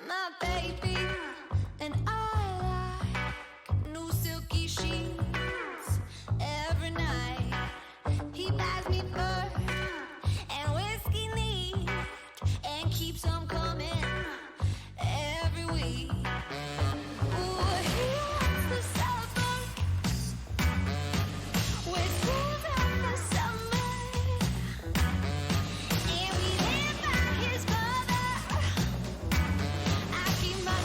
My baby and I like new silky sheets every night. He buys me fur and whiskey neat and keeps them coming every week. Ooh, he wants the summer with seas in the summer, and we live by his mother. I keep my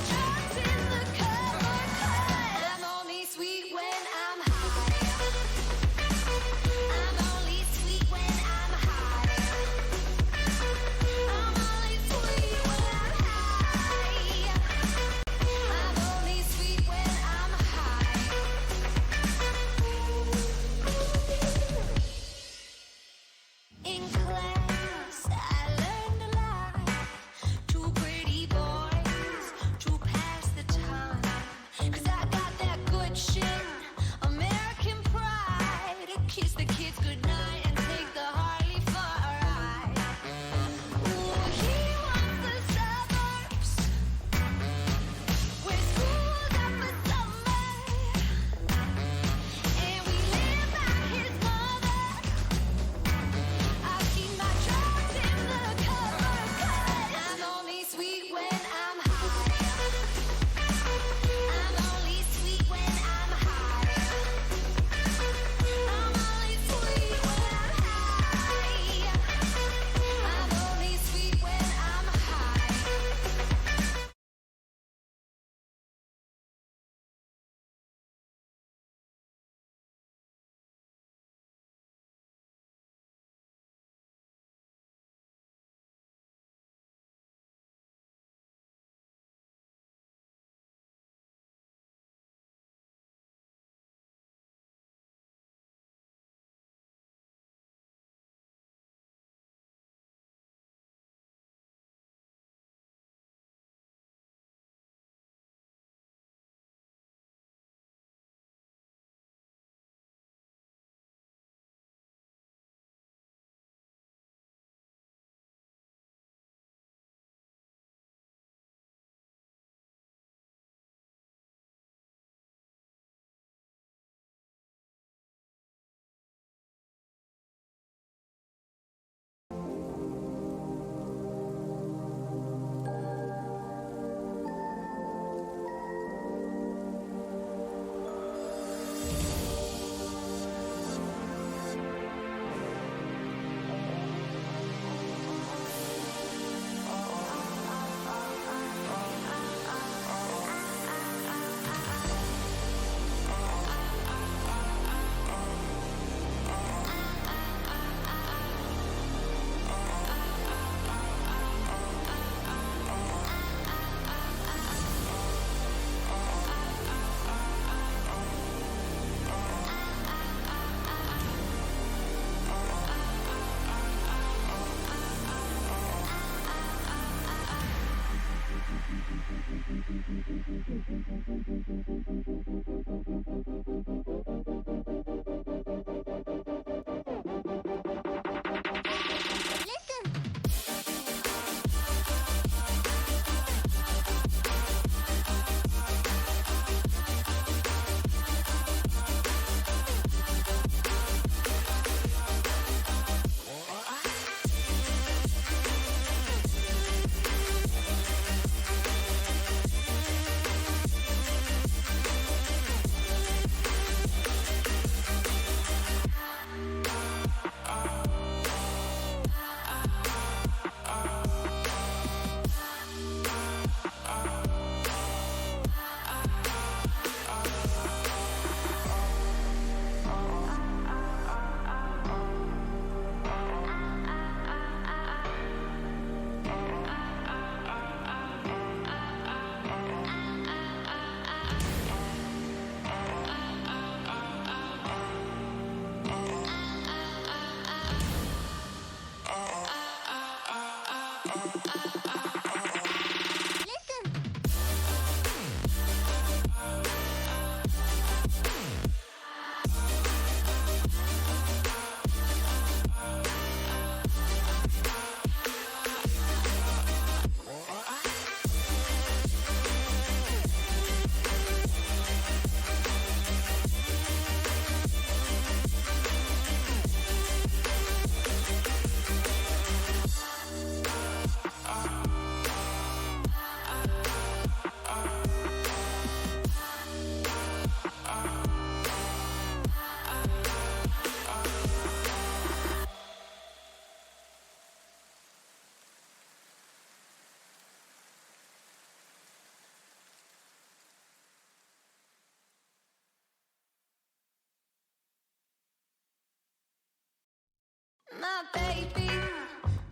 my baby,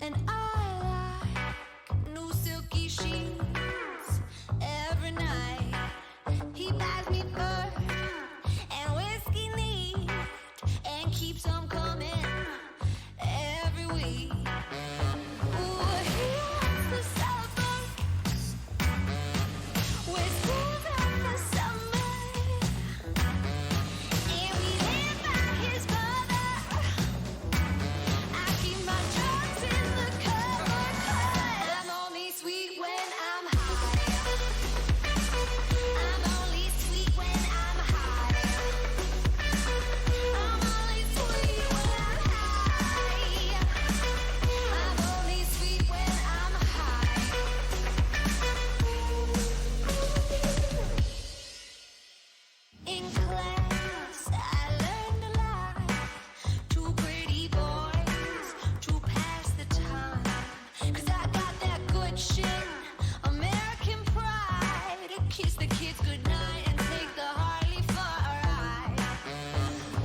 and I like new silky sheets every night. He buys me fur and whiskey neat and keeps on coming every week. Ooh, he wants the suburbs with schools in the summer, and we live by his mother. I keep my drugs in the cupboard 'cause I'm only sweet when I'm high. I'm only sweet when I'm high. I'm only sweet when I'm high. I'm only sweet when I'm high. In class, I learned a lot. Two pretty boys to pass the time. 'Cause I got that good shit, American pride. Kiss the kids goodnight and take the Harley for a ride.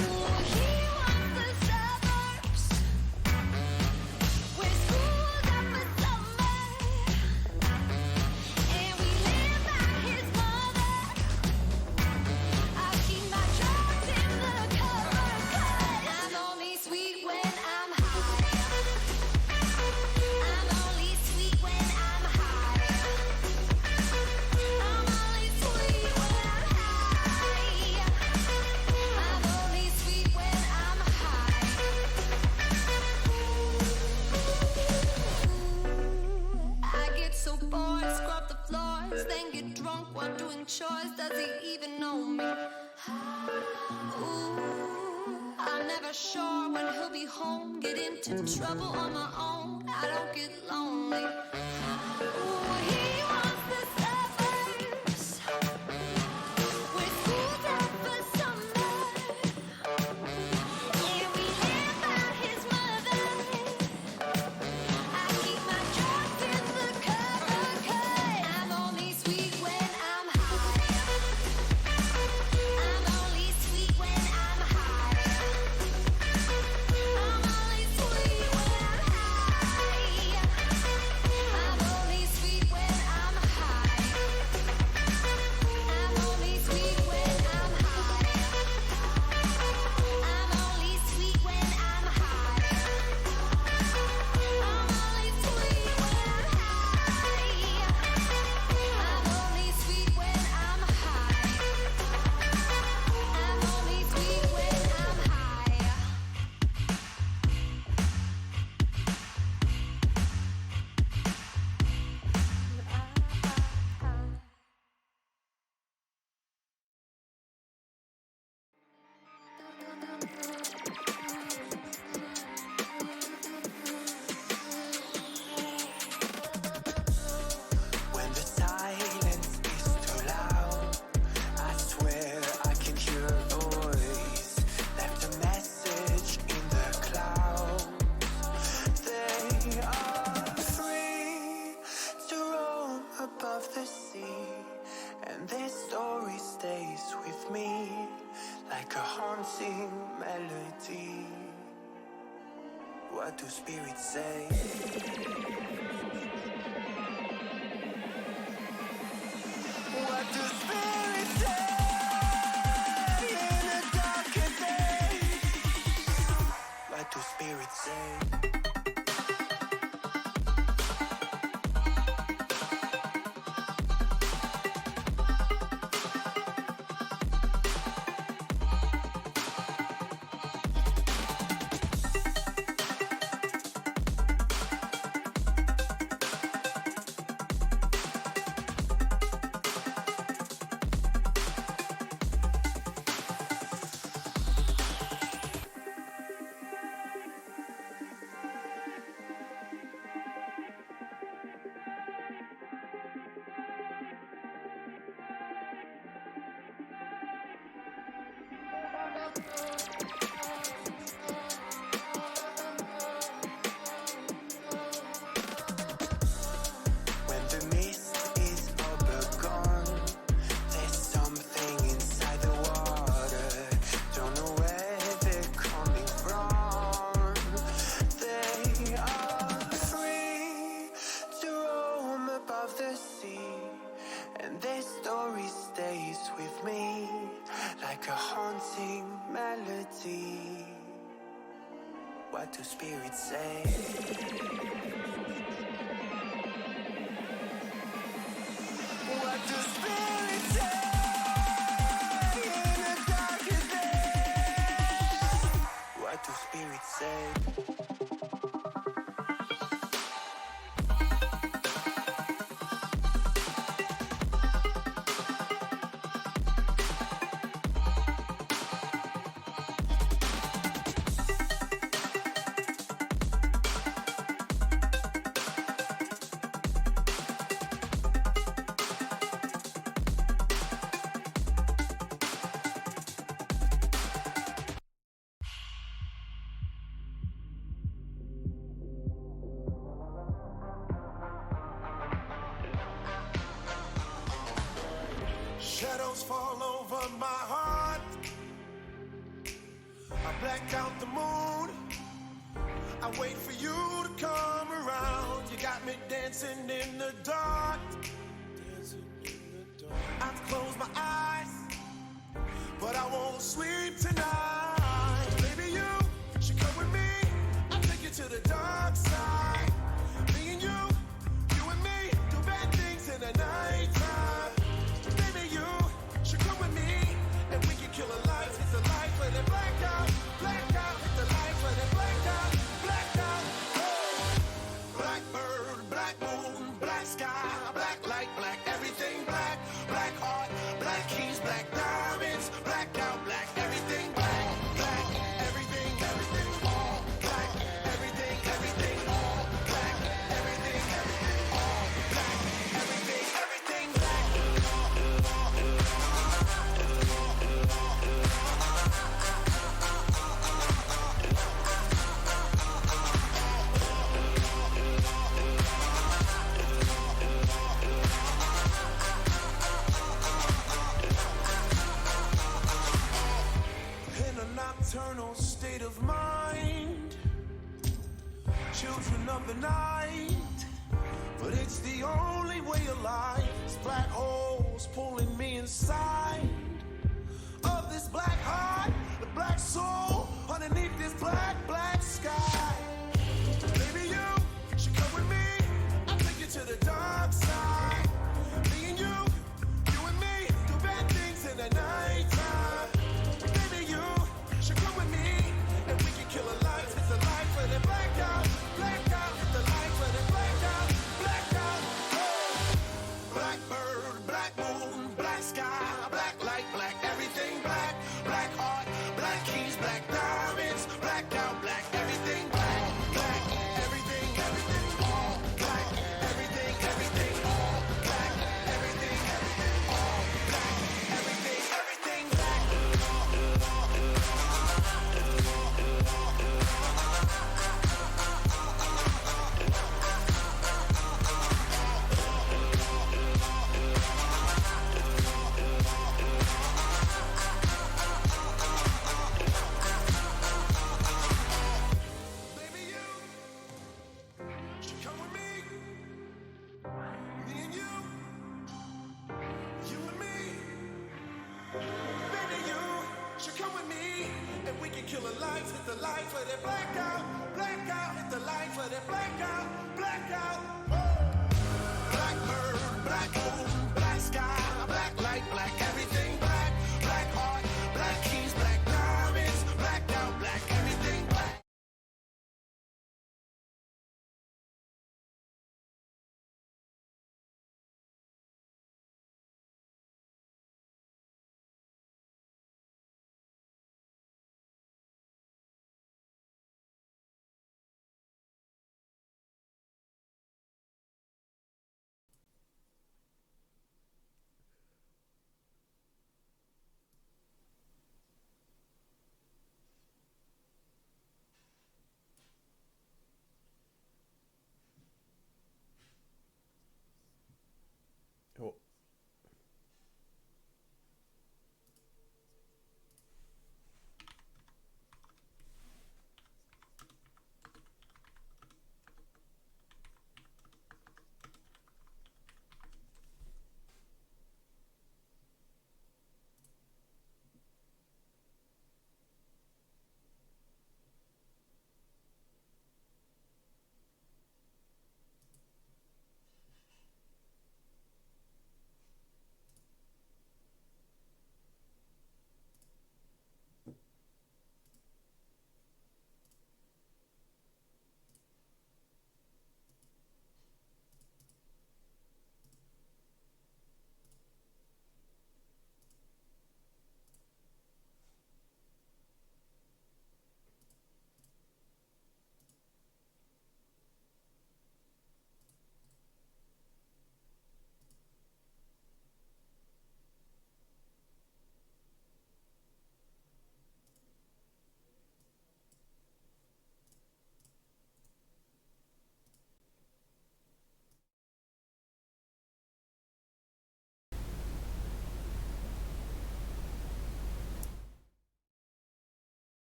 Ooh, he wants the suburbs where school's up for summer, and we live by his mother. I keep my drugs in the cupboard 'cause I'm only sweet when I'm high. I'm only sweet when I'm high. I'm only sweet when I'm high. I'm only sweet when I'm high. I get so bored, scrub the floors, then get drunk while doing chores. Does he even know me? Ooh, I'm never sure when he'll be home. Get into trouble on my own. I don't get lonely. Ooh, he wants the suburbs with schools out for summer, and we live by his mother. I keep my drugs in the cupboard 'cause I'm only sweet when I'm high. I'm only sweet when I'm high. I'm only sweet when I'm high. I'm only sweet when I'm high. I'm only sweet when I'm high. I'm only sweet when I'm high. I'm only sweet when I'm high. I'm only sweet when I'm high. I'm only sweet when I'm high. When the silence is too loud, I swear I can hear a voice. Left a message in the clouds. They are free to roam above the sea, and their story stays with me like a haunting melody. What do spirits say? What do spirits say in a darker day? What do spirits say? When the mist is all gone, there's something inside the water. Don't know where they're coming from. What do spirits say? What do spirits say in the darkest days? What do spirits say? Shadows fall over my heart. I black out the moon. I wait for you to come around. You got me dancing in the dark. I've closed my eyes, but I won't sleep tonight. Baby, you should come with me. I'll take you to the dark side. Me and you and me, do bad things in the nighttime. Baby, you should come with me, and we can kill a light, hit the light, let it black out, hit the light, let it black out. Blackbird, black moon, black sky, black light, black everything, black heart, black keys, black diamonds, black out, black everything, black everything, all black, everything, all black, everything, all black, everything, black. In a nocturnal state of mind, children of the night, but it's the only way of life. It's black holes pulling me inside of this black heart, the black soul underneath this black sky. Baby, you should come with me. I'll take you to the dark side. Me and you and me, do bad things in the nighttime. Baby, you should come with me, and we can kill a light, hit the light, let it black out, hit the light, let it black out. Blackbird, black moon, black sky, black light, black everything, black heart, black keys, black diamonds, black out, black everything, black everything, all black, everything, all black, everything, all black, everything, black. Baby, you should come with me. Me and you and me. Baby, you should come with me, and we can kill the lights, hit the lights, let it black out, hit the lights, let it black out. Blackbird, black moon, black sky, black light, black everything, black heart, black keys, black diamonds, black out, black everything, black.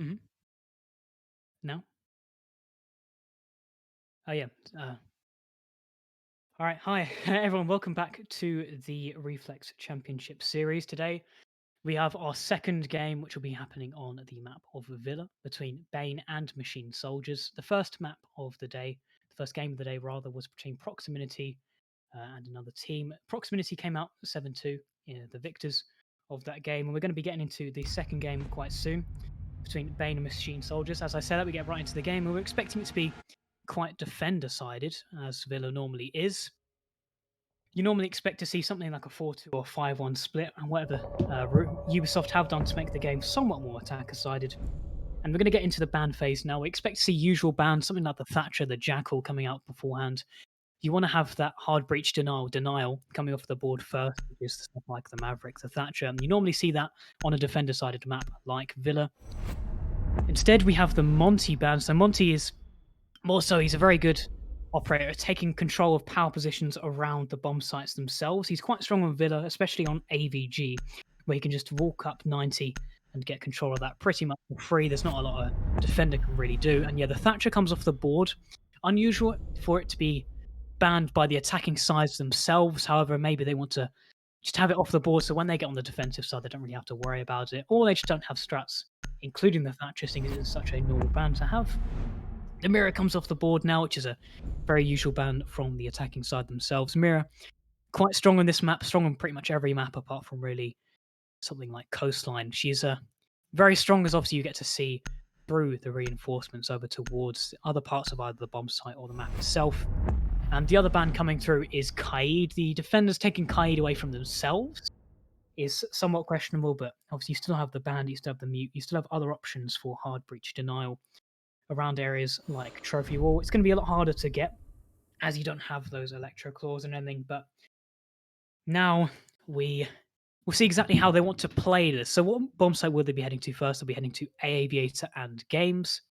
Mhm. No? Oh, yeah. All right. Hi, everyone. Welcome back to the Reflex Championship Series. Today, we have our second game, which will be happening on the map of Villa between Bane and Machine Soldiers. The first map of the day, the first game of the day, rather, was between Proximity and another team. Proximity came out 7-2, the victors of that game. And we're going to be getting into the second game quite soon between Bane and Machine Soldiers. As I said, we get right into the game, and we're expecting it to be quite defender-sided, as Villa normally is. You normally expect to see something like a 4-2 or 5-1 split, and whatever Ubisoft have done to make the game somewhat more attacker-sided. And we're going to get into the ban phase now. We expect to see usual bans, something like the Thatcher, the Jackal coming out beforehand. You want to have that hard breach denial coming off the board first, which is stuff like the Maverick, the Thatcher. And you normally see that on a defender-sided map like Villa. Instead, we have the Monty ban. So Monty is more so, he's a very good operator at taking control of power positions around the bomb sites themselves. He's quite strong on Villa, especially on AVG, where he can just walk up 90 and get control of that pretty much for free. There's not a lot a defender can really do. And yeah, the Thatcher comes off the board. Unusual for it to be banned by the attacking sides themselves. However, maybe they want to just have it off the board so when they get on the defensive side, they don't really have to worry about it. Or they just don't have strats, including the Thatcher, seeing as it's such a normal ban to have. The Mirror comes off the board now, which is a very usual ban from the attacking side themselves. Mirror, quite strong on this map, strong on pretty much every map apart from really something like Coastline. She's very strong as obviously you get to see through the reinforcements over towards other parts of either the bomb site or the map itself. And the other ban coming through is Kaid. The defenders taking Kaid away from themselves is somewhat questionable, but obviously you still have the ban, you still have the mute, you still have other options for hard breach denial around areas like Trophy Wall. It's going to be a lot harder to get as you don't have those electro claws and anything, but now we'll see exactly how they want to play this. So what bomb site will they be heading to first? They'll be heading to Aviator and Games.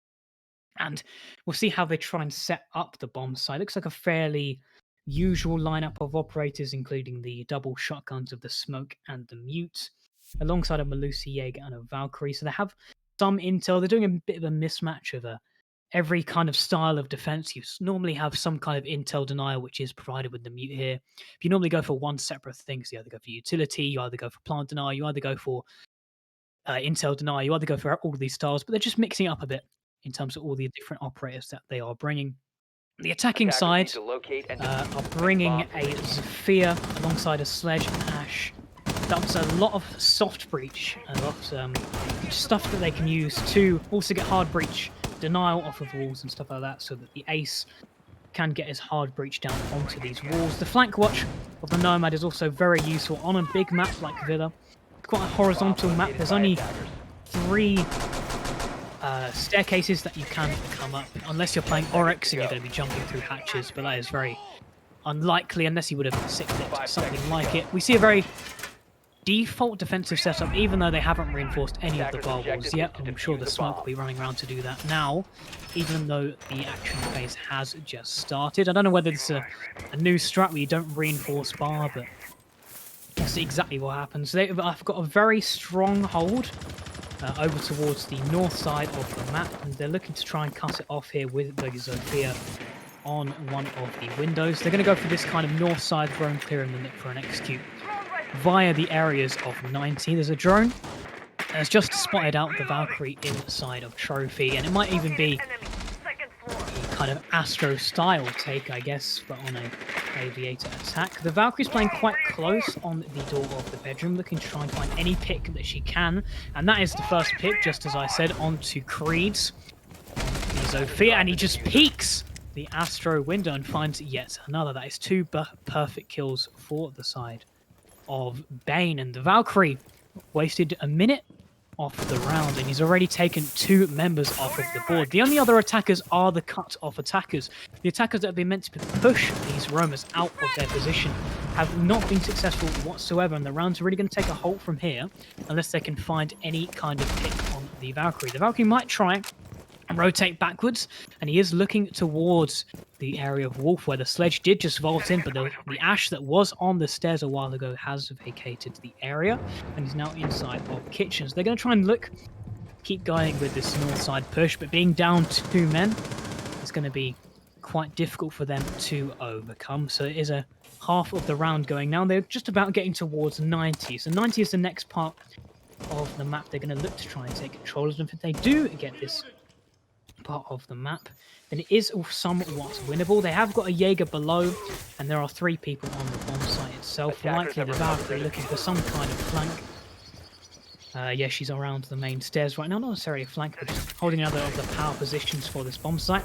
And we'll see how they try and set up the bomb site. Looks like a fairly usual lineup of operators, including the double shotguns of the Smoke and the Mute, alongside a Melusi Jaeger and a Valkyrie. So they have some intel. They're doing a bit of a mismatch of every kind of style of defense. You normally have some kind of intel denial, which is provided with the Mute here. If you normally go for one separate thing, so you either go for utility, you either go for plant denial, you either go for intel denial, you either go for all of these styles, but they're just mixing it up a bit in terms of all the different operators that they are bringing. The attacking side are bringing a Zephyr alongside a Sledge and Ash. That's a lot of soft breach, a lot of stuff that they can use to also get hard breach denial off of walls and stuff like that, so that the Ace can get his hard breach down onto these walls. The flank watch of the Nomad is also very useful on a big map like Villa. It's quite a horizontal map. There's only 3 staircases that you can come up, unless you're playing Oryx and you're going to be jumping through hatches, but that is very unlikely unless you would have six-lipped something like it. We see a very default defensive setup, even though they haven't reinforced any of the bar walls yet. I'm sure the Smoke will be running around to do that now, even though the action phase has just started. I don't know whether it's a new strat where you don't reinforce bar, but that's exactly what happens. I've got a very strong hold over towards the north side of the map, and they're looking to try and cut it off here with the Zofia on one of the windows. They're going to go for this kind of north side drone clear and then look for an execute via the areas of 90. There's a drone that's just spotted out the Valkyrie inside of Trophy, and it might even be a kind of Astro style take, I guess, but on a Aviator attack. The Valkyrie's playing quite close on the door of the bedroom, looking to try and find any pick that she can, and that is the first pick, just as I said, onto Creed's the Zofia, and he just peeks the Astro window and finds yet another. That is 2 perfect kills for the side of Bane, and the Valkyrie wasted a minute off the round, and he's already taken 2 members off of the board. The only other attackers are the cut-off attackers. The attackers that have been meant to push these roamers out of their position have not been successful whatsoever, and the round's really going to take a halt from here unless they can find any kind of pick on the Valkyrie. The Valkyrie might try and rotate backwards, and he is looking towards the area of Wolf, where the Sledge did just vault in, but the Ash that was on the stairs a while ago has vacated the area, and is now inside of Kitchens. They're going to try and look keep going with this north side push, but being down 2 men is going to be quite difficult for them to overcome. So it is a half of the round going now. They're just about getting towards 90. So 90 is the next part of the map they're going to look to try and take control of. And if they do get this part of the map, then it is somewhat winnable. They have got a Jaeger below, and there are 3 people on the bomb site itself. Likely the Valkyrie looking for some kind of flank. Yeah, she's around the main stairs right now. Not necessarily a flank, but just holding another of the power positions for this bomb site.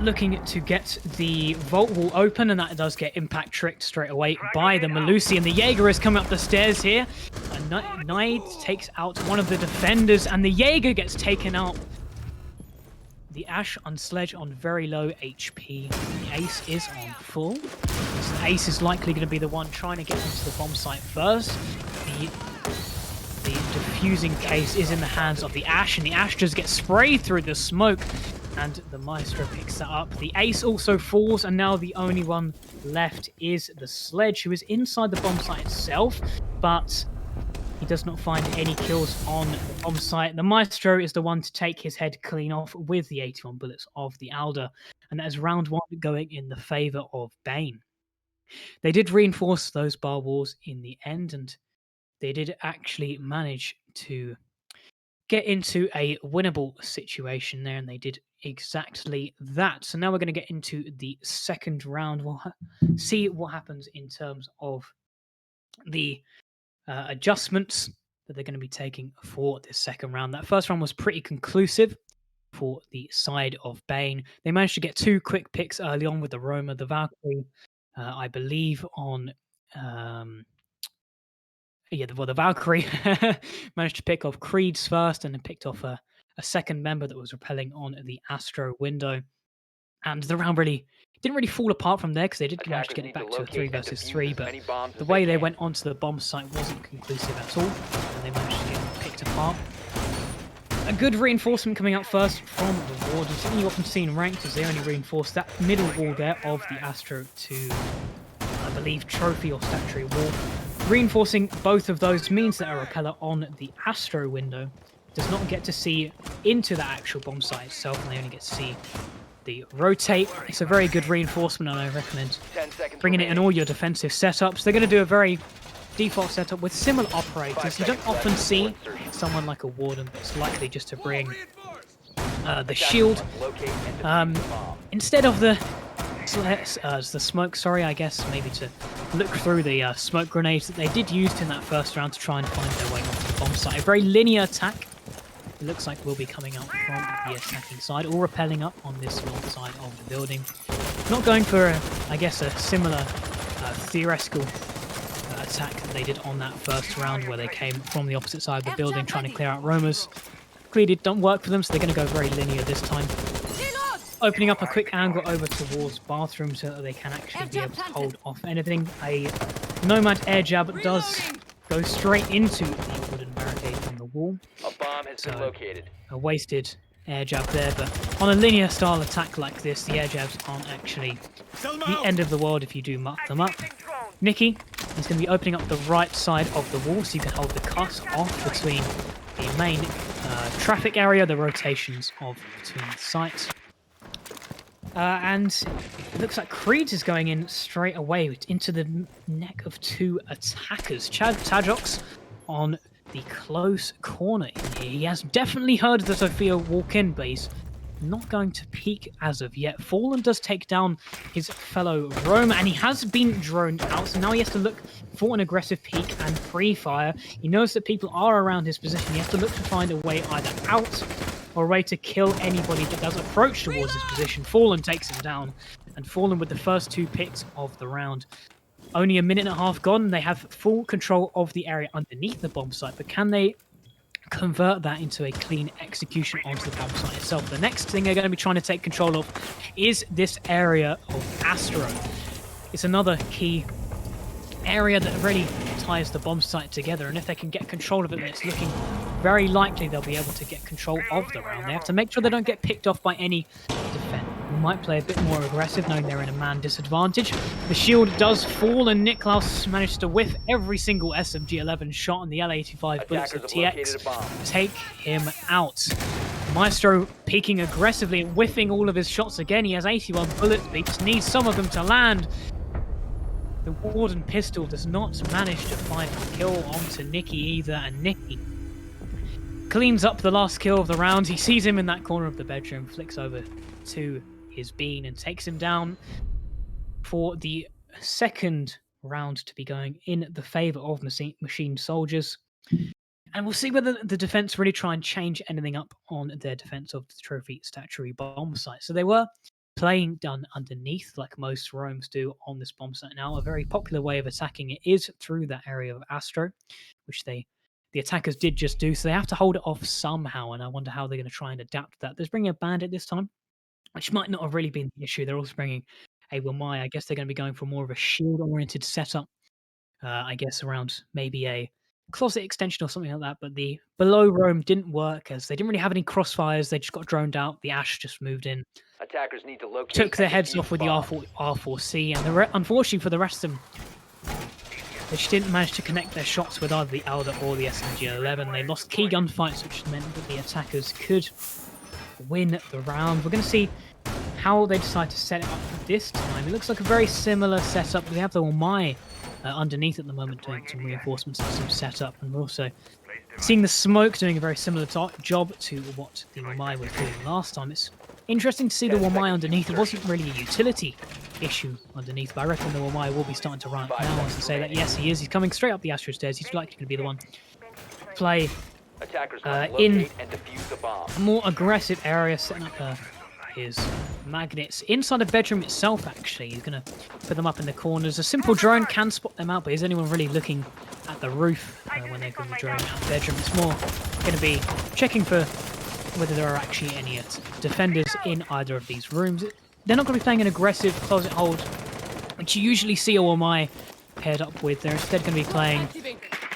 Looking to get the vault wall open, and that does get impact tricked straight away by the Malusi, and the Jaeger is coming up the stairs here. And Knight takes out one of the defenders, and the Jaeger gets taken out. The Ash on Sledge on very low HP. The Ace is on full. So the Ace is likely going to be the one trying to get onto the bomb site first. The diffusing case is in the hands of the Ash, and the Ash just gets sprayed through the smoke, and the Maestro picks that up. The Ace also falls, and now the only one left is the Sledge, who is inside the bomb site itself, but he does not find any kills on the bomb site. The Maestro is the one to take his head clean off with the 81 bullets of the Alder, and that is round 1 going in the favor of Bane. They did reinforce those bar walls in the end, and they did actually manage to get into a winnable situation there, and they did exactly that. So now we're going to get into the second round. We'll see what happens in terms of the adjustments that they're going to be taking for this second round. That first round was pretty conclusive for the side of Bane. They managed to get 2 quick picks early on with the Roma, the Valkyrie, I believe on... the Valkyrie managed to pick off Creed's first, and then picked off a second member that was repelling on the Astro window. And the round didn't really fall apart from there, because they did manage to get it back to a 3 versus 3, but the way they went onto the bomb site wasn't conclusive at all, and they managed to get them picked apart. A good reinforcement coming out first from the Ward, and something you often see in ranked is they only reinforce that middle wall there of the Astro to, I believe, trophy or statuary wall. Reinforcing both of those means that a repeller on the Astro window does not get to see into the actual bomb site itself, and they only get to see the rotate. It's a very good reinforcement, and I recommend bringing it in all your defensive setups. They're going to do a very default setup with similar operators. You don't often see someone like a Warden that's likely just to bring the shield instead of the smoke, I guess, maybe to look through the smoke grenades that they did use in that first round to try and find their way onto the bomb site. A very linear attack, it looks like, will be coming out from the attacking side, or repelling up on this north side of the building. Not going for, I guess, a similar theoretical attack that they did on that first round, where they came from the opposite side of the building trying to clear out Romas. Clearly it don't work for them, so they're going to go very linear this time. Opening up a quick angle over towards bathroom so that they can actually be able to hold off anything. A Nomad air jab does go straight into the wooden barricade on the wall. A bomb has been located. A wasted air jab there, but on a linear style attack like this, the air jabs aren't actually the end of the world if you do muck them up. Nikki is going to be opening up the right side of the wall so you can hold the cut off between the main traffic area, the rotations of between the sites. And it looks like Creed is going in straight away into the neck of 2 attackers. Tajox on the close corner in here. He has definitely heard the Sophia walk in, but he's not going to peek as of yet. Fallen does take down his fellow Roma, and he has been droned out, so now he has to look for an aggressive peek and pre-fire. He knows that people are around his position. He has to look to find a way either out or a way to kill anybody that does approach towards his position. Fallen takes him down, and Fallen with the first 2 picks of the round. Only a minute and a half gone, and they have full control of the area underneath the bomb site, but can they convert that into a clean execution onto the bomb site itself? The next thing they're going to be trying to take control of is this area of Astro. It's another key area that really ties the bomb site together, and if they can get control of it, then it's looking very likely they'll be able to get control of the round. They have to make sure they don't get picked off by any defense. might play a bit more aggressive, knowing they're in a man disadvantage. The shield does fall, and Niklaus managed to whiff every single SMG-11 shot, and the L85 bullets of Attackers have located a TX bomb. take him out. Maestro peeking aggressively and whiffing all of his shots again. He has 81 bullets, but he just needs some of them to land. The Warden pistol does not manage to find a kill onto Nicky either, and Nicky cleans up the last kill of the round. He sees him in that corner of the bedroom, flicks over to his bean and takes him down for the second round to be going in the favor of machine soldiers. And we'll see whether the defense really try and change anything up on their defense of the trophy statuary bomb site. So they were playing done underneath, like most roams do on this bomb site now. A very popular way of attacking it is through that area of Astro, which the attackers did just do. So they have to hold it off somehow, and I wonder how they're going to try and adapt to that. They're bringing a bandit this time, which might not have really been the issue. They're also bringing a Wamai. I guess they're going to be going for more of a shield-oriented setup. I guess around maybe a closet extension or something like that. But the below roam didn't work as they didn't really have any crossfires. They just got droned out. The Ash just moved in, Attackers need to locate took their and heads defuse off with the bomb. R4C, and unfortunately for the rest of them, they just didn't manage to connect their shots with either the Elder or the SMG-11. They lost key gunfights, which meant that the attackers could win the round. We're going to see how they decide to set it up this time. It looks like a very similar setup. We have the Wamai underneath at the moment doing some reinforcements and some setup, and we're also seeing the smoke doing a very similar job to what the Wamai were doing last time. It's interesting to see the Wamai underneath. It wasn't really a utility issue underneath, but I reckon the Wamai will be starting to run up now and say that yes, he is. He's coming straight up the Astro stairs. He's likely going to be the one to play Attackers must in locate and defuse the bomb. a more aggressive area, setting up his magnets inside the bedroom itself. Actually, he's going to put them up in the corners. A simple drone can spot them out, but is anyone really looking at the roof when they're going to be droning out the bedroom? It's more going to be checking for whether there are actually any defenders in either of these rooms. They're not going to be playing an aggressive closet hold, which you usually see a Wamai paired up with. They're instead going to be playing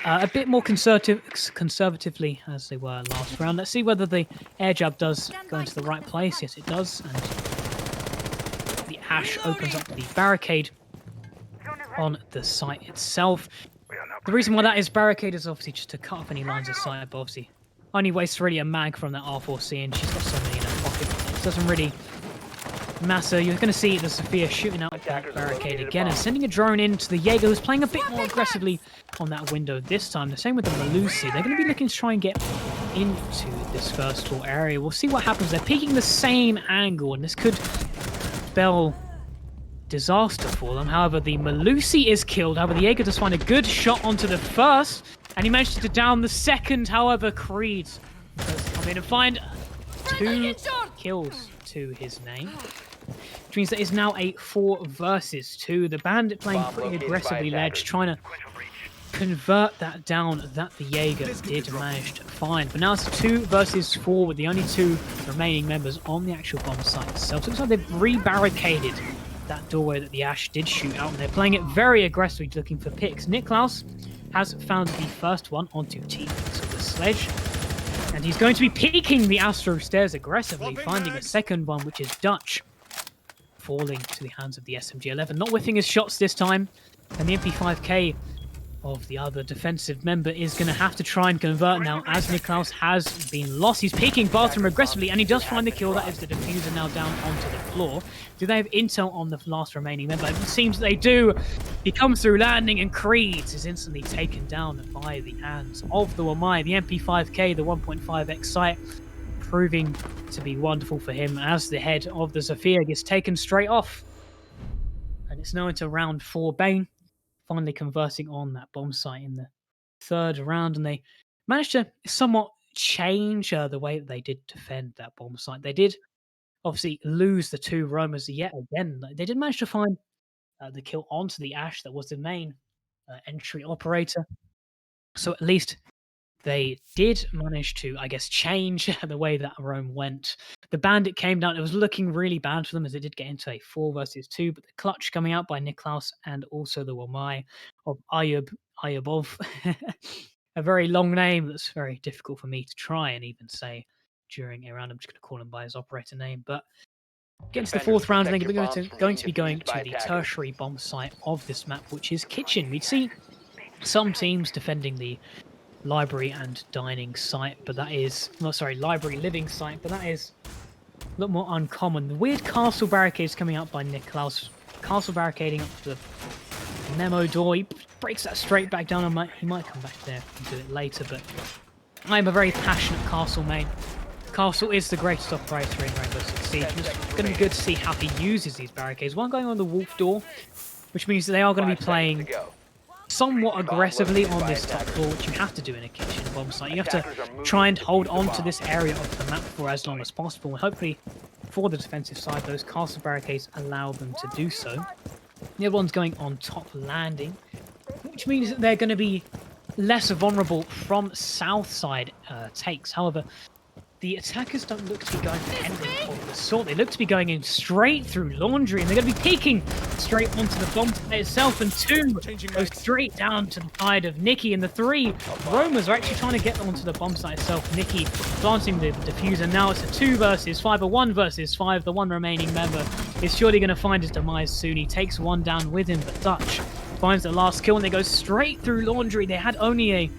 a bit more conservatively as they were last round. Let's see whether the air jab does go into the right place. Yes, it does. And the Ash opens up the barricade on the site itself. The reason why that is barricade is obviously just to cut off any lines of sight, but obviously only wastes really a mag from that R4C, and she's got so many in her pocket. It doesn't really matter. You're going to see the Sophia shooting out that barricade again and sending a drone into the Jaeger, who's playing a bit more aggressively on that window this time. The same with the Malusi. They're going to be looking to try and get into this first floor area. We'll see what happens. They're peeking the same angle, and this could spell disaster for them. However, the Malusi is killed. However, the Jaeger does find a good shot onto the first, and he managed to down the second. However, Creed does come in and find 2 kills to his name, which means that it's now a 4 versus 2. The Bandit playing pretty aggressively ledge, trying to convert that down that the Jaeger did manage to find. But now it's 2 versus 4 with the only 2 remaining members on the actual bomb site itself. So it looks like they've re-barricaded that doorway that the Ash did shoot out, and they're playing it very aggressively, looking for picks. Niklaus has found the first one onto T of the sledge, and he's going to be peeking the Astro stairs aggressively, finding a second one, which is Dutch, falling to the hands of the SMG-11, not whiffing his shots this time, and the MP5K of the other defensive member is going to have to try and convert now, as Niklaus has been lost. He's peeking bathroom aggressively, and he does find the kill. That is the diffuser now down onto the floor. Do they have intel on the last remaining member? It seems they do. He comes through landing, and Creeds is instantly taken down by the hands of the Wamai. The MP5K, the 1.5x sight, proving to be wonderful for him as the head of the Sophia gets taken straight off. And it's now into round 4. Bane finally converting on that bomb site in the third round, and they managed to somewhat change the way that they did defend that bomb site. They did obviously lose the 2 roamers yet again. They did manage to find the kill onto the Ash that was the main entry operator. So at least they did manage to, I guess, change the way that Rome went. The Bandit came down. It was looking really bad for them as they did get into a 4 versus 2, but the clutch coming out by Niklaus and also the Wamai of Ayubov. A very long name that's very difficult for me to try and even say during a round. I'm just going to call him by his operator name. But Get into the fourth round, and then we're going to be going to the tertiary bomb site of this map, which is Kitchen. We'd see some teams defending the library and dining site, but that is... No, sorry, library living site, but that is a lot more uncommon. The weird castle barricades coming up by Niklaus. Castle barricading up to the memo door. He breaks that straight back down. He might come back there and do it later, but I'm a very passionate castle main. Castle is the greatest operator in Rainbow Six Siege. It's going to be good to see how he uses these barricades. One going on the wolf door, which means they are going to be playing somewhat aggressively on this top floor, which you have to do in a kitchen bomb site. You have to try and hold on to this area of the map for as long as possible. And hopefully, for the defensive side, those castle barricades allow them to do so. The other one's going on top landing, which means that they're going to be less vulnerable from south side takes. However, the attackers don't look to be going for anything of the sort. They look to be going in straight through laundry, and they're going to be peeking straight onto the bomb site itself, and 2 go straight down to the side of Nikki, and the 3 roamers are actually trying to get onto the bomb site itself. Nikki planting the diffuser. Now it's a 2 versus 5, a 1 versus 5. The one remaining member is surely going to find his demise soon. He takes 1 down with him, but Dutch finds the last kill, and they go straight through laundry. They had only a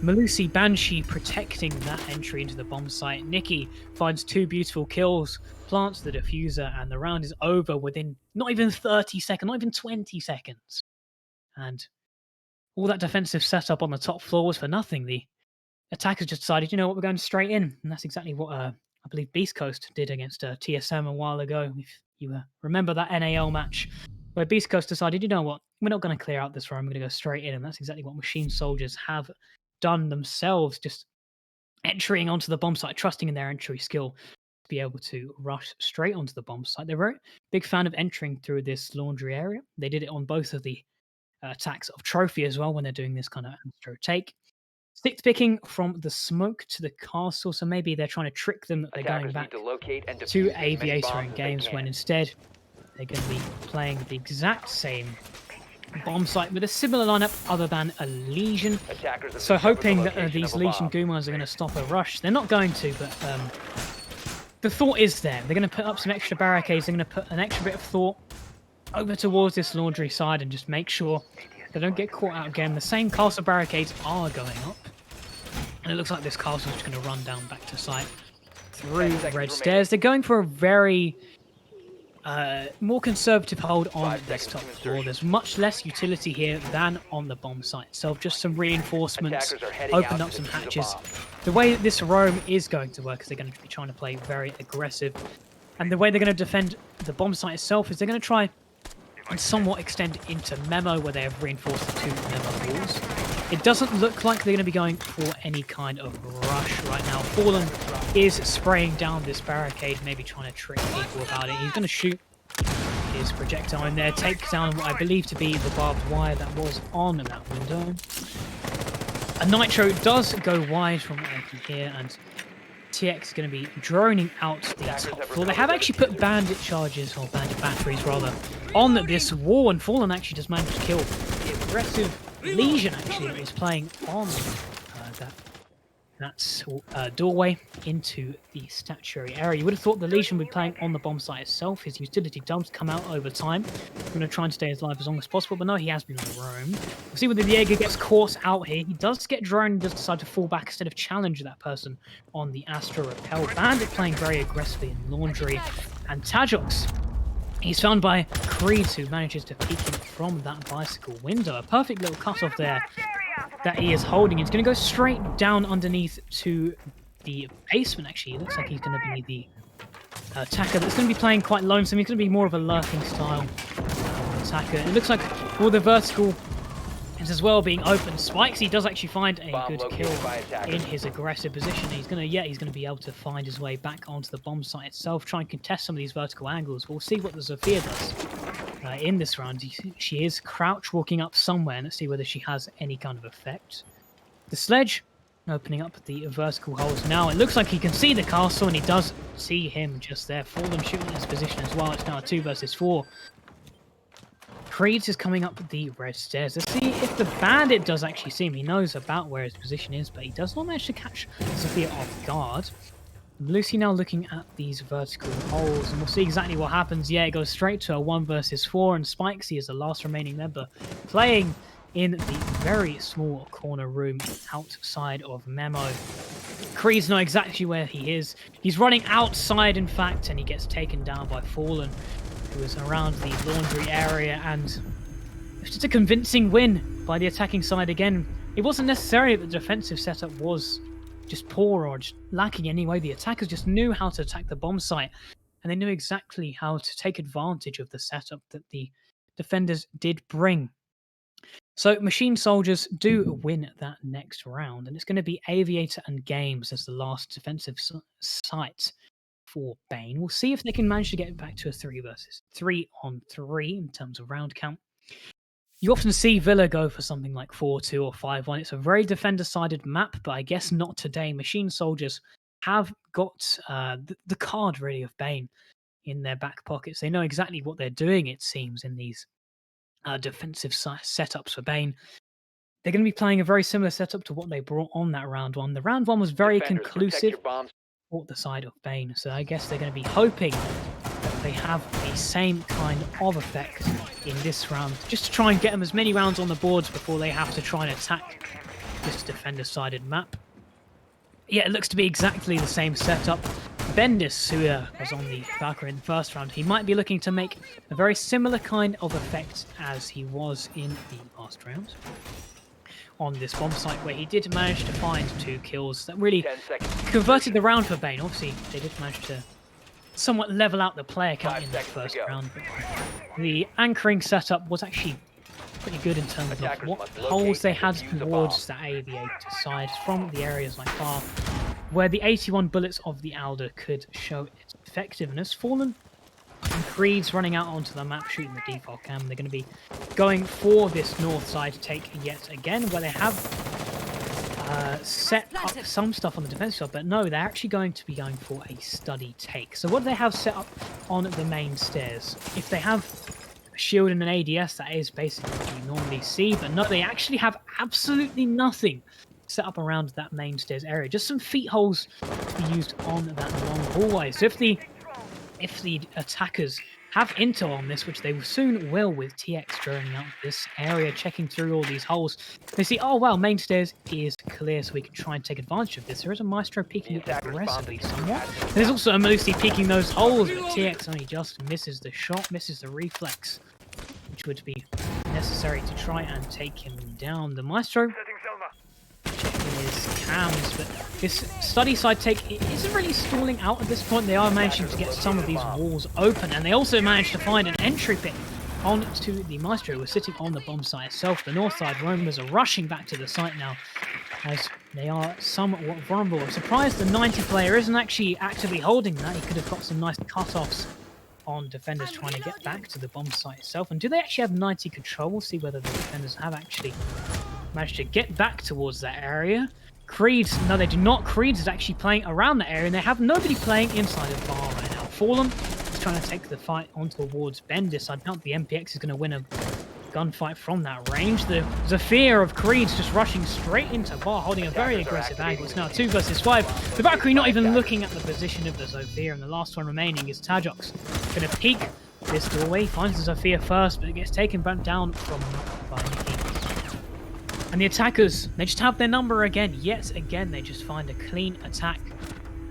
Malusi Banshee protecting that entry into the bomb site. Nikki finds 2 beautiful kills, plants the diffuser, and the round is over within not even 30 seconds, not even 20 seconds. And all that defensive setup on the top floor was for nothing. The attackers just decided, you know what, we're going straight in. And that's exactly what I believe Beast Coast did against TSM a while ago. If you remember that NAL match where Beast Coast decided, you know what, we're not going to clear out this room, we're going to go straight in. And that's exactly what Machine Soldiers have done themselves, just entering onto the bomb site, trusting in their entry skill to be able to rush straight onto the bomb site. They're a very big fan of entering through this laundry area. They did it on both of the attacks of Trophy as well when they're doing this kind of Astro take. Stick picking from the smoke to the castle, so maybe they're trying to trick them that they're going back to Aviator in games when instead they're going to be playing the exact same bomb site with a similar lineup other than a Legion. So hoping that these Legion Gumas are going to stop a rush. They're not going to, but the thought is there. They're going to put up some extra barricades. They're going to put an extra bit of thought over towards this laundry side and just make sure they don't get caught out again. The same castle barricades are going up. And it looks like this castle is just going to run down back to site through red stairs. They're going for a very more conservative hold on this top floor. There's much less utility here than on the bomb site itself. Just some reinforcements, open up some hatches. The way that this roam is going to work is they're going to be trying to play very aggressive. And the way they're going to defend the bomb site itself is they're going to try and somewhat extend into Memo, where they have reinforced the 2 Memo walls. It doesn't look like they're going to be going for any kind of rush right now. Fallen is spraying down this barricade, maybe trying to trick people about it. He's going to shoot his projectile in there, take down what I believe to be the barbed wire that was on that window. A Nitro does go wide from what I can hear, and TX is going to be droning out the top floor. They have actually put bandit charges, or bandit batteries rather, on this wall, and Fallen actually just managed to kill the aggressive Legion actually that is playing on that doorway into the statuary area. You would have thought the Legion would be playing on the bomb site itself. His utility dumps come out over time. I'm going to try and stay as alive as long as possible, but no, he has been on the roam. We'll see whether Diego gets caught out here. He does get droned and does decide to fall back instead of challenge that person on the Astro Repel. Bandit playing very aggressively in laundry, and Tajox, he's found by Creed, who manages to peek him from that bicycle window. A perfect little cut-off there that he is holding. He's going to go straight down underneath to the basement, actually. It looks like he's going to be the attacker that's going to be playing quite lonesome. He's going to be more of a lurking style attacker. It looks like all the vertical is as well being open. Spikes, he does actually find a good kill in his aggressive position. He's going to be able to find his way back onto the bomb site itself, try and contest some of these vertical angles. We'll see what the Zofia does in this round. She is crouch walking up somewhere, and let's see whether she has any kind of effect. The Sledge opening up the vertical holes now. It looks like he can see the castle, and he does see him just there. Fallen shooting in his position as well. It's now a 2 versus 4. Creed is coming up the red stairs. Let's see if the bandit does actually see him. He knows about where his position is, but he does not manage to catch Sophia off guard. Lucy now looking at these vertical holes, and we'll see exactly what happens. Yeah, it goes straight to a 1 versus 4, and Spikesy is the last remaining member playing in the very small corner room outside of Memo. Creed's not exactly where he is. He's running outside, in fact, and he gets taken down by Fallen, who is around the laundry area, and it's just a convincing win by the attacking side again. It wasn't necessarily that the defensive setup was just poor or just lacking anyway. The attackers just knew how to attack the bomb site, and they knew exactly how to take advantage of the setup that the defenders did bring. So Machine Soldiers do win that next round, and it's going to be Aviator and Games as the last defensive site for Bane. We'll see if they can manage to get back to a 3 versus 3 on 3 in terms of round count. You often see Villa go for something like 4-2 or 5-1. It's a very defender-sided map, but I guess not today. Machine Soldiers have got the card, really, of Bane in their back pockets. They know exactly what they're doing, it seems, in these defensive setups for Bane. They're going to be playing a very similar setup to what they brought on that round 1. The round 1 was very Defenders, protect conclusive your bombs. for the side of Bane, so I guess they're going to be hoping they have the same kind of effect in this round, just to try and get them as many rounds on the boards before they have to try and attack this defender-sided map. Yeah, it looks to be exactly the same setup. Bendis, who was on the Valkyrie in the first round, he might be looking to make a very similar kind of effect as he was in the last round on this bomb site, where he did manage to find 2 kills that really 10 seconds. converted the round for Bane. Obviously, they did manage to somewhat level out the player count 5 in the seconds to first go. round. But the anchoring setup was actually pretty good in terms of Attackers what must locate holes they and had defuse the towards the aviator side from the areas like far, where the 81 bullets of the Alder could show its effectiveness. Fallen and Creed's running out onto the map, shooting the default cam. They're going to be going for this north side take yet again, where they have set up some stuff on the defensive side, but no, they're actually going to be going for a study take. So what do they have set up on the main stairs? If they have a shield and an ADS, that is basically what you normally see, but no, they actually have absolutely nothing set up around that main stairs area. Just some feet holes to be used on that long hallway. So if the attackers have intel on this, which they soon will with TX drilling out this area, checking through all these holes, they see, oh wow, main stairs is clear, so we can try and take advantage of this. There is a Maestro peeking it aggressively somewhat. There's also a Lucy peeking those holes, but TX only just misses the shot, misses the reflex, which would be necessary to try and take him down. The Maestro checking his cams, but this study side take isn't really stalling out at this point. They are managing to get some of these walls open, and they also managed to find an entry pit onto the Maestro, who was sitting on the bomb site itself. The north side roamers are rushing back to the site now, as they are somewhat vulnerable. I'm surprised the 90 player isn't actually actively holding that. He could have got some nice cut-offs on defenders trying to get back to the bomb site itself. And do they actually have 90 control? We'll see whether the defenders have actually managed to get back towards that area. Creed's, no, they do not. Creed's is actually playing around that area, and they have nobody playing inside of bar right now. Fallen is trying to take the fight on towards Bendis. I doubt the MPX is going to win a gunfight from that range. There's a fear of Creed's just rushing straight into bar, holding a very aggressive angle. It's now 2 versus 5. The Valkyrie not even looking at the position of the Zofia, and the last one remaining is Tajok's going to peek this doorway. Finds the Zofia first, but it gets taken back down from by Nikki. And the attackers, they just have their number again. Yet again, they just find a clean attack.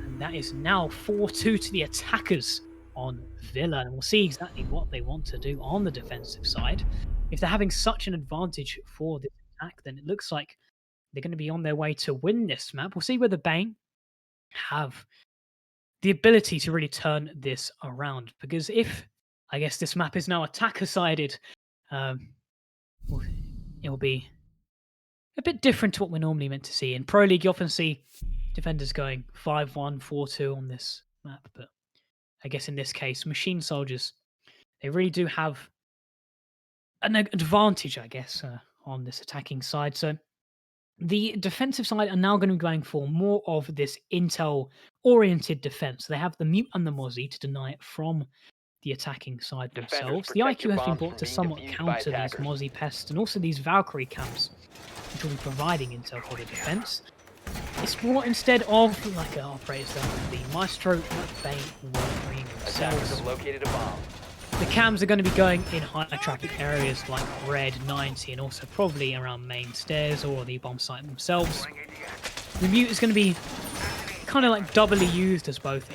And that is now 4-2 to the attackers on Villa. And we'll see exactly what they want to do on the defensive side. If they're having such an advantage for this attack, then it looks like they're going to be on their way to win this map. We'll see whether Bane have the ability to really turn this around. Because if, I guess, this map is now attacker-sided, it will be a bit different to what we're normally meant to see. In Pro League, you often see defenders going 5-1, 4-2 on this map, but I guess in this case, Machine Soldiers, they really do have an advantage, I guess, on this attacking side. So the defensive side are now going to be going for more of this intel-oriented defense. They have the Mute and the Mozzie to deny it from the attacking side themselves. The IQ has been brought to somewhat counter these Mozzie pests and also these Valkyrie camps, which will be providing intel for the defense. it's brought instead of like an operator's done the Maestro, Bane, Wolverine Attackers themselves. have located a bomb. The cams are going to be going in high traffic areas like Red 90 and also probably around main stairs or the bomb site themselves. The mute is going to be kind of like doubly used as both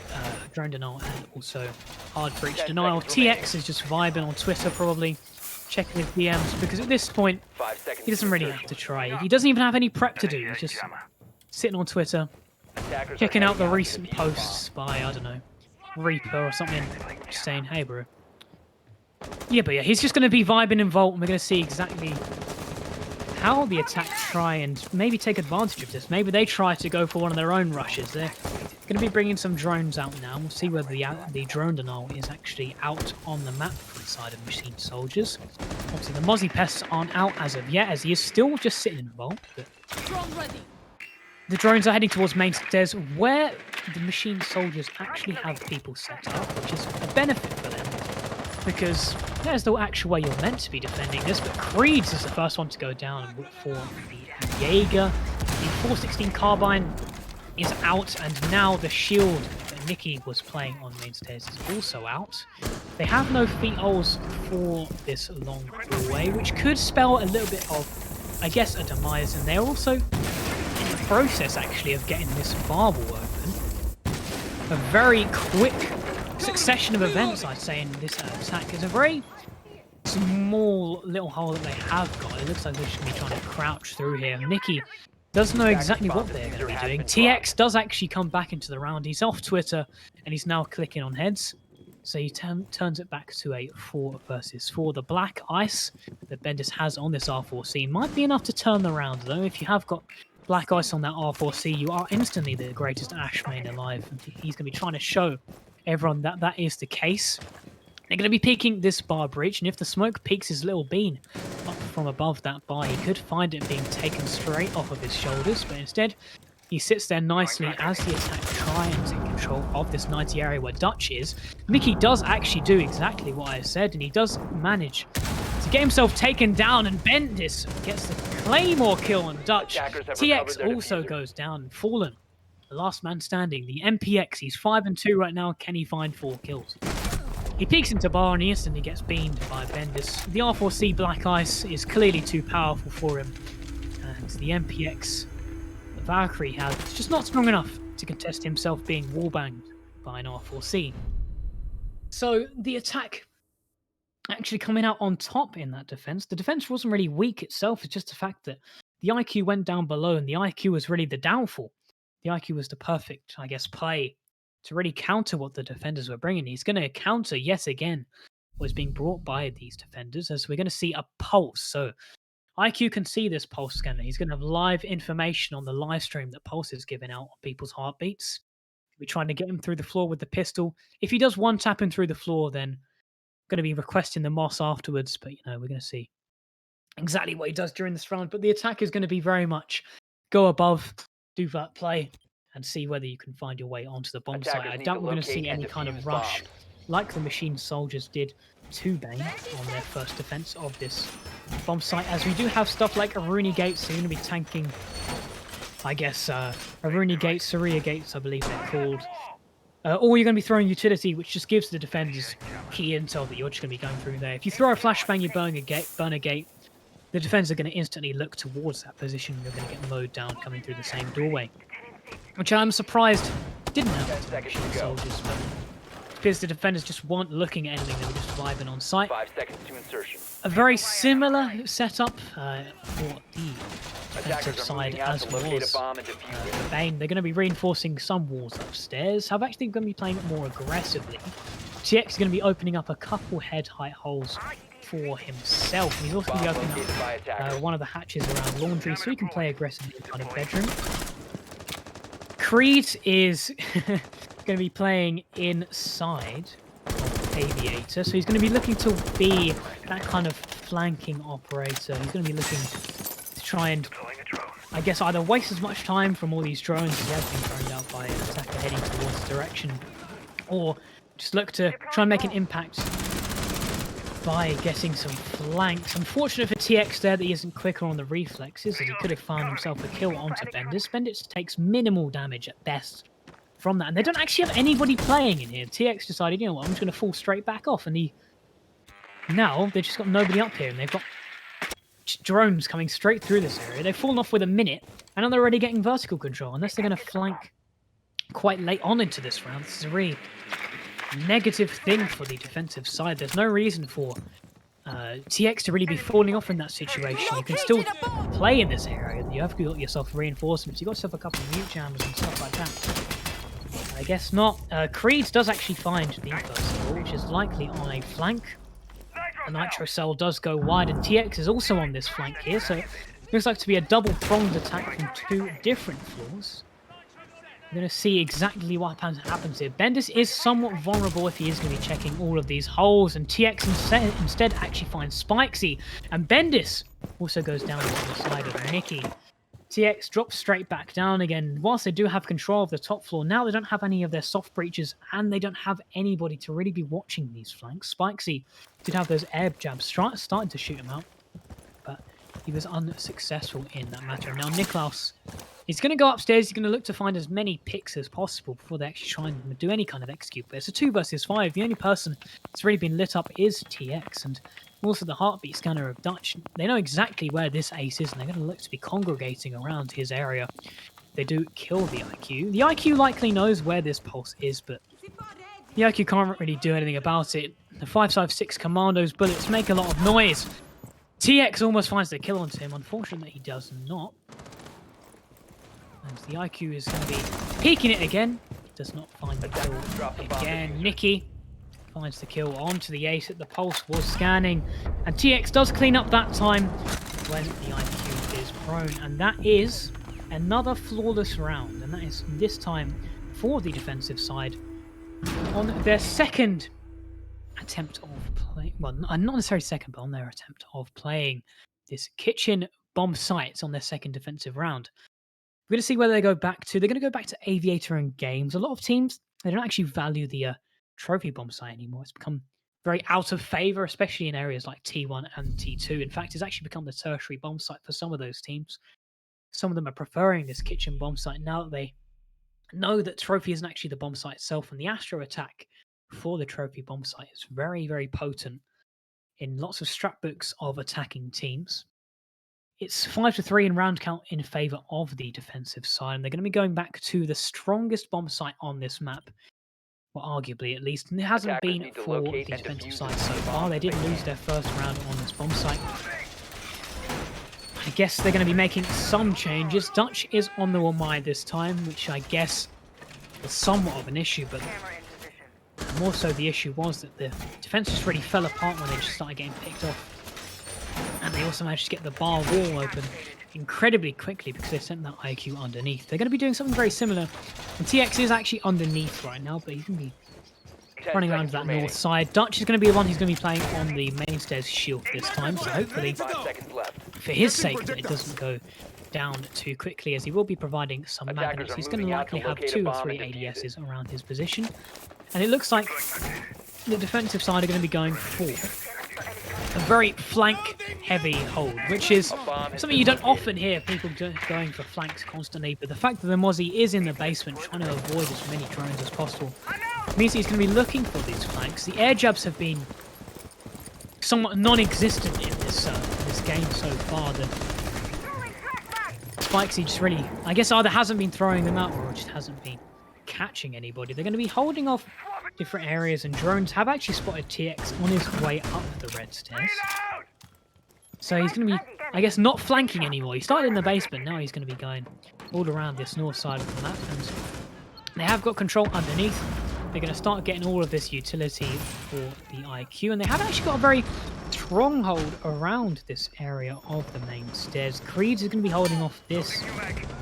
drone denial and also hard breach 10 denial. seconds remaining. TX is just vibing on Twitter probably, checking his DMs because at this point 5 seconds. he doesn't to really insertion. have to try. He doesn't even have any prep to do. He's just sitting on Twitter, Attackers are checking out heading the out to recent defuse the bomb. posts by, I don't know, Reaper or something, just saying, hey bro. Yeah, but yeah, he's just going to be vibing in Vault, and we're going to see exactly how the attack try and maybe take advantage of this. Maybe they try to go for one of their own rushes. They're going to be bringing some drones out now. We'll see whether the drone denial is actually out on the map for the side of Machine Soldiers. Obviously, the Mozzie Pests aren't out as of yet, as he is still just sitting in Vault. But the drones are heading towards main stairs, where the Machine Soldiers actually have people set up, which is a benefit for them. Because there's the actual way you're meant to be defending this, but Creed's is the first one to go down for the Jaeger. The 416 carbine is out, and now the shield that Nikki was playing on main stairs is also out. They have no feet holes for this long hallway, which could spell a little bit of, I guess, a demise, and they're also in the process, actually, of getting this bar wall open. A very quick succession of events, I'd say, in this attack. Is a very small little hole that they have got. It looks like they're just going to be trying to crouch through here. Nikki doesn't know exactly what they're going to be doing. TX does actually come back into the round. He's off Twitter, and he's now clicking on heads. So he turns it back to a 4 versus 4. The black ice that Bendis has on this R4C might be enough to turn the round, though. If you have got black ice on that R4C, you are instantly the greatest Ash main alive. And he's going to be trying to show everyone that that is the case. They're going to be peeking this bar bridge, and if the smoke peeks his little bean up from above that bar, he could find it being taken straight off of his shoulders, but instead he sits there nicely as the attack try and take control of this 90 area where Dutch is. Mickey does actually do exactly what I said, and he does manage to get himself taken down, and Bendis gets the Claymore kill on Dutch. Attackers have TX recovered their also diffuser. goes down and fallen. The last man standing, the MPX, he's 5-2 right now. Can he find 4 kills? He peeks into bar and he instantly gets beamed by Bendis. The R4C Black Ice is clearly too powerful for him. And the MPX, the Valkyrie, has just not strong enough to contest himself being wallbanged by an R4C. So the attack actually coming out on top in that defense. The defense wasn't really weak itself. It's just the fact that the IQ went down below, and the IQ was really the downfall. The IQ was the perfect, I guess, play to really counter what the defenders were bringing. He's going to counter yet again what is being brought by these defenders, as we're going to see a pulse. So IQ can see this pulse scanner. He's going to have live information on the live stream that Pulse is giving out on people's heartbeats. We're trying to get him through the floor with the pistol. If he does one tap him through the floor, then going to be requesting the Moss afterwards. But, we're going to see exactly what he does during this round. But the attack is going to be very much go above, do that play, and see whether you can find your way onto the bomb Attackers site. I need doubt to we're going to locate see and any kind defuse of rush bombs. like the Machine Soldiers did to Bane on their first defense of this bomb site, as we do have stuff like Aruni Gates, so you're going to be tanking, I guess, Aruni Gates, Saria Gates, I believe they're called. Or you're going to be throwing utility, which just gives the defenders key intel that you're just going to be going through there. If you throw a flashbang, you burn a gate, the defenders are going to instantly look towards that position. You're going to get mowed down coming through the same doorway, which I'm surprised didn't happen to the 10 seconds Machine to go. Soldiers, but because the defenders just weren't looking at anything, they were just vibing on site. 5 seconds to insertion. A very similar setup for the defensive Attackers are side moving out as to locate was a bomb and defuse it. Bane. They're going to be reinforcing some walls upstairs. I'm actually going to be playing it more aggressively. TX is going to be opening up a couple head height holes for himself. And he's also going to be Bomb opening located by up attackers. one of the hatches around laundry, so he can play aggressively in kind of bedroom. Creed is going to be playing inside of Aviator, so he's going to be looking to be that kind of flanking operator. He's going to be looking to try and, I guess, either waste as much time from all these drones as he has been thrown out by an attacker heading towards the direction, or just look to try and make an impact by getting some flanks. Unfortunate for TX there that he isn't quicker on the reflexes, as he could have found himself a kill onto Bendis. Bendis takes minimal damage at best from that, and they don't actually have anybody playing in here. TX decided, you know what, I'm just going to fall straight back off, and now they've just got nobody up here, and they've got drones coming straight through this area. They've fallen off with a minute, and now they're already getting vertical control, unless they're going to flank quite late on into this round. This is a really negative thing for the defensive side. There's no reason for TX to really be falling off in that situation. You can still play in this area. You have got yourself reinforcements. You've got yourself a couple of mute jammers and stuff like that. I guess not. Creed does actually find the first ball, which is likely on a flank. The Nitro Cell does go wide, and TX is also on this flank here, so it looks like to be a double-pronged attack from two different floors. We're going to see exactly what happens here. Bendis is somewhat vulnerable if he is going to be checking all of these holes, and TX instead actually finds Spikesy, and Bendis also goes down on the side of Mickey. TX drops straight back down again. Whilst they do have control of the top floor, now they don't have any of their soft breaches, and they don't have anybody to really be watching these flanks. Spikesy did have those air jabs starting to shoot him out, but he was unsuccessful in that matter. Now Niklaus is going to go upstairs. He's going to look to find as many picks as possible before they actually try and do any kind of execute. But it's a 2 versus 5. The only person that's really been lit up is TX, and also the heartbeat scanner of Dutch. They know exactly where this ace is, and they're going to look to be congregating around his area. They do kill the IQ. The IQ likely knows where this pulse is, but the IQ can't really do anything about it. The 556 Commando's bullets make a lot of noise. TX almost finds the kill onto him. Unfortunately, he does not. As the IQ is going to be peeking it again. Does not find the kill again. Mickey finds the kill onto the ace that the pulse was scanning. And TX does clean up that time when the IQ is prone. And that is another flawless round. And that is this time for the defensive side on their second attempt of playing. Well, not necessarily second, but on their attempt of playing this kitchen bomb site on their second defensive round. We're going to see where they go back to. They're going to go back to Aviator and Games. A lot of teams, they don't actually value the trophy bomb site anymore. It's become very out of favor, especially in areas like T1 and T2. In fact, it's actually become the tertiary bomb site for some of those teams. Some of them are preferring this kitchen bomb site now that they know that trophy isn't actually the bomb site itself, and the Astro attack for the trophy bomb site is very, very potent in lots of strat books of attacking teams. It's 5-3 in round count in favor of the defensive side, and they're going to be going back to the strongest bomb site on this map, well, arguably at least, and it hasn't been for the defensive side so far. They did lose their first round on this bomb site. I guess they're going to be making some changes. Dutch is on the Wamai this time, which I guess was somewhat of an issue, but more so the issue was that the defense just really fell apart when they just started getting picked off. And they also managed to get the bar wall open incredibly quickly because they sent that IQ underneath. They're going to be doing something very similar. And TX is actually underneath right now, but he's going to be running around that north side. Dutch is going to be the one who's going to be playing on the main stairs shield this time. So hopefully, for his sake, that it doesn't go down too quickly, as he will be providing some magnets. He's going to likely have 2 or 3 ADSs around his position. And it looks like the defensive side are going to be going for a very flank-heavy hold, which is something you don't often hear people going for flanks constantly. But the fact that the Mozzie is in the basement trying to avoid as many drones as possible means he's going to be looking for these flanks. The air jabs have been somewhat non-existent in this game so far. The Spikesy just really, I guess, either hasn't been throwing them out or just hasn't been catching anybody. They're going to be holding off different areas, and drones have actually spotted TX on his way up the red stairs. So he's going to be, I guess, not flanking anymore. He started in the basement, now he's going to be going all around this north side of the map, and they have got control underneath. They're going to start getting all of this utility for the IQ, and they have actually got a very stronghold around this area of the main stairs. Creeds is going to be holding off this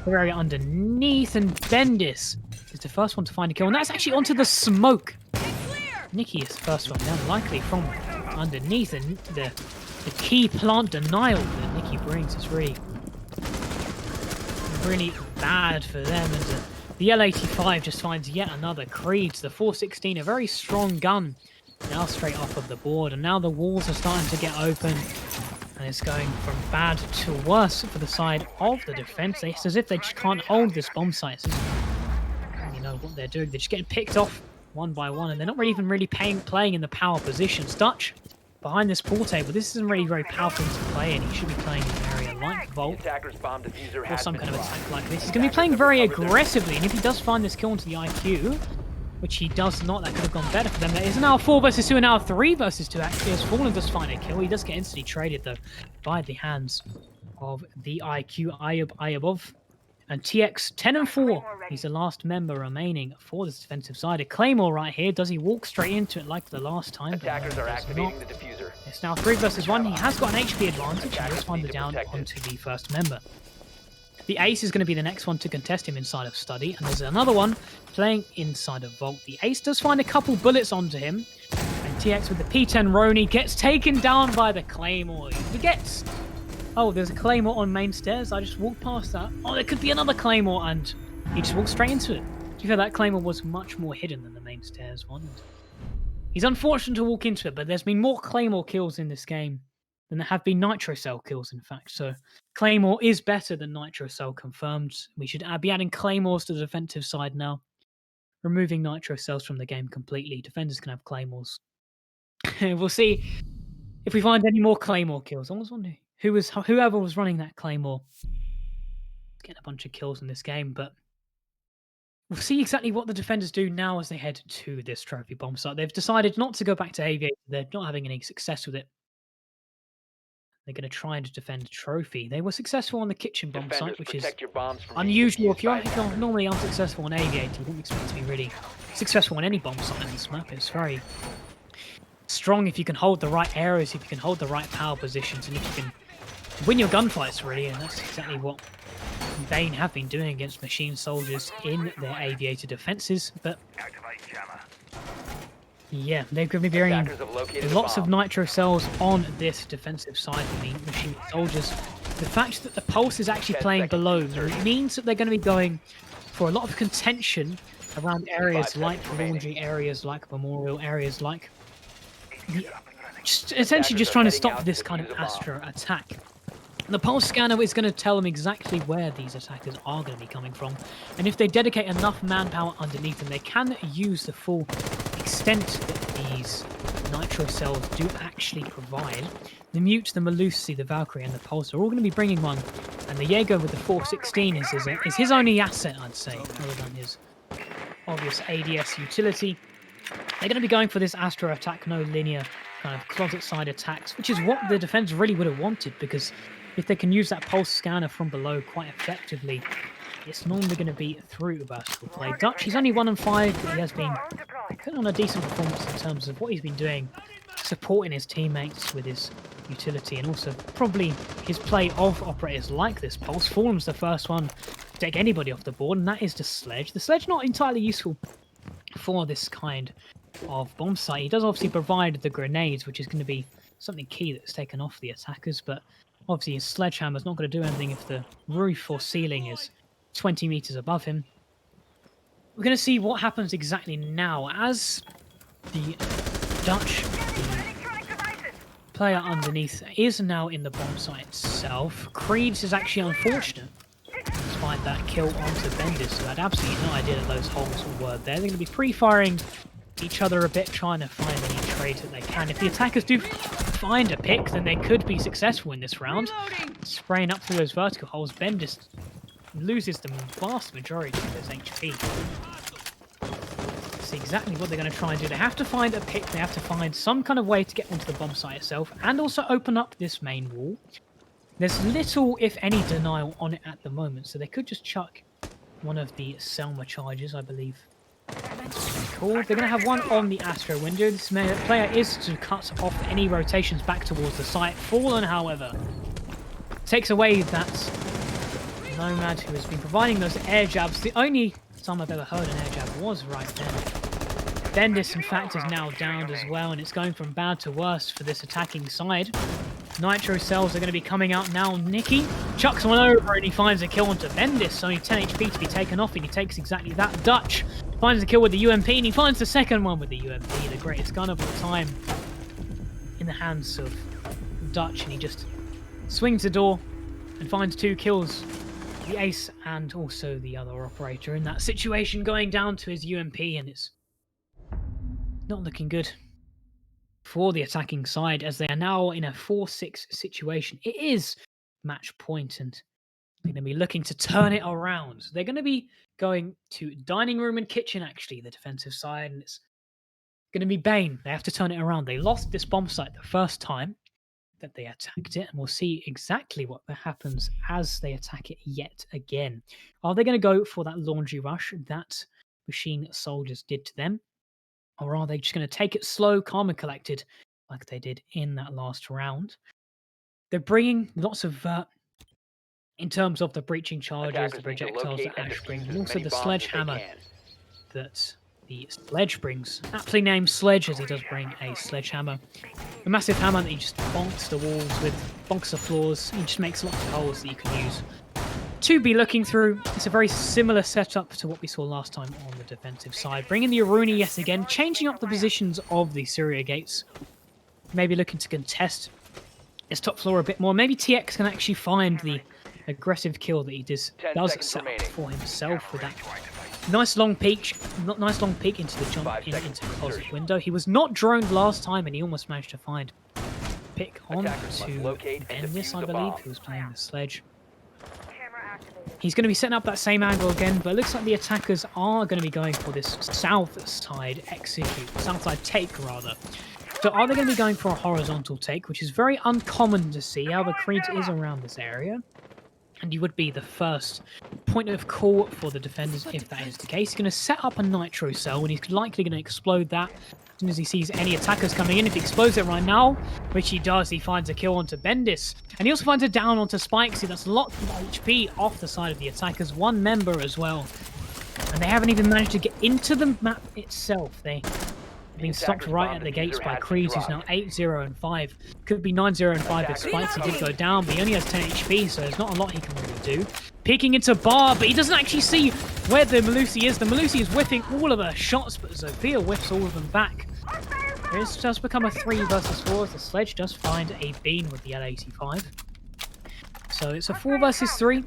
area underneath, and Bendis is the first one to find a kill, and that's actually onto the smoke. Nicky is the first one down, likely from underneath, and the key plant denial that Nicky brings is really bad for them. And the L85 just finds yet another Creed. The 416, a very strong gun now straight off of the board, and now the walls are starting to get open, and it's going from bad to worse for the side of the defense. It's as if they just can't hold this bomb site. It's as if, you know what they're doing. They're just getting picked off one by one, and they're not really even really playing in the power positions. Dutch behind this pool table. This isn't really very powerful to play in. He should be playing in an area like Vault Attacker's bomb diffuser or has some been kind of dropped. attack like this. He's going to be playing very aggressively, and if he does find this kill onto the IQ, which he does not, that could have gone better for them. There is now 4 versus 2 and now 3 versus 2 actually, as Fallen does find a kill. He does get instantly traded though by the hands of the IQ eye above. And TX 10 and 4. He's the last member remaining for this defensive side. A Claymore right here. Does he walk straight into it like the last time? Attackers No, are he does activating not. the diffuser. It's now 3 versus 1. He has got an HP advantage. He does find the down onto the first member. The Ace is going to be the next one to contest him inside of Study, and there's another one playing inside of Vault. The Ace does find a couple bullets onto him, and TX with the P10 Roni gets taken down by the Claymore. He forgets. Oh, there's a Claymore on main stairs. I just walked past that. Oh, there could be another Claymore, and he just walked straight into it. Do you feel that Claymore was much more hidden than the main stairs one? He's unfortunate to walk into it, but there's been more Claymore kills in this game than there have been Nitro Cell kills, in fact. So Claymore is better than Nitro Cell, confirmed. We should be adding Claymores to the defensive side now. Removing Nitro Cells from the game completely. Defenders can have Claymores. We'll see if we find any more Claymore kills. I was wondering whoever was running that Claymore. Getting a bunch of kills in this game, but we'll see exactly what the defenders do now as they head to this trophy bomb site. They've decided not to go back to Aviator. They're not having any success with it. They're going to try and defend trophy. They were successful on the kitchen bomb Defenders, site, which is protect your bombs from being unusual. defused If you're, by if you're attackers. normally unsuccessful on Aviator, you wouldn't expect to be really successful on any bomb site on this map. It's very strong if you can hold the right areas, if you can hold the right power positions, and if you can win your gunfights, really. And that's exactly what Bane have been doing against machine soldiers in their Aviator defenses. But yeah, they're going to be bringing Attackers have located a lots of bomb. nitro cells on this defensive side of the machine soldiers. The fact that the pulse is actually 10 playing seconds below to insertion. means that they're going to be going for a lot of contention around areas 5 like seconds remaining. laundry, areas like memorial, areas like just essentially Attackers just are trying to heading stop out to this kind of defuse a bomb. Astra attack. The pulse scanner is going to tell them exactly where these attackers are going to be coming from, and if they dedicate enough manpower underneath them, they can use the full extent that these nitro cells do actually provide. The Mute, the Melusi, the Valkyrie, and the Pulse are all going to be bringing one, and the Jaeger with the 416 is his only asset, I'd say, other than his obvious ADS utility. They're going to be going for this Astra attack, no linear kind of closet side attacks, which is what the defense really would have wanted, because if they can use that pulse scanner from below quite effectively, it's normally going to be through vertical play. Dutch, he's only 1 and 5, but he has been putting on a decent performance in terms of what he's been doing, supporting his teammates with his utility, and also probably his play of operators like this pulse. Fallen's the first one to take anybody off the board, and that is the Sledge. The Sledge not entirely useful for this kind of bomb site. He does obviously provide the grenades, which is going to be something key that's taken off the attackers, but obviously his sledgehammer's not going to do anything if the roof or ceiling is 20 meters above him. We're going to see what happens exactly now as the Dutch, the player underneath, is now in the bomb site itself. Creed's is actually unfortunate, despite that kill onto Bendis, who had absolutely no idea that those holes were there. They're going to be pre-firing each other a bit, trying to find any trades that they can. If the attackers do find a pick, then they could be successful in this round. Spraying up through those vertical holes, Bendis loses the vast majority of his HP. That's exactly what they're going to try and do. They have to find a pick, they have to find some kind of way to get onto the bomb site itself, and also open up this main wall. There's little, if any, denial on it at the moment, so they could just chuck one of the Selma charges, I believe. Cool. They're going to have one on the Astro window. This player is to cut off any rotations back towards the site. Fallen, however, takes away that Nomad who has been providing those air jabs. The only time I've ever heard an air jab was right then. Bendis, in fact, is now downed as well, and it's going from bad to worse for this attacking side. Nitro cells are going to be coming out now. Nicky chucks one over and he finds a kill onto Bendis. Only 10 HP to be taken off, and he takes exactly that. Dutch finds a kill with the UMP, and he finds the second one with the UMP, the greatest gun of all time, in the hands of Dutch, and he just swings the door and finds 2 kills. The ace and also the other operator in that situation going down to his UMP, and it's not looking good for the attacking side as they are now in a 4-6 situation. It is match point, and they're going to be looking to turn it around. They're going to be going to dining room and kitchen, actually, the defensive side, and it's going to be Bane. They have to turn it around. They lost this bomb site the first time that they attacked it, and we'll see exactly what happens as they attack it yet again. Are they going to go for that laundry rush that machine soldiers did to them, or are they just going to take it slow, calm and collected like they did in that last round? They're bringing lots of in terms of the breaching charges, the Attackers need to projectiles locate that and Ash defuse brings, as and also many the bombs as they sledgehammer can. that the Sledge brings. Aptly named Sledge, as he does bring a sledgehammer. A massive hammer that he just bonks the walls with, bonks the floors. He just makes lots of holes that you can use to be looking through. It's a very similar setup to what we saw last time on the defensive side. Bringing the Aruni yet again, changing up the positions of the Syria gates. Maybe looking to contest his top floor a bit more. Maybe TX can actually find the aggressive kill that he does 10 seconds set up remaining. for himself with that nice long peek into the jump 5 in seconds into to the closet insertion. window. He was not droned last time, and he almost managed to find pick on Attackers must to locate and Bendis, defuse I the believe, bomb. who was playing the Sledge. He's going to be setting up that same angle again, but it looks like the attackers are going to be going for this south side south side take rather. So are they going to be going for a horizontal take, which is very uncommon to see? However, Creed is around this area, and you would be the first point of call for the defenders if that is the case. He's going to set up a nitro cell, and he's likely going to explode that as soon as he sees any attackers coming in. If he explodes it right now, which he does, he finds a kill onto Bendis. And he also finds a down onto Spikesy. That's lots of HP off the side of the attackers. One member as well. And they haven't even managed to get into the map itself. They have been stopped right at the gates by Creed, who's now 8-0 and 5. Could be 9-0 and 5 if Spikesy did go down, but he only has 10 HP, so there's not a lot he can really do. Peeking into Bar, but he doesn't actually see where the Malusi is. The Malusi is whiffing all of her shots, but Zofia whiffs all of them back. This does become a 3 versus 4 as the Sledge does find a bean with the L85. So it's a 4 versus 3.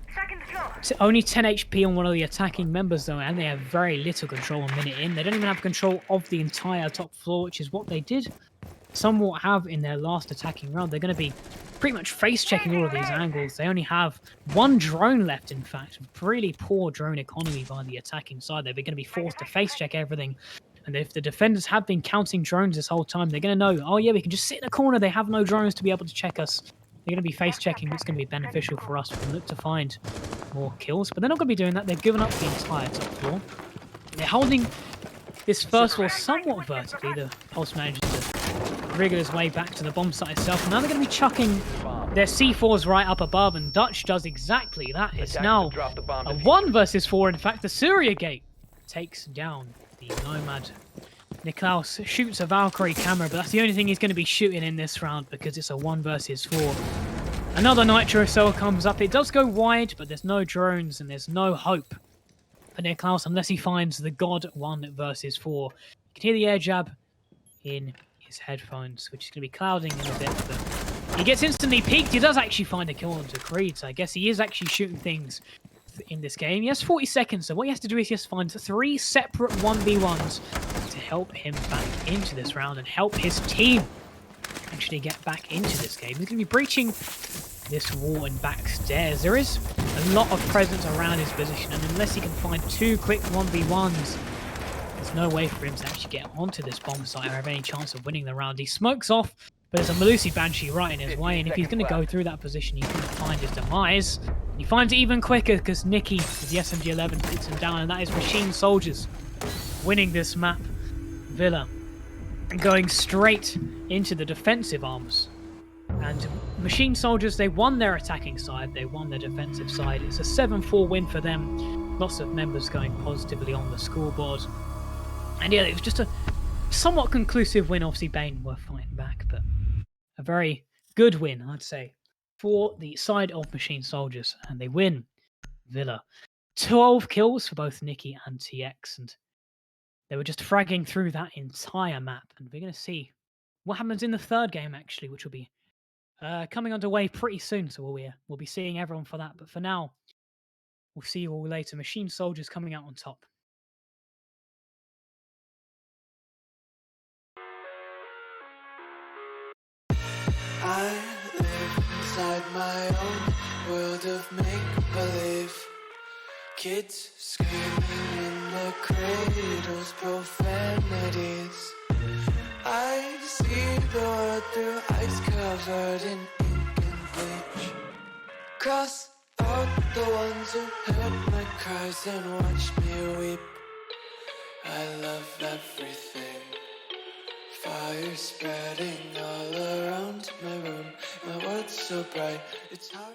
It's only 10 HP on one of the attacking members though, and they have very little control a minute in. They don't even have control of the entire top floor, which is what they did somewhat have in their last attacking round. They're going to be pretty much face-checking all of these angles. They only have 1 drone left, in fact. Really poor drone economy by the attacking side. They're going to be forced to face-check everything. And if the defenders have been counting drones this whole time, they're going to know, oh yeah, we can just sit in a corner. They have no drones to be able to check us. They're going to be face-checking. It's going to be beneficial for us. We can look to find more kills. But they're not going to be doing that. They've given up the entire top floor. They're holding this first floor somewhat vertically. The Pulse manages to wriggle his way back to the bomb site itself. And now they're going to be chucking their C4s right up above. And Dutch does exactly that. It's now a 1 versus 4. In fact, the Syria gate takes down the Nomad. Niklaus shoots a Valkyrie camera, but that's the only thing he's going to be shooting in this round because it's a 1 versus 4. Another Nitro Cell comes up. It does go wide, but there's no drones and there's no hope for Niklaus unless he finds the God 1 versus 4. You can hear the air jab in his headphones, which is going to be clouding in a bit, but he gets instantly peaked. He does actually find a kill onto Creed, so I guess he is actually shooting things in this game. He has 40 seconds, so what he has to do is just find 3 separate 1v1s to help him back into this round and help his team actually get back into this game. He's going to be breaching this wall and back stairs. There is a lot of presence around his position, and unless he can find 2 quick 1v1s, there's no way for him to actually get onto this bomb site or have any chance of winning the round. He smokes off, but there's a Malusi Banshee right in his way, and if he's going to go through that position, he's going to find his demise. And he finds it even quicker because Nikki with the SMG-11 puts him down, and that is Machine Soldiers winning this map. Villa going straight into the defensive arms. And Machine Soldiers, they won their attacking side, they won their defensive side. It's a 7-4 win for them. Lots of members going positively on the scoreboard. And yeah, it was just a somewhat conclusive win. Obviously, Bane were fighting back, but a very good win, I'd say, for the side of Machine Soldiers. And they win Villa. 12 kills for both Nikki and TX. And They were just fragging through that entire map, and we're going to see what happens in the third game, actually, which will be coming underway pretty soon. So we'll be seeing everyone for that. But for now, we'll see you all later. Machine Soldiers coming out on top. I live inside my own world of make-believe. Kids screaming in their cradles, profanities. I see the world through ice covered in ink and bleach. Cross out the ones who heard my cries and watched me weep. I love everything. Fire spreading all around my room. My world's so bright, it's hard.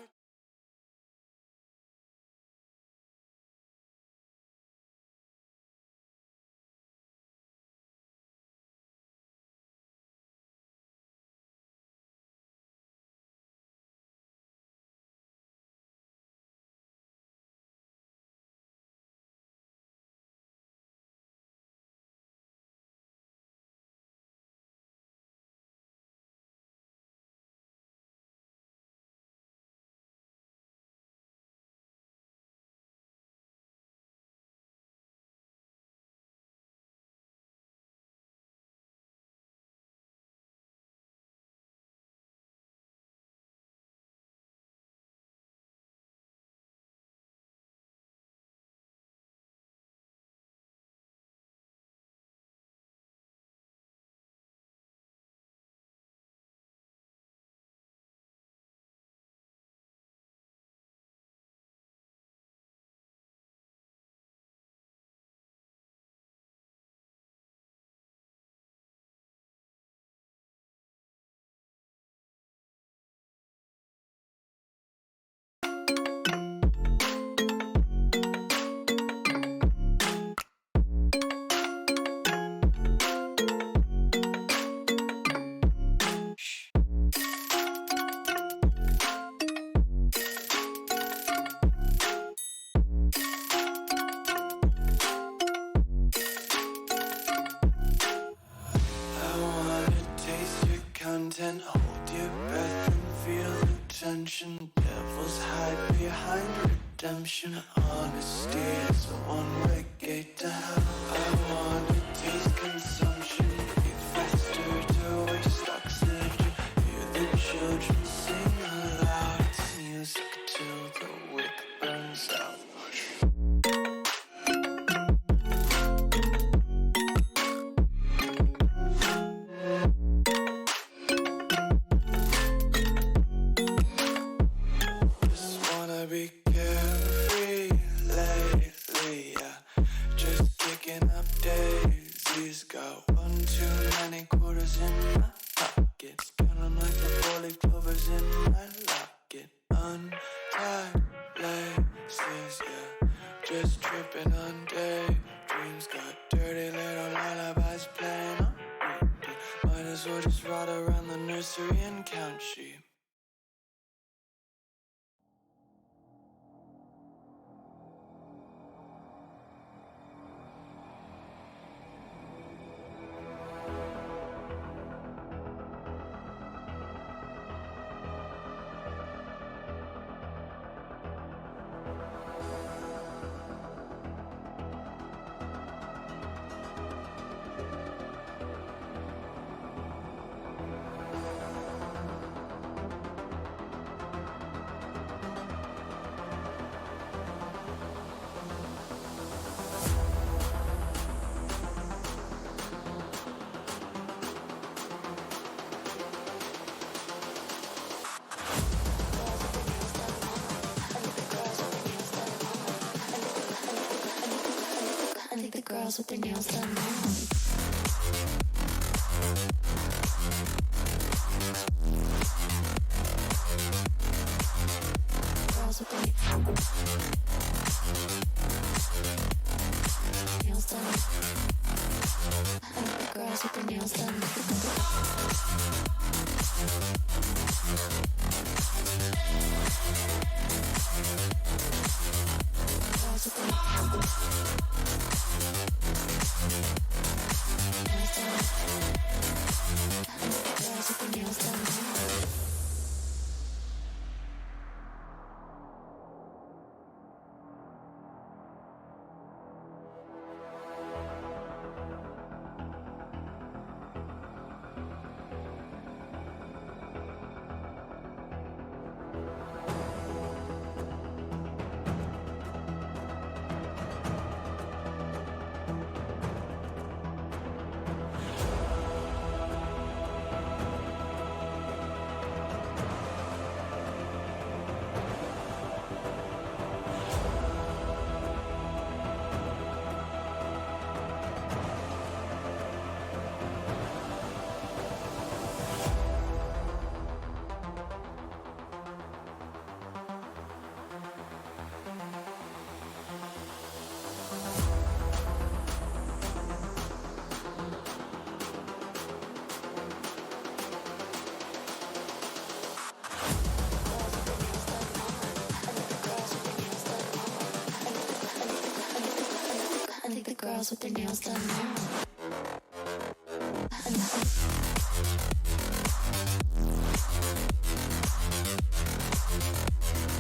Content, hold your breath and feel the tension. Devils hide behind redemption. Honesty is a one-way gate to hell. I want to taste consumption. Breathe faster to waste oxygen. Hear the children sing aloud. It's music till the wick burns out. Be carefree lately, yeah. Just kicking up daisies. Got one too many quarters in my pockets. Counting like the four-leaf clovers in my locket. Untied laces, yeah. Just tripping on daydreams. Got dirty little lullabies playing on repeat. Might as well just ride around the nursery and count sheep. Girls with their nails done now. Girls with their nails done. I like the girls with their nails done. Girls with their girls with their nails done now.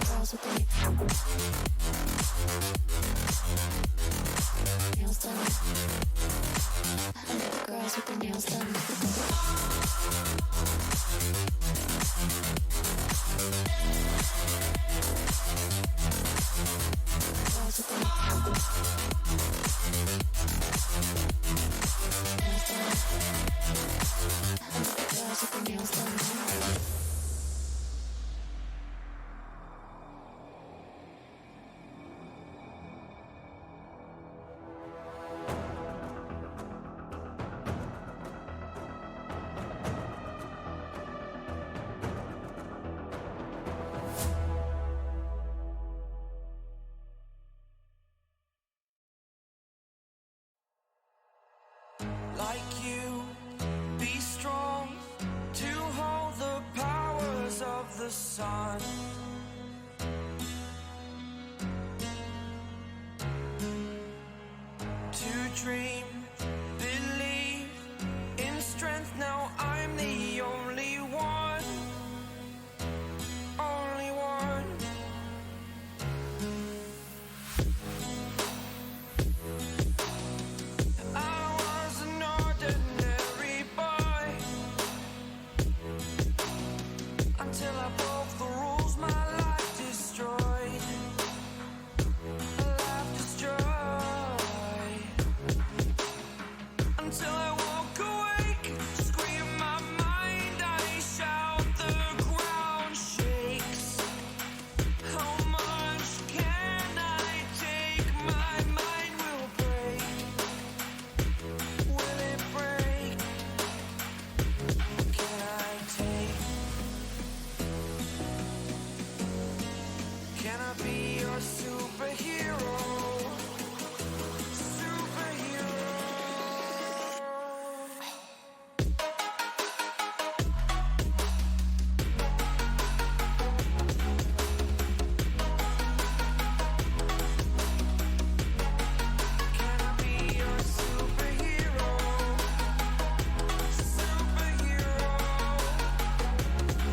Girls with their nails done. Girls with their nails done. Girls with their nails done. Like you, be strong to hold the powers of the sun. To dream, believe in strength. Now I'm the only one, only one. I was an ordinary boy until I broke the rules. My life destroyed, life destroyed. Until I woke awake, scream my mind, I shout, the ground shakes. How much can I take? My mind will break. Will it break? Can I take? Can I be your superhero? Superhero. Can I be your superhero? Superhero.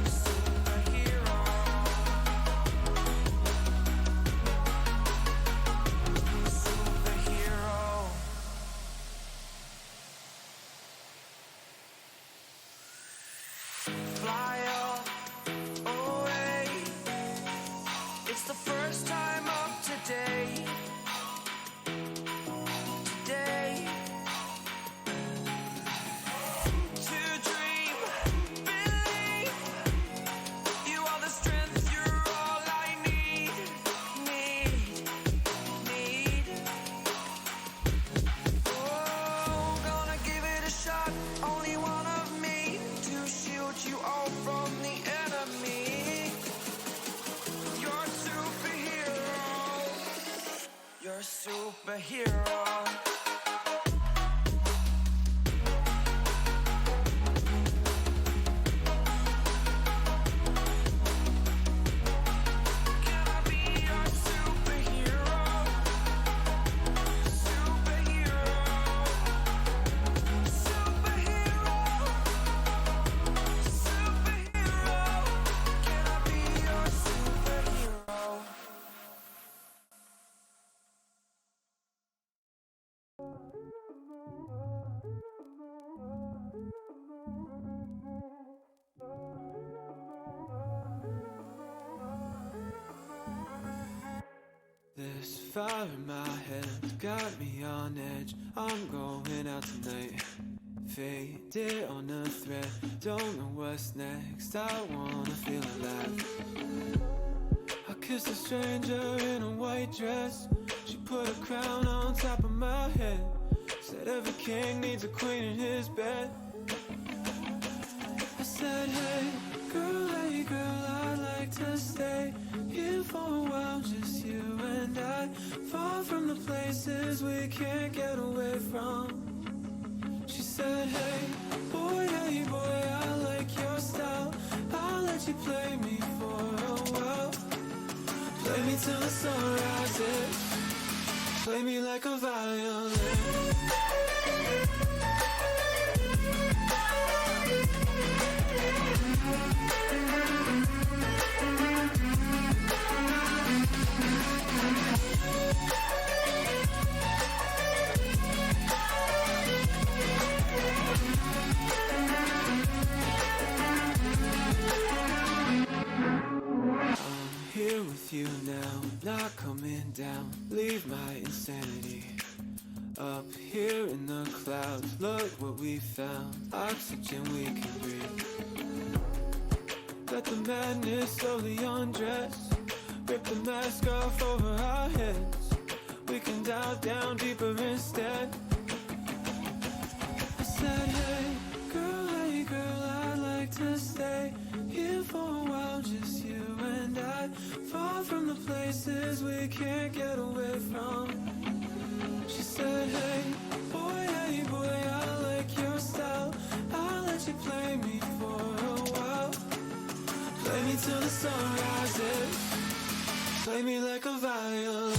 Superhero. Superhero. Fly away. It's the first time of today. Today. To dream, believe. You are the strength, you're all I need. Need. Oh, gonna give it a shot. Only one of me to shield you all from the enemy. You're a superhero. You're a superhero. Can I be your superhero? Superhero. Superhero. Superhero. Can I be your superhero? This fire in my head got me on edge. I'm going out tonight. Faded on a thread. Don't know what's next. I wanna feel alive. I kissed a stranger in a white dress. She put a crown on top of my head. Said every king needs a queen in his bed. I said, hey girl, I'd like to stay here for a while, just you and I. Far from the places we can't get away from. She said, hey boy, I like your style. I'll let you play me for a while. Play me till the sun rises. Play me like a violin. Here with you now, not coming down. Leave my insanity up here in the clouds. Look what we found, oxygen we can breathe. Let the madness slowly undress. Rip the mask off over our heads. We can dive down deeper instead. I said, hey girl, I'd like to stay here for a while, just you and I. Far from the places we can't get away from. She said, hey boy, I like your style. I'll let you play me for a while. Play me till the sun rises. Play me like a violin.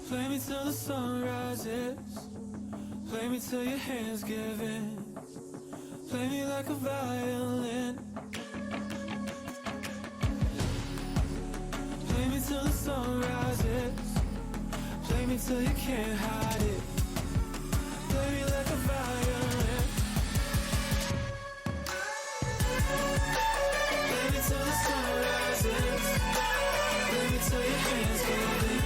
Play me till the sun rises. Play me till your hands give in. Play me like a violin. Play me till the sun rises. Play me till you can't hide it. Play me like a violin. Play me till the sun rises. Play me till your hands give in.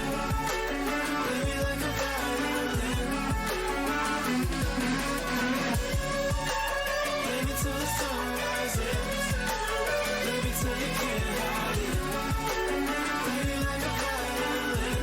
Play me like a violin. Play me till the sun rises. Play me till you can't hide it. Play me like a violin.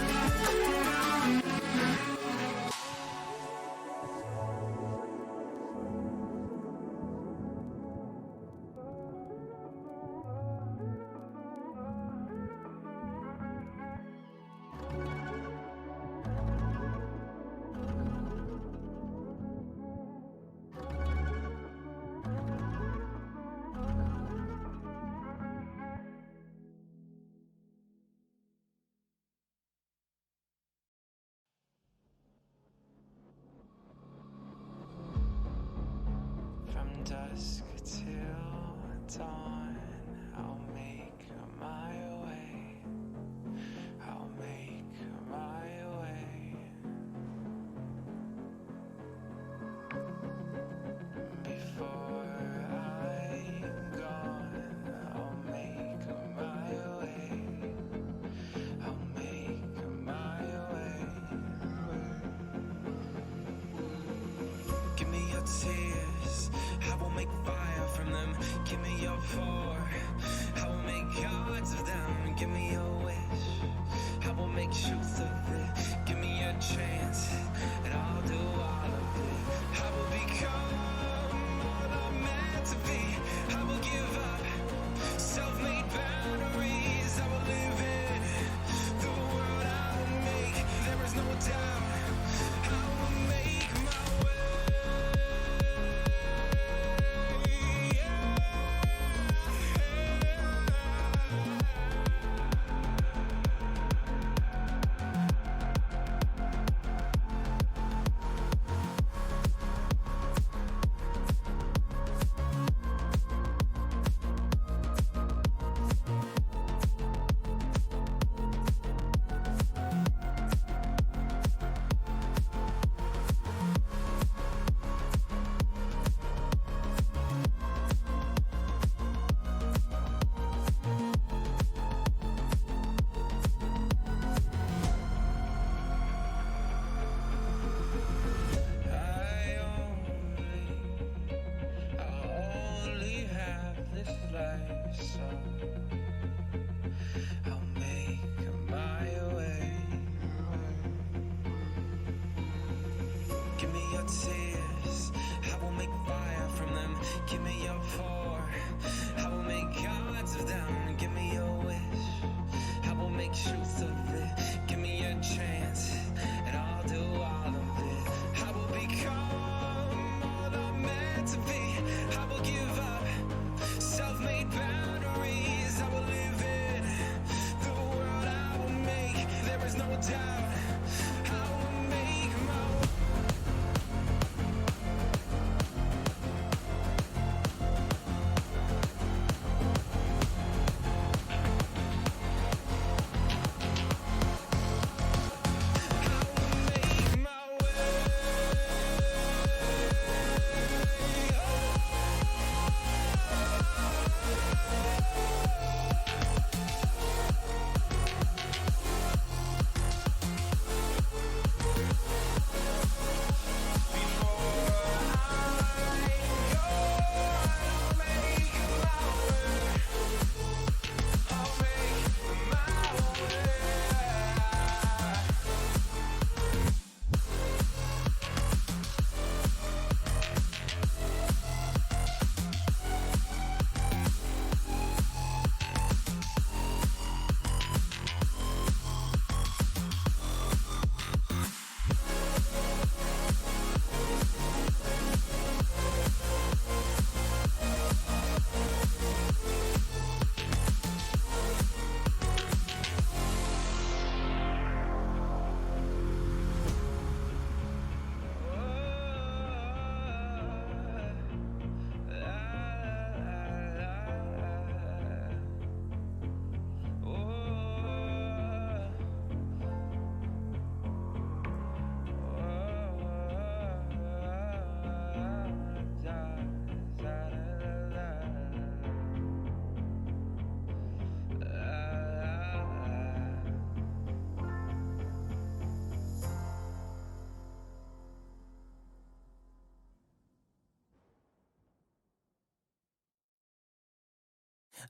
From dusk till dawn, I'll make my way. I'll make my way. Before I'm gone, I'll make my way. I'll make my way. Give me your tears, I will make fire from them. Give me your pour, I will make gods of them. Give me your wish, I will make truth of it. Give me your chance, and I'll do all of it. I will become what I'm meant to be. I will give up self-made boundaries. I will live in the world I will make. There is no doubt I will make my way. Tears, I will make fire from them. give me your pour. I will make gods of them, give me your wish. I will make truth of it, give me your chance, and I'll do all of it. I will become all I'm meant to be. I will give up self-made boundaries. I will live in the world I will make. There is no doubt I will make my way.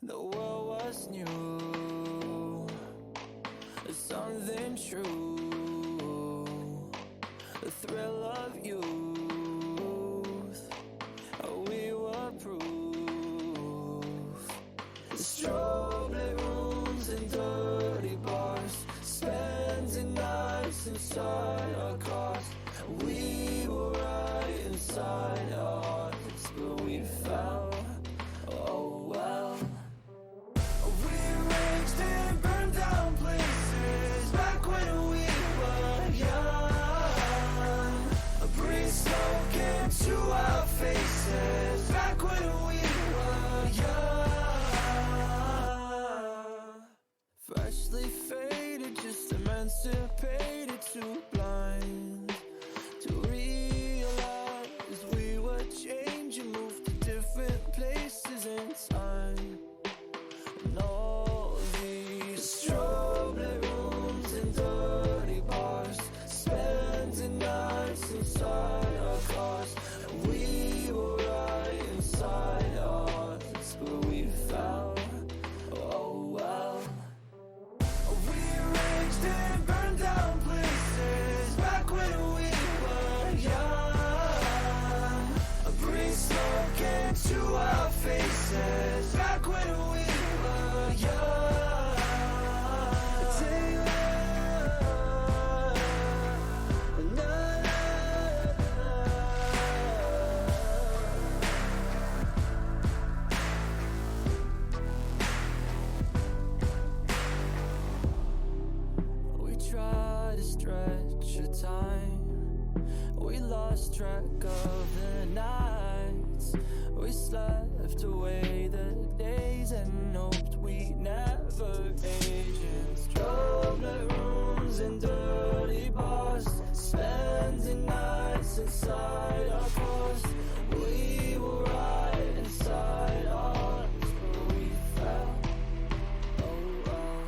The world was new, something true, the thrill of youth, we were proof. The strobe lit rooms and dirty bars, spending nights inside our cars. We were right inside our hearts, but we fell. Oh well. We raged and burned down places back when we were young. A breeze smoke into our faces back when we were young. Freshly faded, just emancipated, too blind to realize we were changing, moved to different places in time. And all these strobe lit rooms and dirty bars, spending nights inside our cars. We were right inside our hearts, but we fell. Oh well. We raged and burned down places back when we were young. A breeze smoke into our faces back when we were young. We tried to stretch the time, we lost track of the nights. We slept away the days and hoped we'd never age. In strobe lit rooms and dirty bars, spending nights inside our cars. We were right inside our hearts, but we fell. Oh well.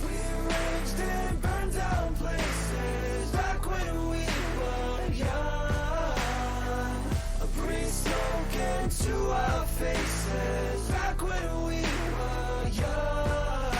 We raged and burned down places back when we were young. A breeze smoke into our faces back when we were young.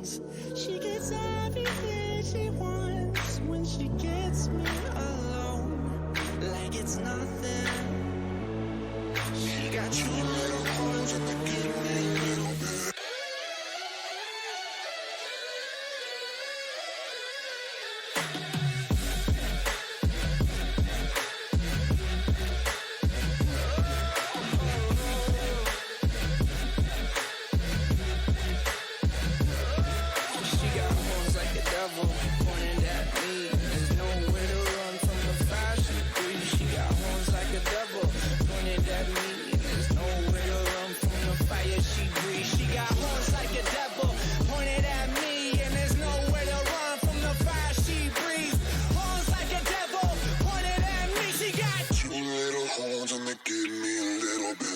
wrongs. She gets everything she wants when she gets me alone, like it's nothing. She got two little horns and they give me a little bit. She got horns like a devil pointed at me. There's nowhere to run from the fire she breathes. She got horns like a devil pointed at me. There's nowhere to run from the fire she breathes. She got horns like a devil pointed at me, and there's nowhere to run from the fire she breathes. Horns like a devil pointed at me. She got two little horns and they give me a little bit.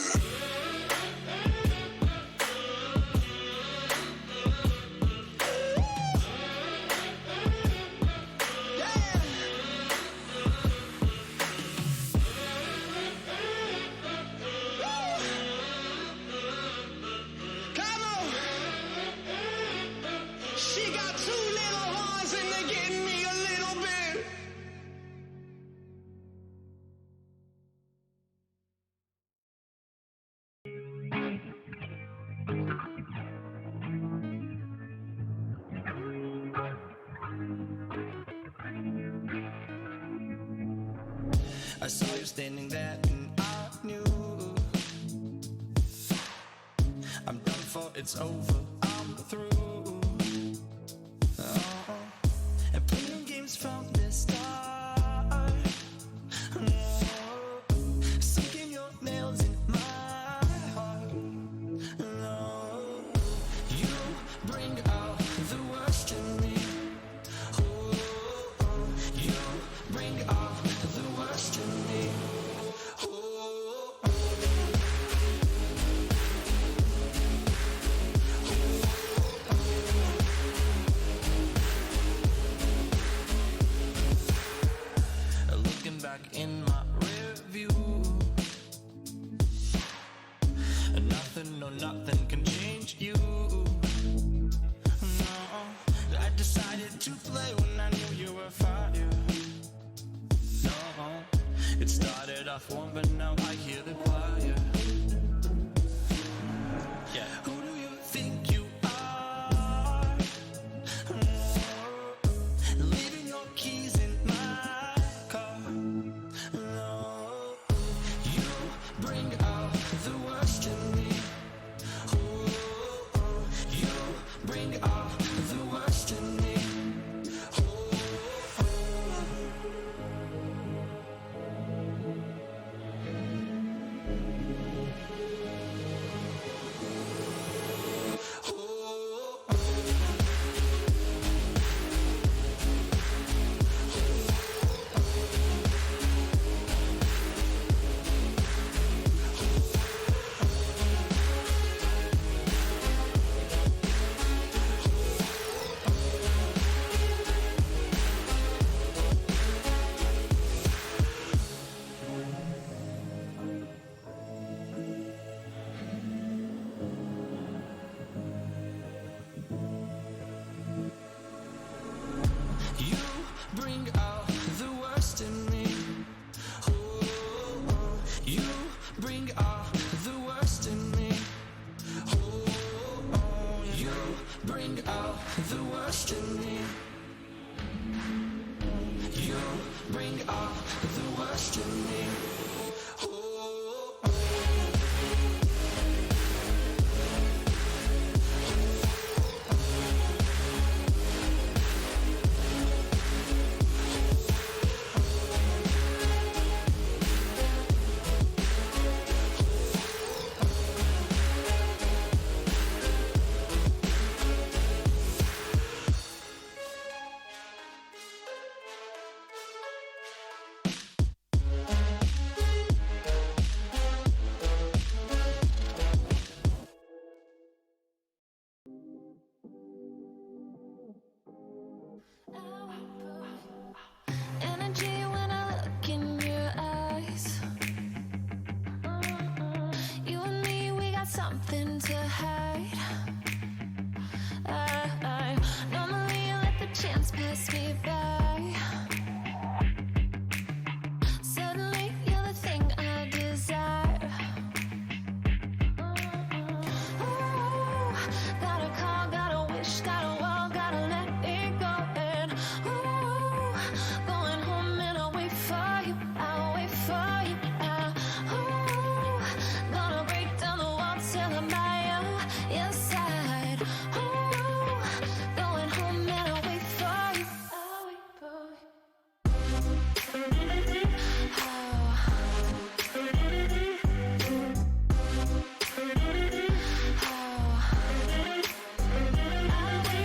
Come on! She got two little horns and they're getting me a little bit. I saw you standing there and I knew I'm done for, it's over, I'm through. Oh, and playing games from the start. Oh, sinking your nails in my heart. No, you bring out the worst in me. Oh, you bring out the worst in me. Looking back in my rear view, nothing, no nothing can change you. No, I decided to play when I knew you were fire. No, it started off warm, but now I hear the choir. Yeah, who do you think you are? Leaving your keys in my car. No, you bring out the worst in me. Oh, you bring out the worst in me. You bring out the worst in me. Oh, you bring out the worst in me. Oh, you bring out the worst in me. You bring out the worst in me. chance passed me by. Suddenly, you're the thing I desire. Ooh, got a call, got a wish, got a wall, gotta let it go. And ooh, going home and I'll wait for you. I'll wait for you. Ooh, gonna break down the wall till I'm by your side. Ooh, going home and I'll wait for you. I'll wait for you. I'll wait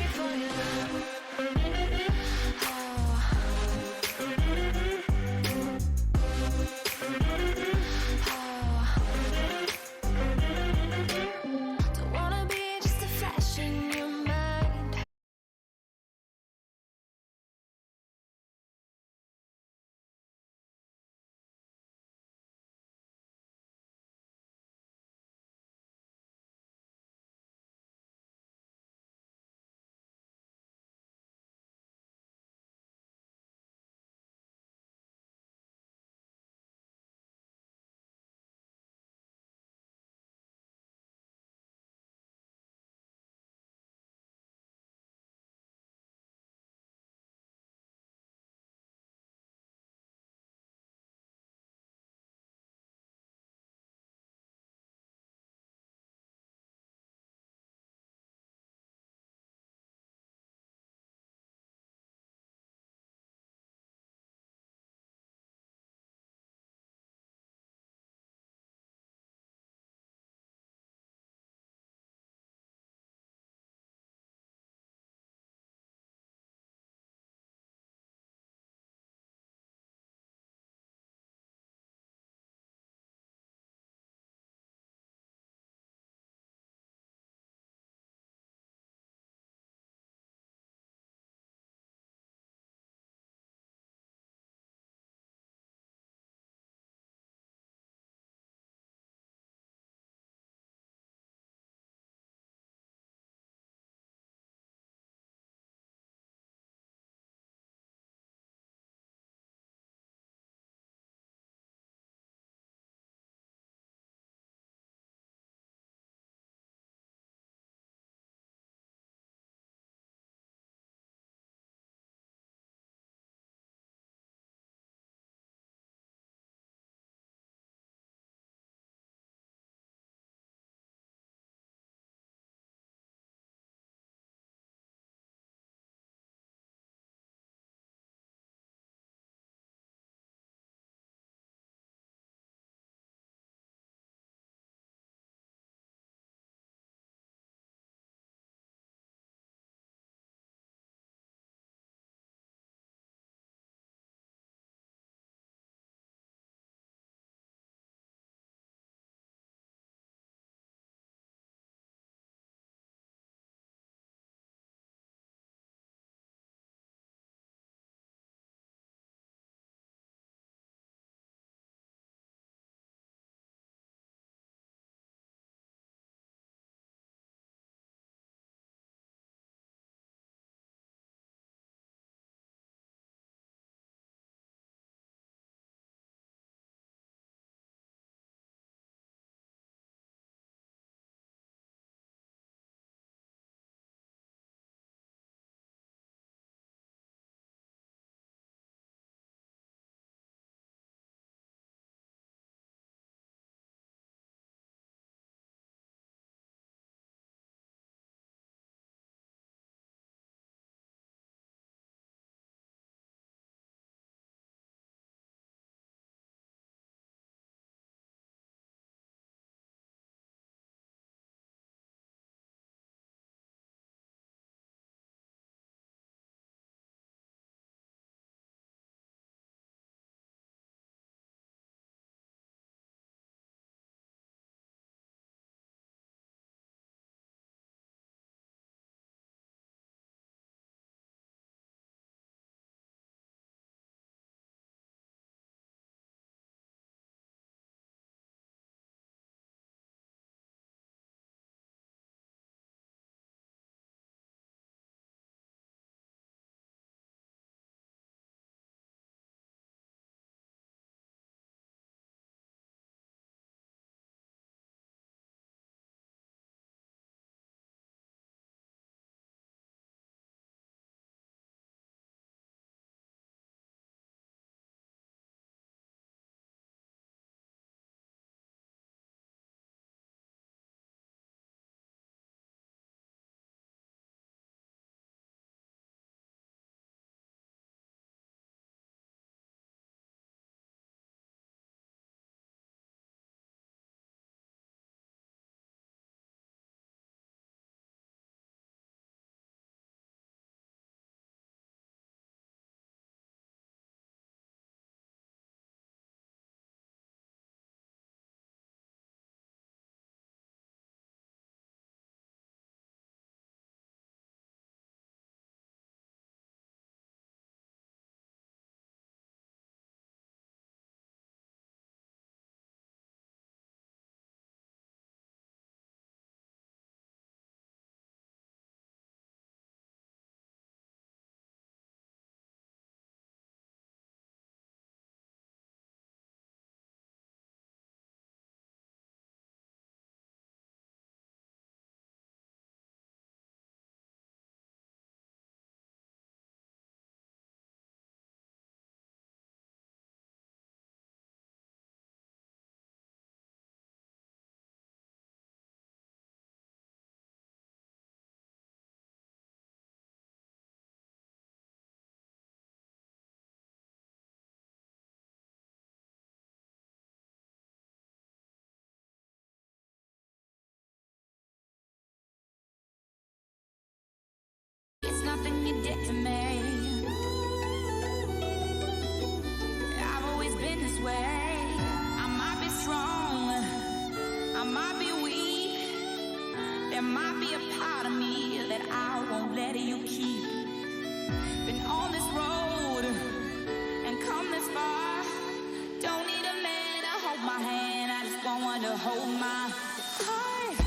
hold my heart.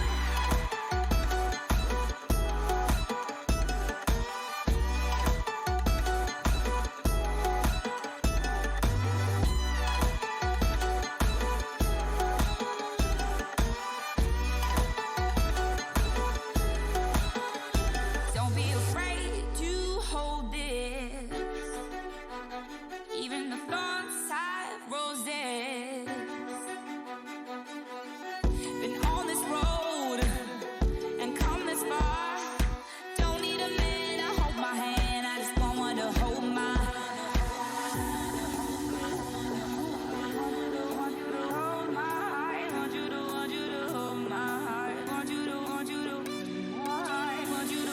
Don't be afraid to hold this. Even the thorns have roses. Been on this road and come this far. Don't need a man to hold my hand. I just want one to hold my. Want you to hold my heart. Want you to hold my heart. Want you to hold my heart. Want you to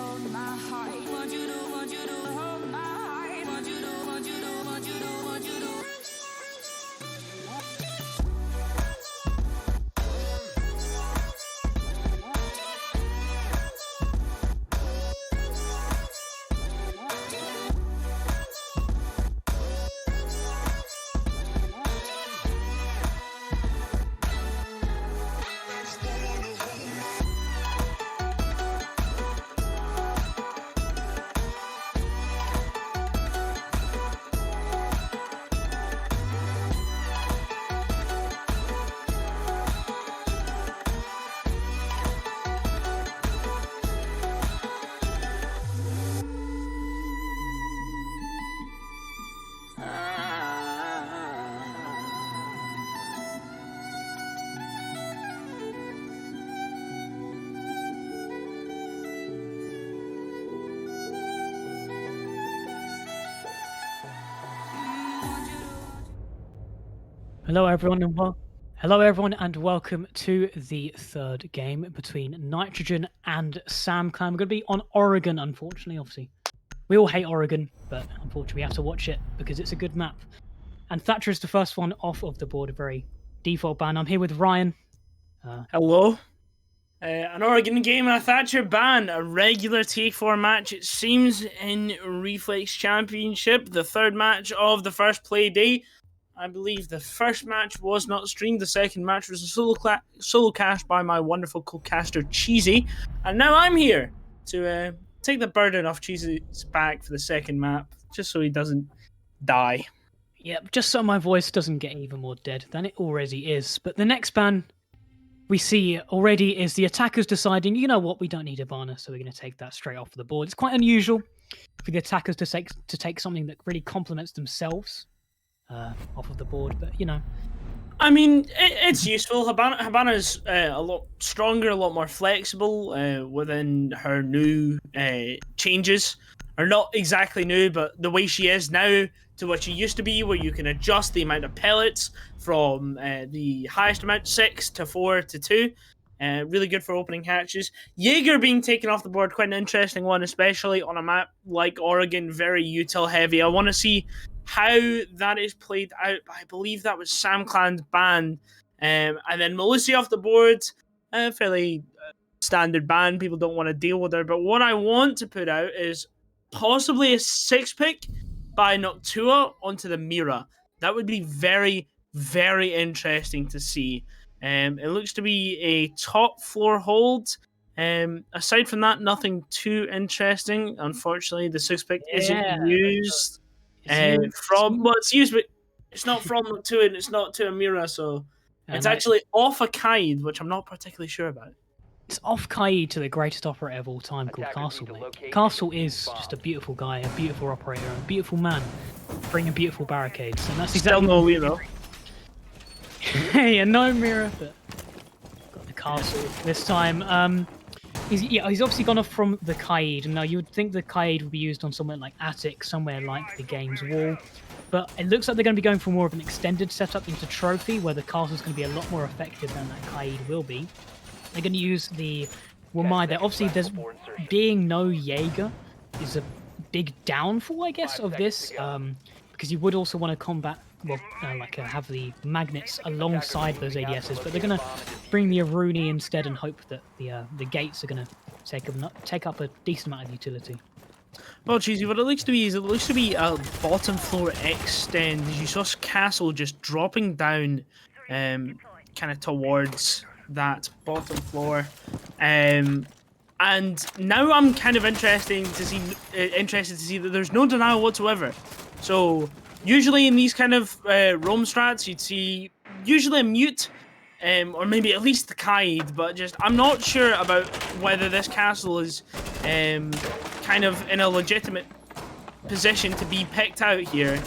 hold my heart. Want you to hold my heart. Want you to. Hello everyone and welcome to the third game between Nitrogen and Sam Clan. We're going to be on Oregon, unfortunately. Obviously, we all hate Oregon, but unfortunately we have to watch it because it's a good map. And Thatcher is the first one off of the board, a very default ban. I'm here with Ryan. Hello. An Oregon game, a Thatcher ban, a regular T4 match, it seems, in Reflex Championship, the third match of the first play day. I believe the first match was not streamed, the second match was a solo cast by my wonderful co-caster Cheesy, and now I'm here to take the burden off Cheesy's back for the second map, just so he doesn't die. Yep, just so my voice doesn't get even more dead than it already is. But the next ban we see already is the attackers deciding, you know what, we don't need Ivana, so we're going to take that straight off the board. It's quite unusual for the attackers to take something that really complements themselves off of the board, but you know. I mean, it's useful. Habana's a lot stronger, a lot more flexible within her new changes. Or not exactly new, but the way she is now to what she used to be, where you can adjust the amount of pellets from the highest amount, 6 to 4 to 2. Really good for opening hatches. Jaeger being taken off the board, quite an interesting one, especially on a map like Oregon, very util heavy. I want to see how that is played out. I believe that was Sam Clan's ban. And then Melissa off the board, fairly standard ban. People don't want to deal with her. But what I want to put out is possibly a 6-pick by Noctua onto the Mira. That would be very, very interesting to see. It looks to be a top floor hold. Aside from that, nothing too interesting. Unfortunately, the 6-pick isn't used. It's used, but it's not from to it. It's not to a Mira, so it's actually off a Kaid, which I'm not particularly sure about. It's off Kaid to the greatest operator of all time called Castle. Castle is just a beautiful guy, a beautiful operator, a beautiful man, bringing beautiful barricades, and that's exactly. Still no Mira. Hey, no Mira, but got the Castle this time. He's obviously gone off from the Kaid. Now, you would think the Kaid would be used on somewhere like Attic, somewhere like the game's wall. But it looks like they're going to be going for more of an extended setup into Trophy, where the Castle's going to be a lot more effective than that Kaid will be. They're going to use the Wamai there. Obviously, there's being no Jaeger is a big downfall, I guess, of this. Because you would also want to combat, have the magnets alongside those ADSs, but they're going to bring the Aruni instead and hope that the gates are going to take up a decent amount of utility. Well, Cheesy, what it looks to be is a bottom floor extend. You saw Castle just dropping down kind of towards that bottom floor. And now I'm kind of interested to see that there's no denial whatsoever. So usually in these kind of roam strats, you'd see usually a mute, or maybe at least the Kaid, but just I'm not sure about whether this castle is kind of in a legitimate position to be picked out here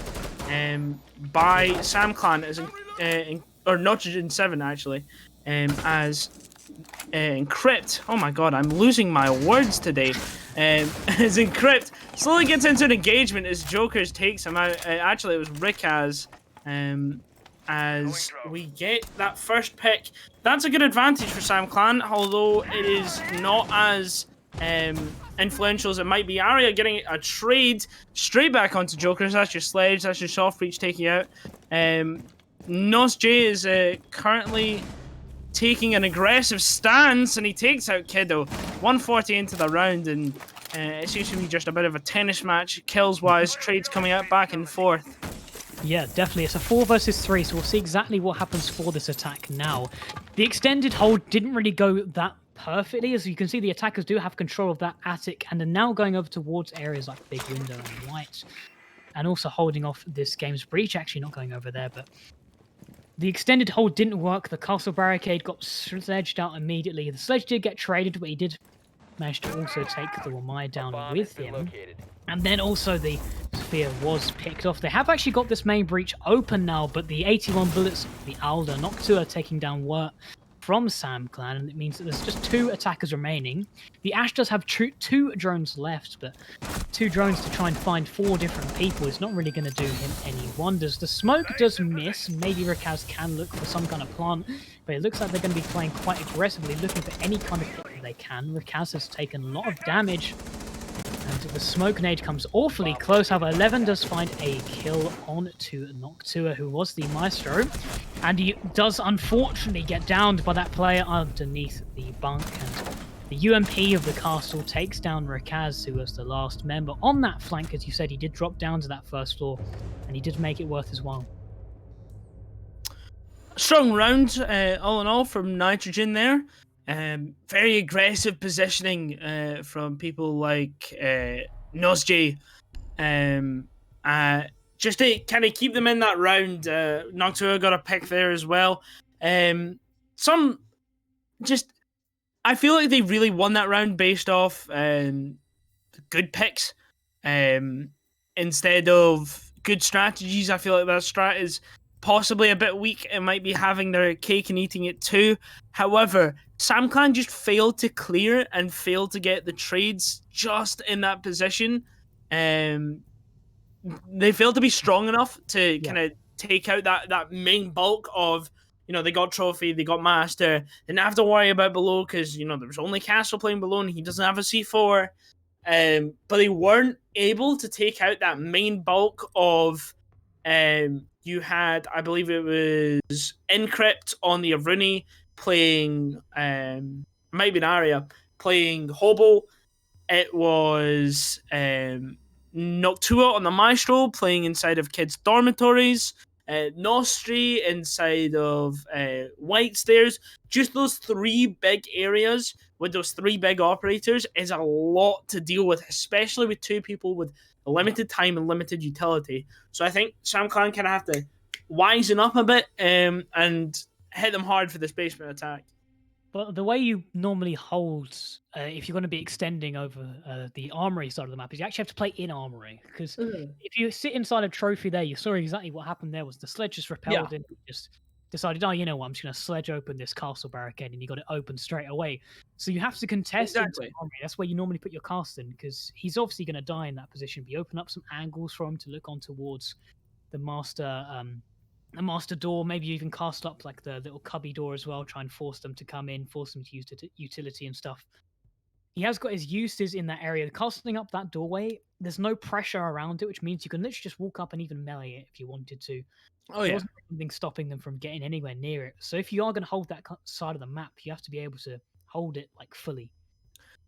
by SamClan as or Nitrogen 7 actually, as Encrypt. Oh my god, I'm losing my words today. As Encrypt slowly gets into an engagement as Jokers takes him out. Actually, it was Rikaz. As we get that first pick, that's a good advantage for SamClan, although it is not as influential as it might be. Arya getting a trade straight back onto Jokers. That's your Sledge, that's your Soft Reach taking out. Nos J is currently taking an aggressive stance, and he takes out Kiddo. 140 into the round, and it seems to be just a bit of a tennis match, kills-wise. Trades coming out back and forth. Yeah, definitely. It's a 4 versus 3, so we'll see exactly what happens for this attack now. The extended hold didn't really go that perfectly. As you can see, the attackers do have control of that attic, and are now going over towards areas like Big Window and White, and also holding off this game's breach, actually not going over there, but the extended hold didn't work. The castle barricade got sledged out immediately. The sledge did get traded, but he did manage to also take the Wamai down Bomb with has been him. located. And then also the sphere was picked off. They have actually got this main breach open now, but the 81 bullets, the Alder, Noctua taking down Wurt from SamClan, and it means that there's just 2 attackers remaining. The Ash does have 2 drones left, but 2 drones to try and find 4 different people is not really going to do him any wonders. The smoke does miss. Maybe Rikaz can look for some kind of plant, but it looks like they're going to be playing quite aggressively, looking for any kind of hit that they can. Rikaz has taken a lot of damage, and the smoke nade comes awfully close. However, 11 does find a kill on to Noctua, who was the Maestro, and he does unfortunately get downed by that player underneath the bunk, and the UMP of the castle takes down Rikaz, who was the last member on that flank. As you said, he did drop down to that first floor, and he did make it worth his while. Strong round, all in all, from Nitrogen there. Very aggressive positioning from people like Nosj. Just to kind of keep them in that round. Noctua got a pick there as well. Some just, I feel like they really won that round based off good picks instead of good strategies. I feel like that strat is possibly a bit weak. It might be having their cake and eating it too. However, SamClan just failed to clear and failed to get the trades just in that position. They failed to be strong enough to kind of take out that main bulk of, they got trophy, they got master, didn't have to worry about below because, there was only Castle playing below and he doesn't have a C4. But they weren't able to take out that main bulk of, you had, I believe it was Encrypt on the Aruni playing, maybe an Aria playing Hobo. It was Noctua on the Maestro playing inside of kids' dormitories. Nostri inside of White Stairs. Just those 3 big areas with those 3 big operators is a lot to deal with, especially with 2 people with limited time and limited utility. So I think SamClan kind of have to wisen up a bit and hit them hard for this basement attack. But the way you normally hold, if you're going to be extending over the armory side of the map, is you actually have to play in armory. Because if you sit inside a trophy there, you saw exactly what happened there. Was the sledge just repelled and just decided, oh, you know what, I'm just going to sledge open this castle barricade, and you got it open straight away. So you have to contest into armory. That's where you normally put your cast in, because he's obviously going to die in that position. But you open up some angles for him to look on towards the master. A master door, maybe you even cast up like the little cubby door as well, try and force them to come in, force them to use utility and stuff. He has got his uses in that area. Casting up that doorway, there's no pressure around it, which means you can literally just walk up and even melee it if you wanted to. Oh, there wasn't anything stopping them from getting anywhere near it. So if you are going to hold that side of the map, you have to be able to hold it like fully.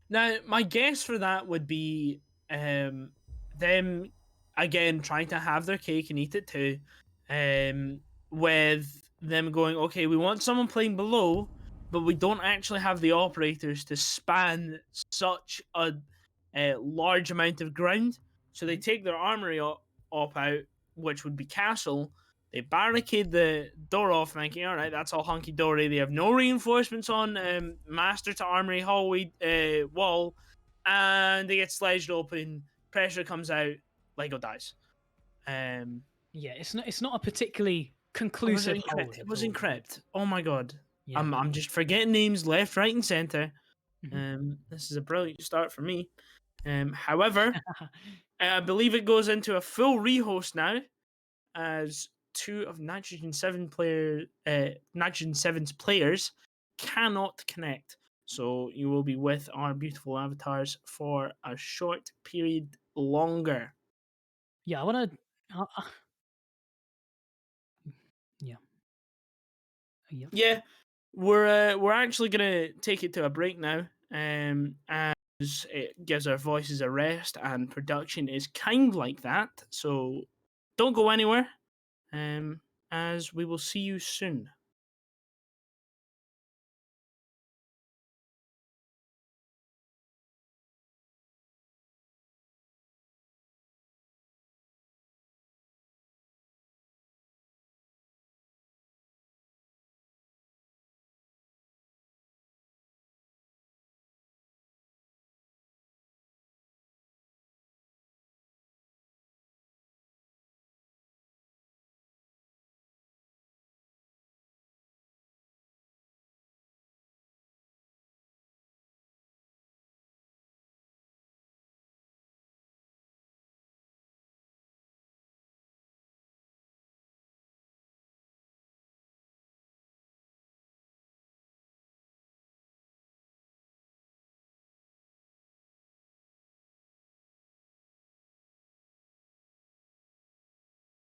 Now, my guess for that would be them, again, trying to have their cake and eat it too. With them going, okay, we want someone playing below, but we don't actually have the operators to span such a large amount of ground. So they take their armory op out, which would be castle. They barricade the door off, thinking, all right, that's all hunky dory. They have no reinforcements on master to armory hallway wall, and they get sledged open. Pressure comes out. Lego dies. Yeah, it's not a particularly conclusive. It was encrypt. Oh my god. Yeah. I'm just forgetting names left, right, and center. Mhm. This is a brilliant start for me. However, I believe it goes into a full rehost now, as two of Nitrogen 7's players cannot connect. So you will be with our beautiful avatars for a short period longer. Yeah, I want to. Yeah. Yeah. Yeah, we're actually gonna take it to a break now, as it gives our voices a rest, and production is kind like that. So don't go anywhere, as we will see you soon.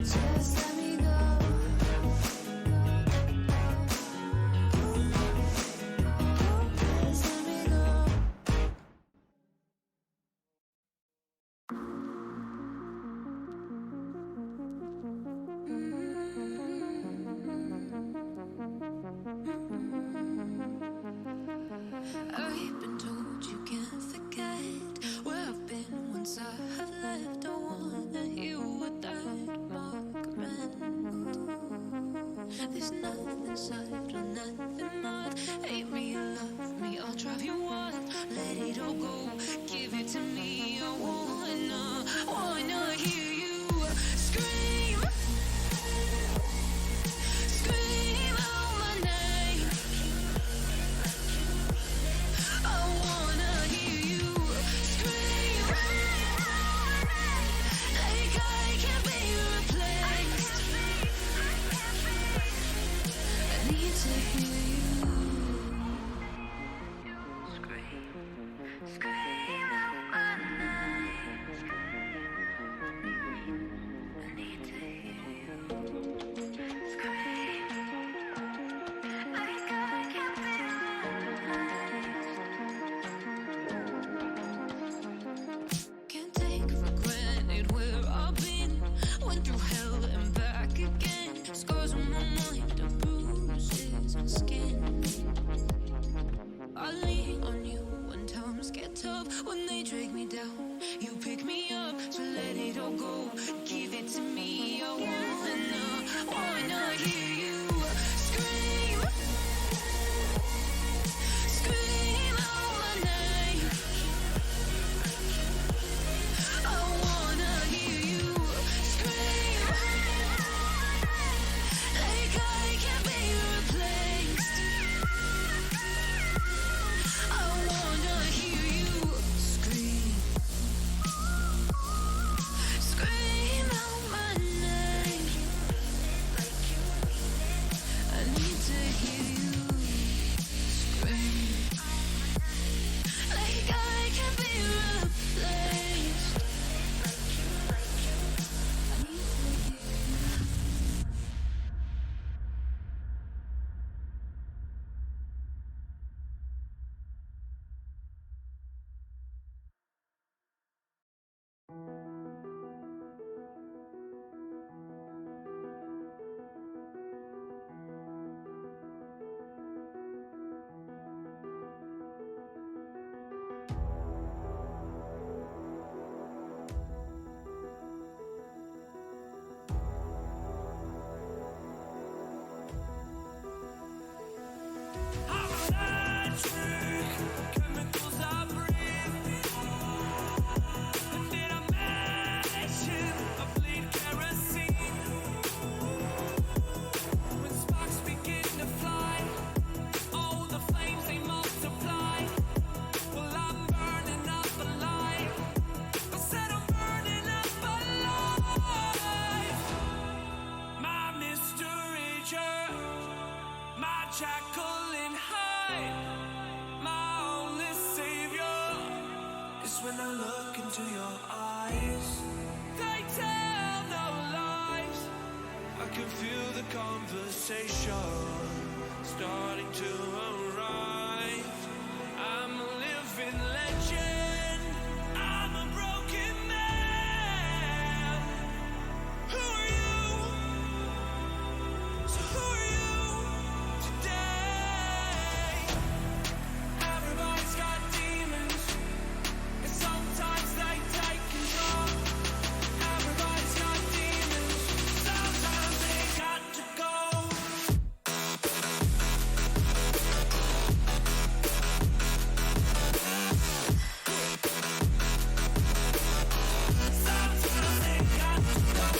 Just let me go. Just let me go. I've been told you can't forget where I've been once I have left. I wanna hear what that mark meant. There's nothing subtle, nothing odd. Hate me or love me, I'll drive you wild. Let it all go, give it to me. I wanna hear you scream, scream out my name. I wanna hear you scream, like I can't be replaced. I need to hear you scream, scream out my name. I need to hear you scream, like I can't be replaced. Can't take for granted where I've been. Went through hell and back again. Scars on my mind, and bruises and skin. I lean on you when times get tough. When they drag me down, you pick me up. So let it all go, give it to me. I wanna hear you scream, scream out my name. I wanna hear you scream, like I can't be replaced. I wanna hear you scream, scream out my name. I need to hear look into your eyes, they tell no lies. I can feel the conversation starting to arrive. I'm a living legend. I'm a broken man. Who are you? So who are you today? Everybody's got demons, and sometimes they take control. Everybody's got demons, sometimes they got to go. Sometimes they got to go.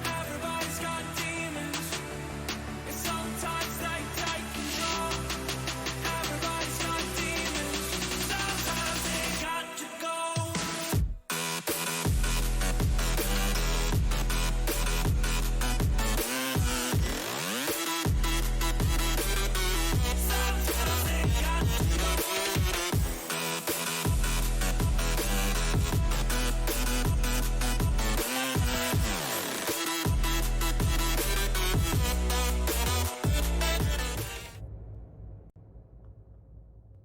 Everybody's got demons, and sometimes they take control. Everybody's got demons, sometimes they got to go. Sometimes they got to go.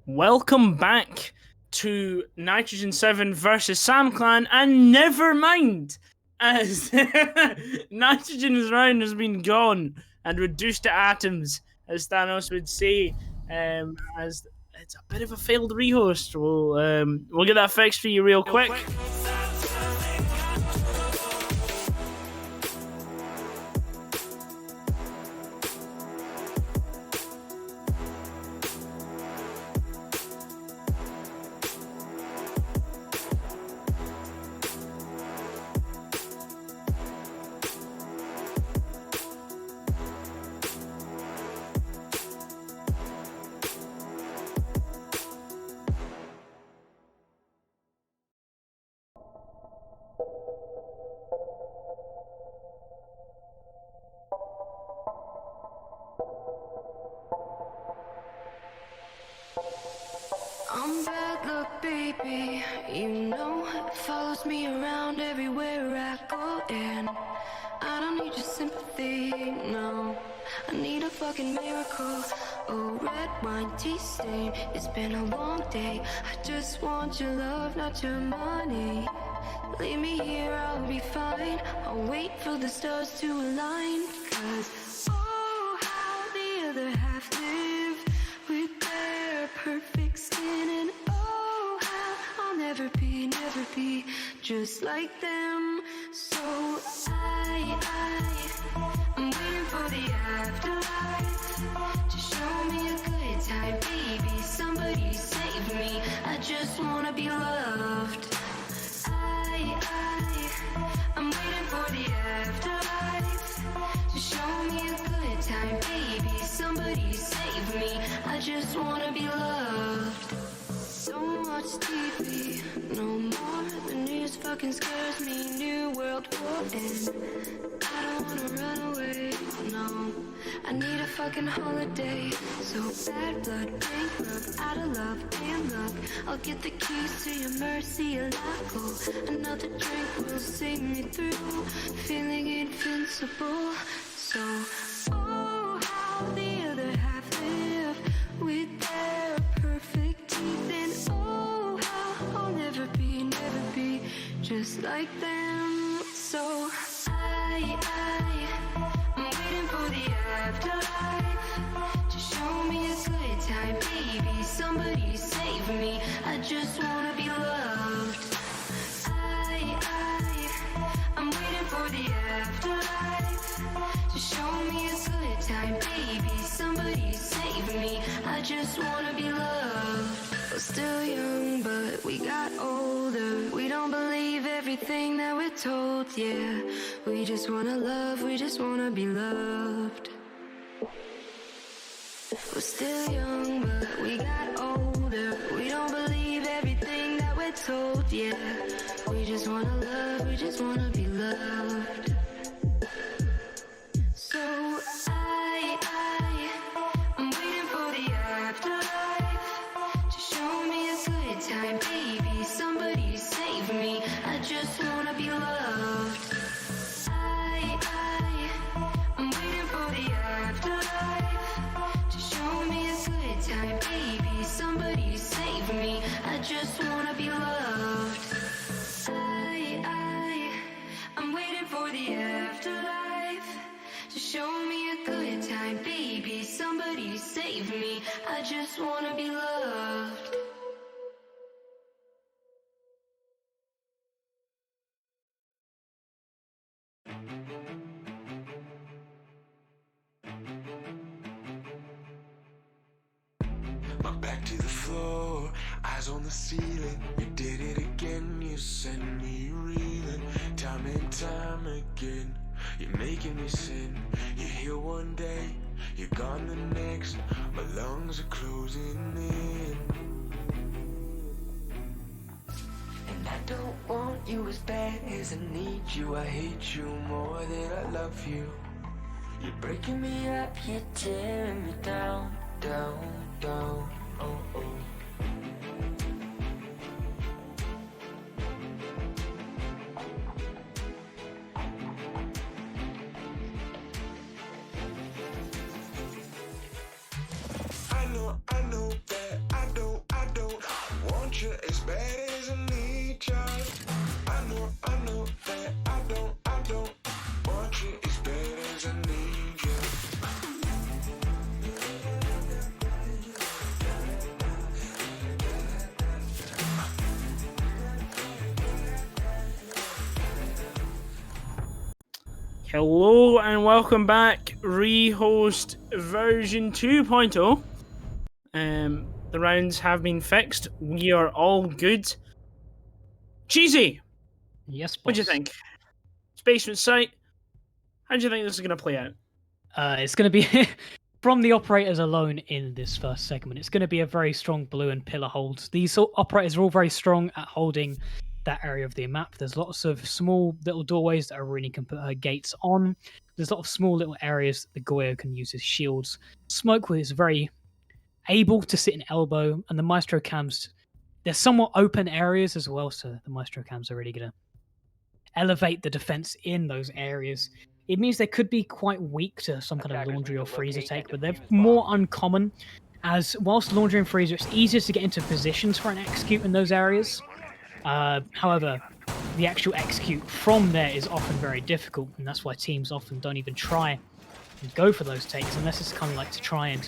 Welcome back to Nitrogen 7 versus Sam Clan, and never mind, as Nitrogen's round has been gone and reduced to atoms, as Thanos would say, as it's a bit of a failed rehost. We'll get that fixed for you real quick. I'm bad luck, baby. You know, it follows me around everywhere I go. And I don't need your sympathy, no. I need a fucking miracle. Oh, red wine, tea stain. It's been a long day. I just want your love, not your money. Leave me here, I'll be fine. I'll wait for the stars to align. 'Cause, oh, how the other half lived with their perfect skin. And oh, how I'll never be just like them. So I'm waiting for the afterlife to show me a good time, baby. Somebody save me. I just wanna be loved. I'm waiting for the afterlife to show me a good time, baby. Somebody save me. I just wanna be loved. So much TV, no more. The news fucking scares me. New world war, and I don't wanna run away. No, I need a fucking holiday. So bad blood, bankrupt, out of love, damn luck. I'll get the keys to your mercy, a lock. Another drink will see me through. Feeling invincible. So, oh, how the other half live with their perfect teeth. And oh, how I'll never be just like them. So, I'm waiting for the afterlife to show me a good time, baby. Somebody save me. I just wanna be loved. I'm waiting for the afterlife to show me a good time, baby. Somebody save me. I just wanna be loved. We're still young, but we got older. We don't believe everything that we're told, yeah. We just wanna love, we just wanna be loved. We're still young, but we got older. We don't believe everything that we're told, yeah. We just wanna love, we just wanna be loved. So I'm waiting for the afterlife to show me a good time, baby. Somebody save me. I just wanna be loved. I'm waiting for the afterlife to show me a good time, baby. Somebody save me. I just wanna be loved. I'm waiting for the afterlife to show me a good time, baby. Somebody save me. I just wanna be loved. My back to the floor, eyes on the ceiling. You did it again, you sent me reeling. Time and time again, you're making me sin. You're here one day, you're gone the next. My lungs are closing in. And I don't want you as bad as I need you. I hate you more than I love you. You're breaking me up, you're tearing me down, down, down, oh, oh. I know that I don't want you as bad as I need you. I know that I don't want you as bad as I need you. Hello and welcome back, Rehost version 2.0. The rounds have been fixed. We are all good. Cheesy, Yes, boss. what do you think? Basement site. How do you think this is going to play out? It's going to be, from the operators alone in this first segment, it's going to be a very strong blue and pillar hold. These operators are all very strong at holding that area of the map. There's lots of small little doorways that Irene can put her gates on. There's a lot of small little areas that the Goyo can use as shields. Smoke is very able to sit in elbow, and the Maestro cams, there's somewhat open areas as well, so the Maestro cams are really going to elevate the defense in those areas. It means they could be quite weak to some kind of laundry or freezer take, but they're more uncommon, as whilst laundry and freezer, it's easier to get into positions for an execute in those areas. However, the actual execute from there is often very difficult, and that's why teams often don't even try and go for those takes, unless it's kind of like to try and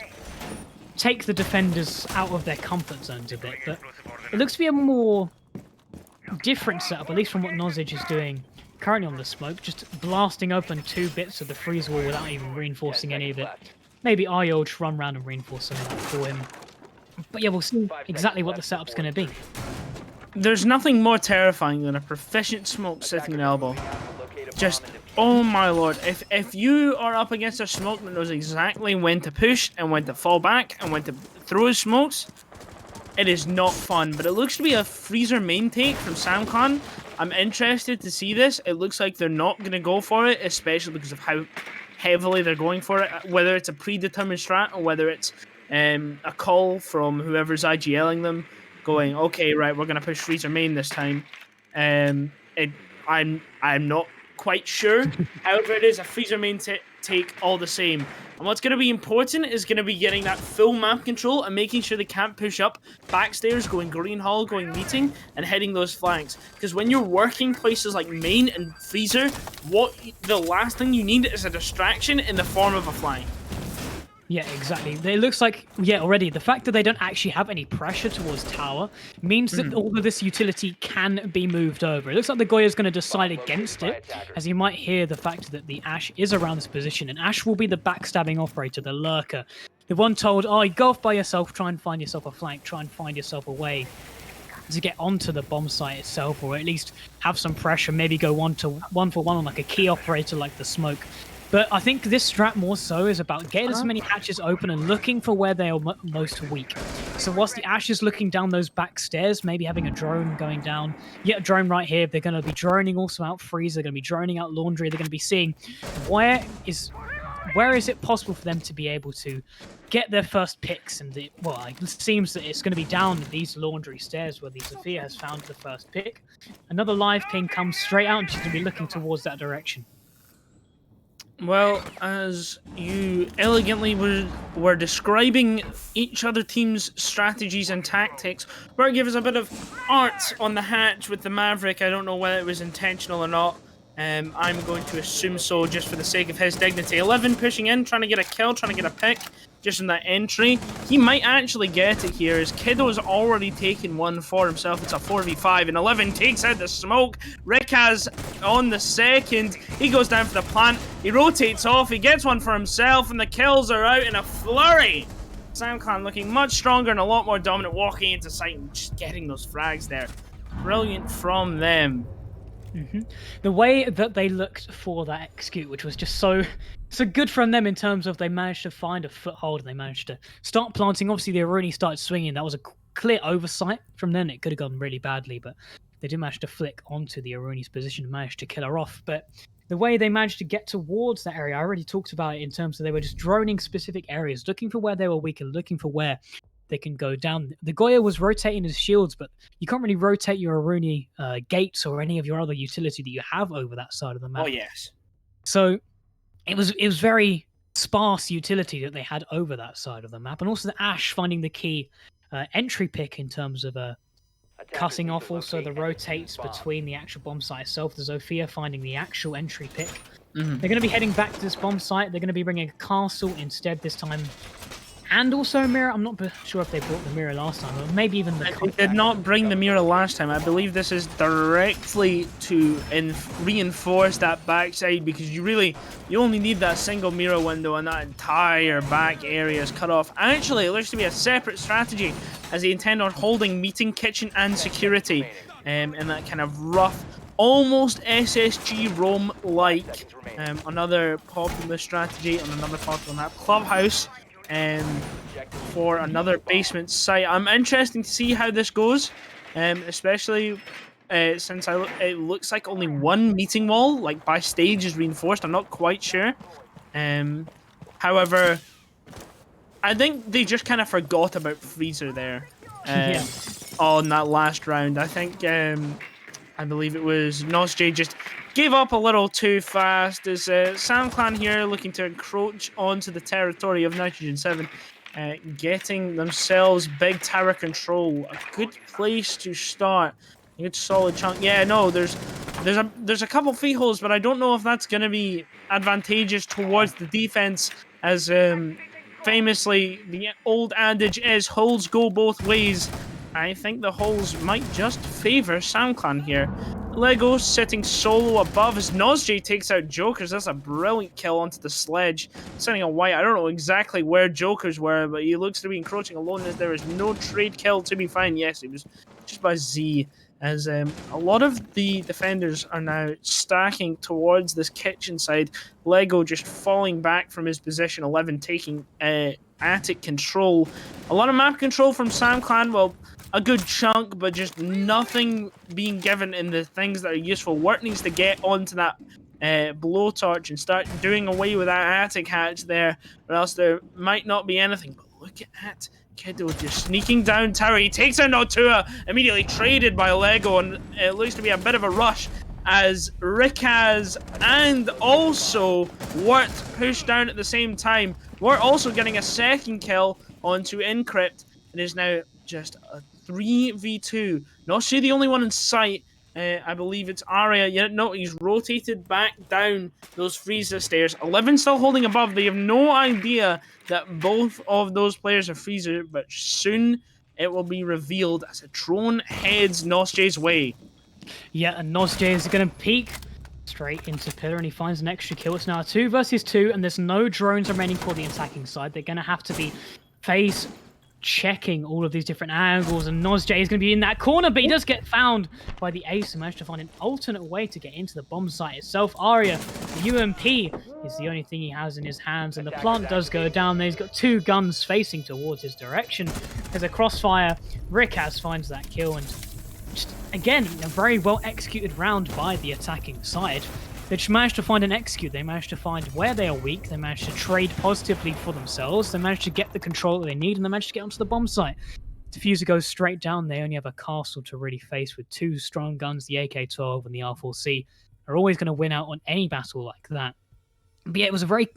take the defenders out of their comfort zones a bit. But it looks to be a more different setup, at least from what Nozage is doing currently on the smoke, just blasting open 2 bits of the freezer wall without even reinforcing any of it. Maybe Aryo just run around and reinforce some of that for him. But yeah, we'll see exactly what the setup's going to be. There's nothing more terrifying than a proficient smoke sitting in elbow. Just, oh my lord, if you are up against a smoke that knows exactly when to push and when to fall back and when to throw his smokes, it is not fun. But it looks to be a freezer main take from Samcon. I'm interested to see this. It looks like they're not going to go for it, especially because of how heavily they're going for it. Whether it's a predetermined strat or whether it's a call from whoever's IGLing them, going, okay, right, we're going to push Freezer main this time. I'm not quite sure. However, it is a Freezer main take all the same. And what's going to be important is going to be getting that full map control and making sure they can't push up backstairs, going Green Hall, going Meeting, and heading those flanks. Because when you're working places like main and Freezer, the last thing you need is a distraction in the form of a flank. Yeah, exactly. It looks like, already the fact that they don't actually have any pressure towards tower means that all of this utility can be moved over. It looks like the Goya's going to decide against it, as you might hear the fact that the Ashe is around this position, and Ashe will be the backstabbing operator, the lurker. The one told, oh, you go off by yourself, try and find yourself a flank, try and find yourself a way to get onto the bomb site itself, or at least have some pressure, maybe go one for one on like a key operator like the smoke. But I think this strat more so is about getting as many hatches open and looking for where they are most weak. So whilst the Ashe is looking down those back stairs, maybe having a drone going down, a drone right here, they're going to be droning also out Freeze, they're going to be droning out Laundry, they're going to be seeing where is it possible for them to be able to get their first picks. And it seems that it's going to be down these Laundry stairs where the Zofia has found the first pick. Another live ping comes straight out and she's going to be looking towards that direction. Well, as you elegantly were describing each other team's strategies and tactics, Bert gave us a bit of art on the hatch with the Maverick. I don't know whether it was intentional or not. I'm going to assume so just for the sake of his dignity. 11 pushing in, trying to get a kill, trying to get a pick just in that entry. He might actually get it here as Kiddo's already taken one for himself. It's a 4v5 and 11 takes out the smoke. Rikaz on the second. He goes down for the plant. He rotates off. He gets one for himself and the kills are out in a flurry. SamClan looking much stronger and a lot more dominant, walking into sight and just getting those frags there. Brilliant from them. The way that they looked for that execute, which was just so good from them in terms of they managed to find a foothold and they managed to start planting. Obviously, the Aruni started swinging. That was a clear oversight from them. It could have gone really badly, but they did manage to flick onto the Aruni's position and managed to kill her off. But the way they managed to get towards that area, I already talked about it in terms of they were just droning specific areas, looking for where they were weak and looking for where they can go down. The Goya was rotating his shields, but you can't really rotate your Aruni gates or any of your other utility that you have over that side of the map. Oh, yes. So it was very sparse utility that they had over that side of the map. And also the Ashe finding the key entry pick in terms of cutting off also the rotates between the actual bomb site itself. The Zofia finding the actual entry pick. They're going to be heading back to this bomb site. They're going to be bringing a castle instead this time. And also a mirror. I'm not sure if they brought the mirror last time, or maybe even the. They did not bring the mirror last time. I believe this is directly to reinforce that backside because you only need that single mirror window and that entire back area is cut off. Actually, it looks to be a separate strategy as they intend on holding Meeting, Kitchen, and Security in that kind of rough, almost SSG roam-like. Another popular strategy on another popular map, Clubhouse. For another basement site. I'm interested to see how this goes, especially since it looks like only one meeting wall, like by stage, is reinforced. I'm not quite sure. However, I think they just kind of forgot about Freezer there on that last round. I think, I believe it was NosJ just gave up a little too fast as SamClan here looking to encroach onto the territory of Nitrogen 7, getting themselves big tower control. A good place to start. A good solid chunk. Yeah, no, there's a couple feet holes, but I don't know if that's going to be advantageous towards the defense as famously the old adage is holes go both ways. I think the holes might just favor SamClan here. Lego sitting solo above as NosJ takes out Jokers. That's a brilliant kill onto the sledge. Sending a white. I don't know exactly where Jokers were, but he looks to be encroaching alone as there is no trade kill to be found. Yes, it was just by Z. As a lot of the defenders are now stacking towards this kitchen side. Lego just falling back from his position. 11 taking attic control. A lot of map control from SamClan. Well, a good chunk, but just nothing being given in the things that are useful. Wirt needs to get onto that blowtorch and start doing away with that attic hatch there, or else there might not be anything. But look at Kiddo just sneaking down tower. He takes out Notua, immediately traded by Lego, and it looks to be a bit of a rush as Rikaz and also Wirt push down at the same time. Wirt also getting a second kill onto Encrypt. It is now just a 3v2. Not she the only one in sight. I believe it's Arya. Yeah, no, he's rotated back down those freezer stairs. 11 still holding above. They have no idea that both of those players are freezer, but soon it will be revealed as a drone heads Nosj's way. Yeah, and Nosj is going to peek straight into Pillar, and he finds an extra kill. It's now 2 versus 2, and there's no drones remaining for the attacking side. They're going to have to be phase checking all of these different angles, and Nosj is going to be in that corner, but he does get found by the Ace and managed to find an alternate way to get into the bomb site itself. Arya, the UMP, is the only thing he has in his hands, and the plant does go down there. He's got 2 guns facing towards his direction. There's a crossfire. Rikaz finds that kill, and just, again, a very well executed round by the attacking side. They just managed to find and execute. They managed to find where they are weak. They managed to trade positively for themselves. They managed to get the control that they need, and they managed to get onto the bomb site. Diffuser goes straight down. They only have a castle to really face with 2 strong guns. The AK-12 and the R4C are always going to win out on any battle like that. But yeah, it was a very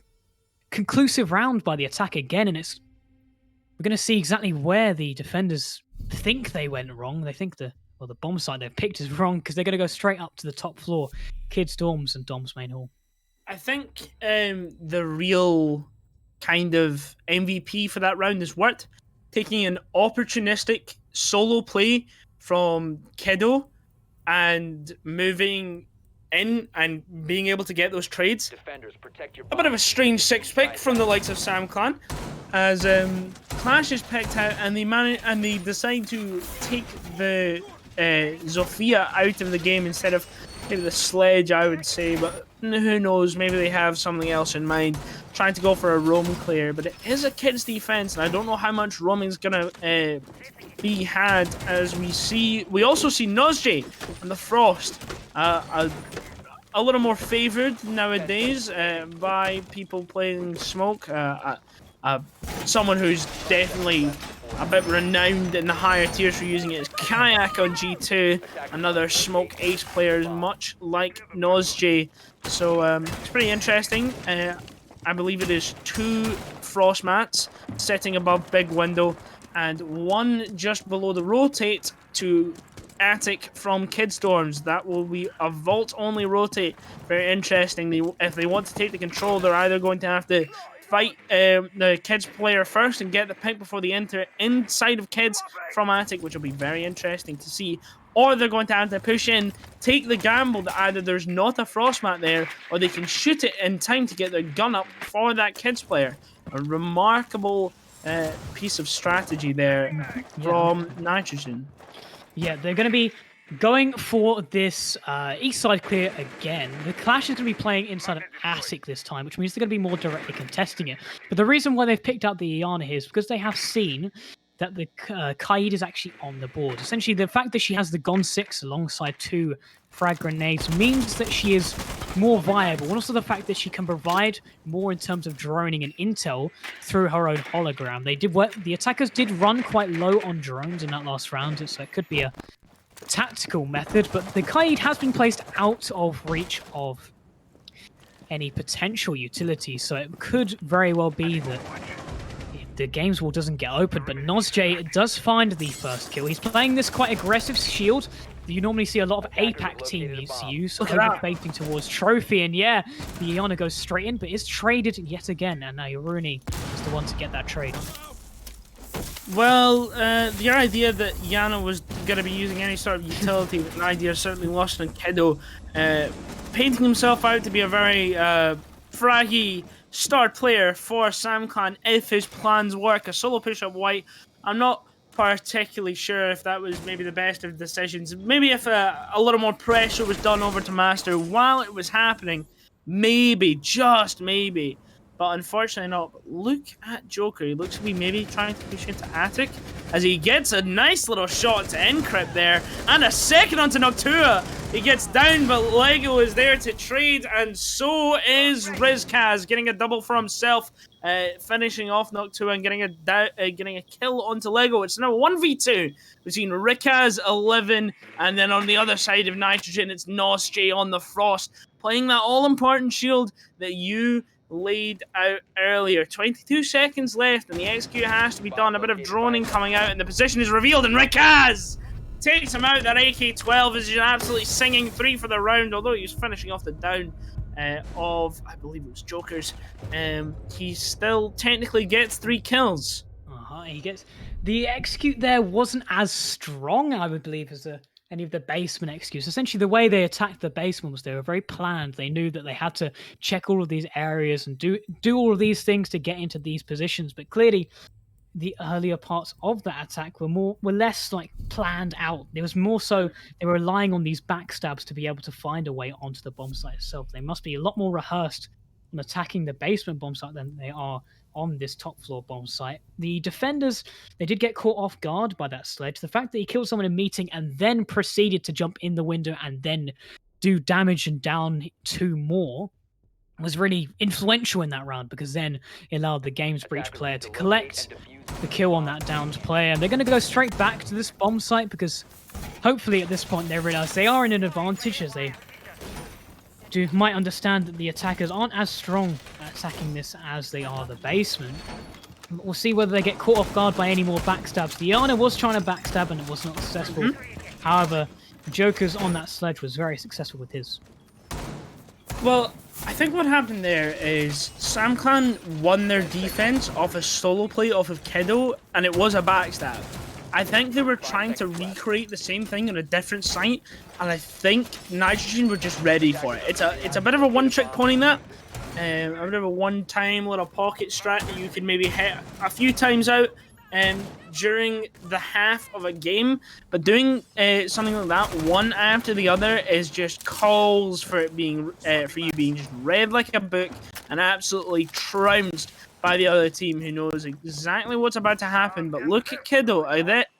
conclusive round by the attack again, and we're going to see exactly where the defenders think they went wrong. They think the bomb site they've picked is wrong, because they're going to go straight up to the top floor, Kids' dorms and Dom's main hall. I think the real kind of MVP for that round is Wirt taking an opportunistic solo play from Kiddo and moving in and being able to get those trades. Defenders, protect your A bit of a strange 6 pick from the likes of Sam Clan, as Clash is picked out and they decide to take the Zofia out of the game instead of maybe the Sledge, I would say, but who knows, maybe they have something else in mind, trying to go for a roam clear. But it is a Kids defense, and I don't know how much roaming is gonna be had, as we also see Nosj and the Frost a little more favored nowadays by people playing Smoke. Someone who's definitely a bit renowned in the higher tiers for using it is Kayak on G2, another Smoke Ace player, much like Nosj. So it's pretty interesting. I believe it is 2 Frost mats sitting above Big Window, and 1 just below the rotate to Attic from Kids Dorms. That will be a vault-only rotate. Very interesting. If they want to take the control, they're either going to have to fight the Kids player first and get the pick before they enter inside of Kids from Attic, which will be very interesting to see. Or they're going to have to push in, take the gamble that either there's not a Frost mat there, or they can shoot it in time to get their gun up for that Kids player. A remarkable piece of strategy there from Nitrogen. Yeah, they're going to be going for this east side clear again. The Clash is going to be playing inside of Attic this time, which means they're going to be more directly contesting it. But the reason why they've picked out the Iana here is because they have seen that the Kaid is actually on the board. Essentially, the fact that she has the Gon 6 alongside 2 frag grenades means that she is more viable, and also the fact that she can provide more in terms of droning and intel through her own hologram. The attackers did run quite low on drones in that last round, so it could be a tactical method, but the Kaid has been placed out of reach of any potential utility, so it could very well be that the games wall doesn't get open, but Nosj does find the first kill. He's playing this quite aggressive shield. You normally see a lot of APAC teams use, facing towards Trophy, and yeah, the Iana goes straight in, but is traded yet again, and now Yoruni is the one to get that trade. Well, the idea that Yana was going to be using any sort of utility was an idea certainly lost on Kiddo, painting himself out to be a very fraggy star player for SamClan if his plans work. A solo push up white, I'm not particularly sure if that was maybe the best of decisions. Maybe if a little more pressure was done over to Master while it was happening, maybe, just maybe. But unfortunately not. But look at Joker. He looks to be maybe trying to push into Attic. as he gets a nice little shot to Encrypt there, and a second onto Noctua. He gets down, but Lego is there to trade, and so is Rizkaz, getting a double for himself, finishing off Noctua and getting a kill onto Lego. It's now 1v2 between Rikaz, 11, and then on the other side of Nitrogen, it's Nosj on the Frost, playing that all-important shield that you laid out earlier. 22 seconds left, and the execute has to be done. A bit of droning coming out, and the position is revealed, and Rikaz takes him out. That AK-12 is just absolutely singing 3 for the round, although he was finishing off the down of, I believe it was Joker's. He still technically gets 3 kills. He gets the execute there wasn't as strong, I would believe, as any of the basement executes. Essentially, the way they attacked the basement was they were very planned. They knew that they had to check all of these areas and do all of these things to get into these positions. But clearly, the earlier parts of that attack were less like planned out. There was more so they were relying on these backstabs to be able to find a way onto the bomb site itself. They must be a lot more rehearsed on attacking the basement bomb site than they are on this top floor bomb site. The defenders, they did get caught off guard by that sledge. The fact that he killed someone in meeting and then proceeded to jump in the window and then do damage and down 2 more was really influential in that round, because then it allowed the game's breach player to collect the kill on that downed player. And they're going to go straight back to this bomb site, because hopefully at this point they realize they are in an advantage, as they might understand that the attackers aren't as strong at attacking this as they are the basement. We'll see whether they get caught off guard by any more backstabs. Diana was trying to backstab and it was not successful. However, Joker's on that sledge was very successful with his. Well, I think what happened there is SamClan won their defense off a solo play off of Kiddo, and it was a backstab. I think they were trying to recreate the same thing on a different site, and I think Nitrogen were just ready for it. It's a bit of a one-trick pony, that. A bit of a one-time little pocket strat that you can maybe hit a few times out during the half of a game, but doing something like that one after the other is just calls for it being for you being just read like a book and absolutely trounced by the other team, who knows exactly what's about to happen. But look at Kiddo,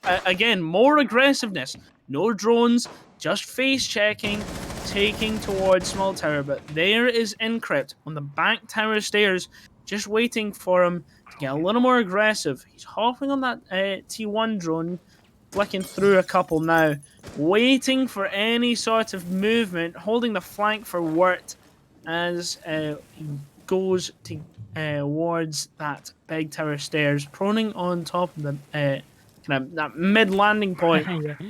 again, more aggressiveness, no drones, just face checking, taking towards small tower. But there is Encrypt on the back tower stairs, just waiting for him to get a little more aggressive. He's hopping on that T1 drone, flicking through a couple now, waiting for any sort of movement, holding the flank for Wirt as he goes towards that big tower stairs, proning on top of the kind of that mid landing point.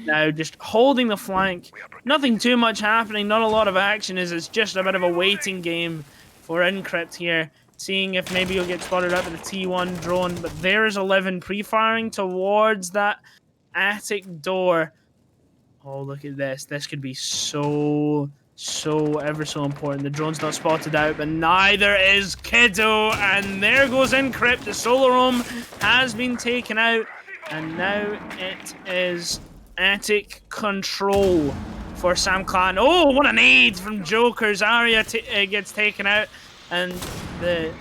Now just holding the flank, nothing too much happening, not a lot of action, as it's just a bit of a waiting game for Encrypt here, seeing if maybe he'll get spotted out with the T1 drone. But there is 11 pre-firing towards that attic door. Oh, look at this. This could be so ever so important. The drone's not spotted out, but neither is Kiddo. And there goes Encrypt. The solar room has been taken out. And now it is attic control for SamClan. Oh, what an aid from Joker's. Arya gets taken out. And it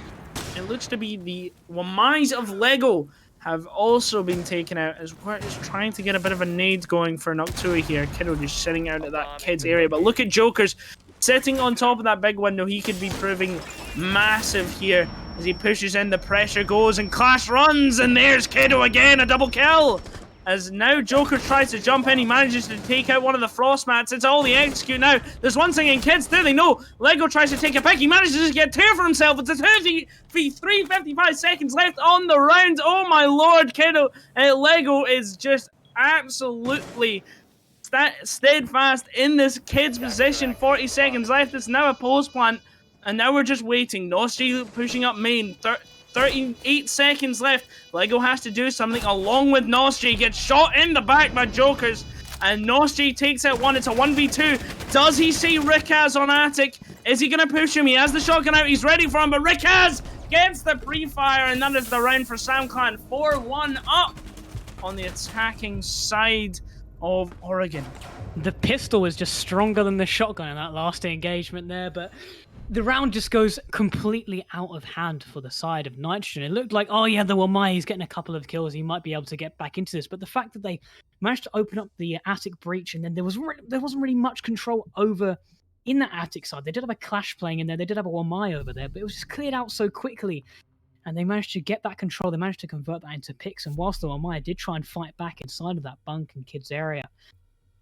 looks to be the Wamais of Lego have also been taken out, as we're just trying to get a bit of a nade going for Noctua here. Kiddo just sitting out at that kid's area. But look at Joker's sitting on top of that big window. He could be proving massive here as he pushes in. The pressure goes and Clash runs, and there's Kiddo again, a double kill. As now Joker tries to jump in, he manages to take out one of the frost mats. It's all the execute now. There's one thing in kids, do they know? Lego tries to take a pick. He manages to get 2 for himself. It's a 55 seconds left on the round. Oh my lord, Kiddo. Lego is just absolutely steadfast in this kid's position. 40 seconds left. It's now a post plant, and now we're just waiting. Nosj pushing up main. 38 seconds left. Lego has to do something along with Nosj. Gets shot in the back by Jokers, and Nosj takes out one. It's a 1v2. Does he see Rikaz on attic? Is he going to push him? He has the shotgun out. He's ready for him, but Rikaz gets the pre-fire, and that is the round for SamClan. 4-1 up on the attacking side of Oregon. The pistol is just stronger than the shotgun in that last engagement there, but the round just goes completely out of hand for the side of Nitrogen. It looked like, oh yeah, the Wamai, he's getting a couple of kills, he might be able to get back into this. But the fact that they managed to open up the attic breach, and then there wasn't really much control over in that attic side. They did have a clash playing in there, they did have a Wamai over there, but it was just cleared out so quickly. And they managed to get that control, they managed to convert that into picks. And whilst the Wamai did try and fight back inside of that bunk and kids area,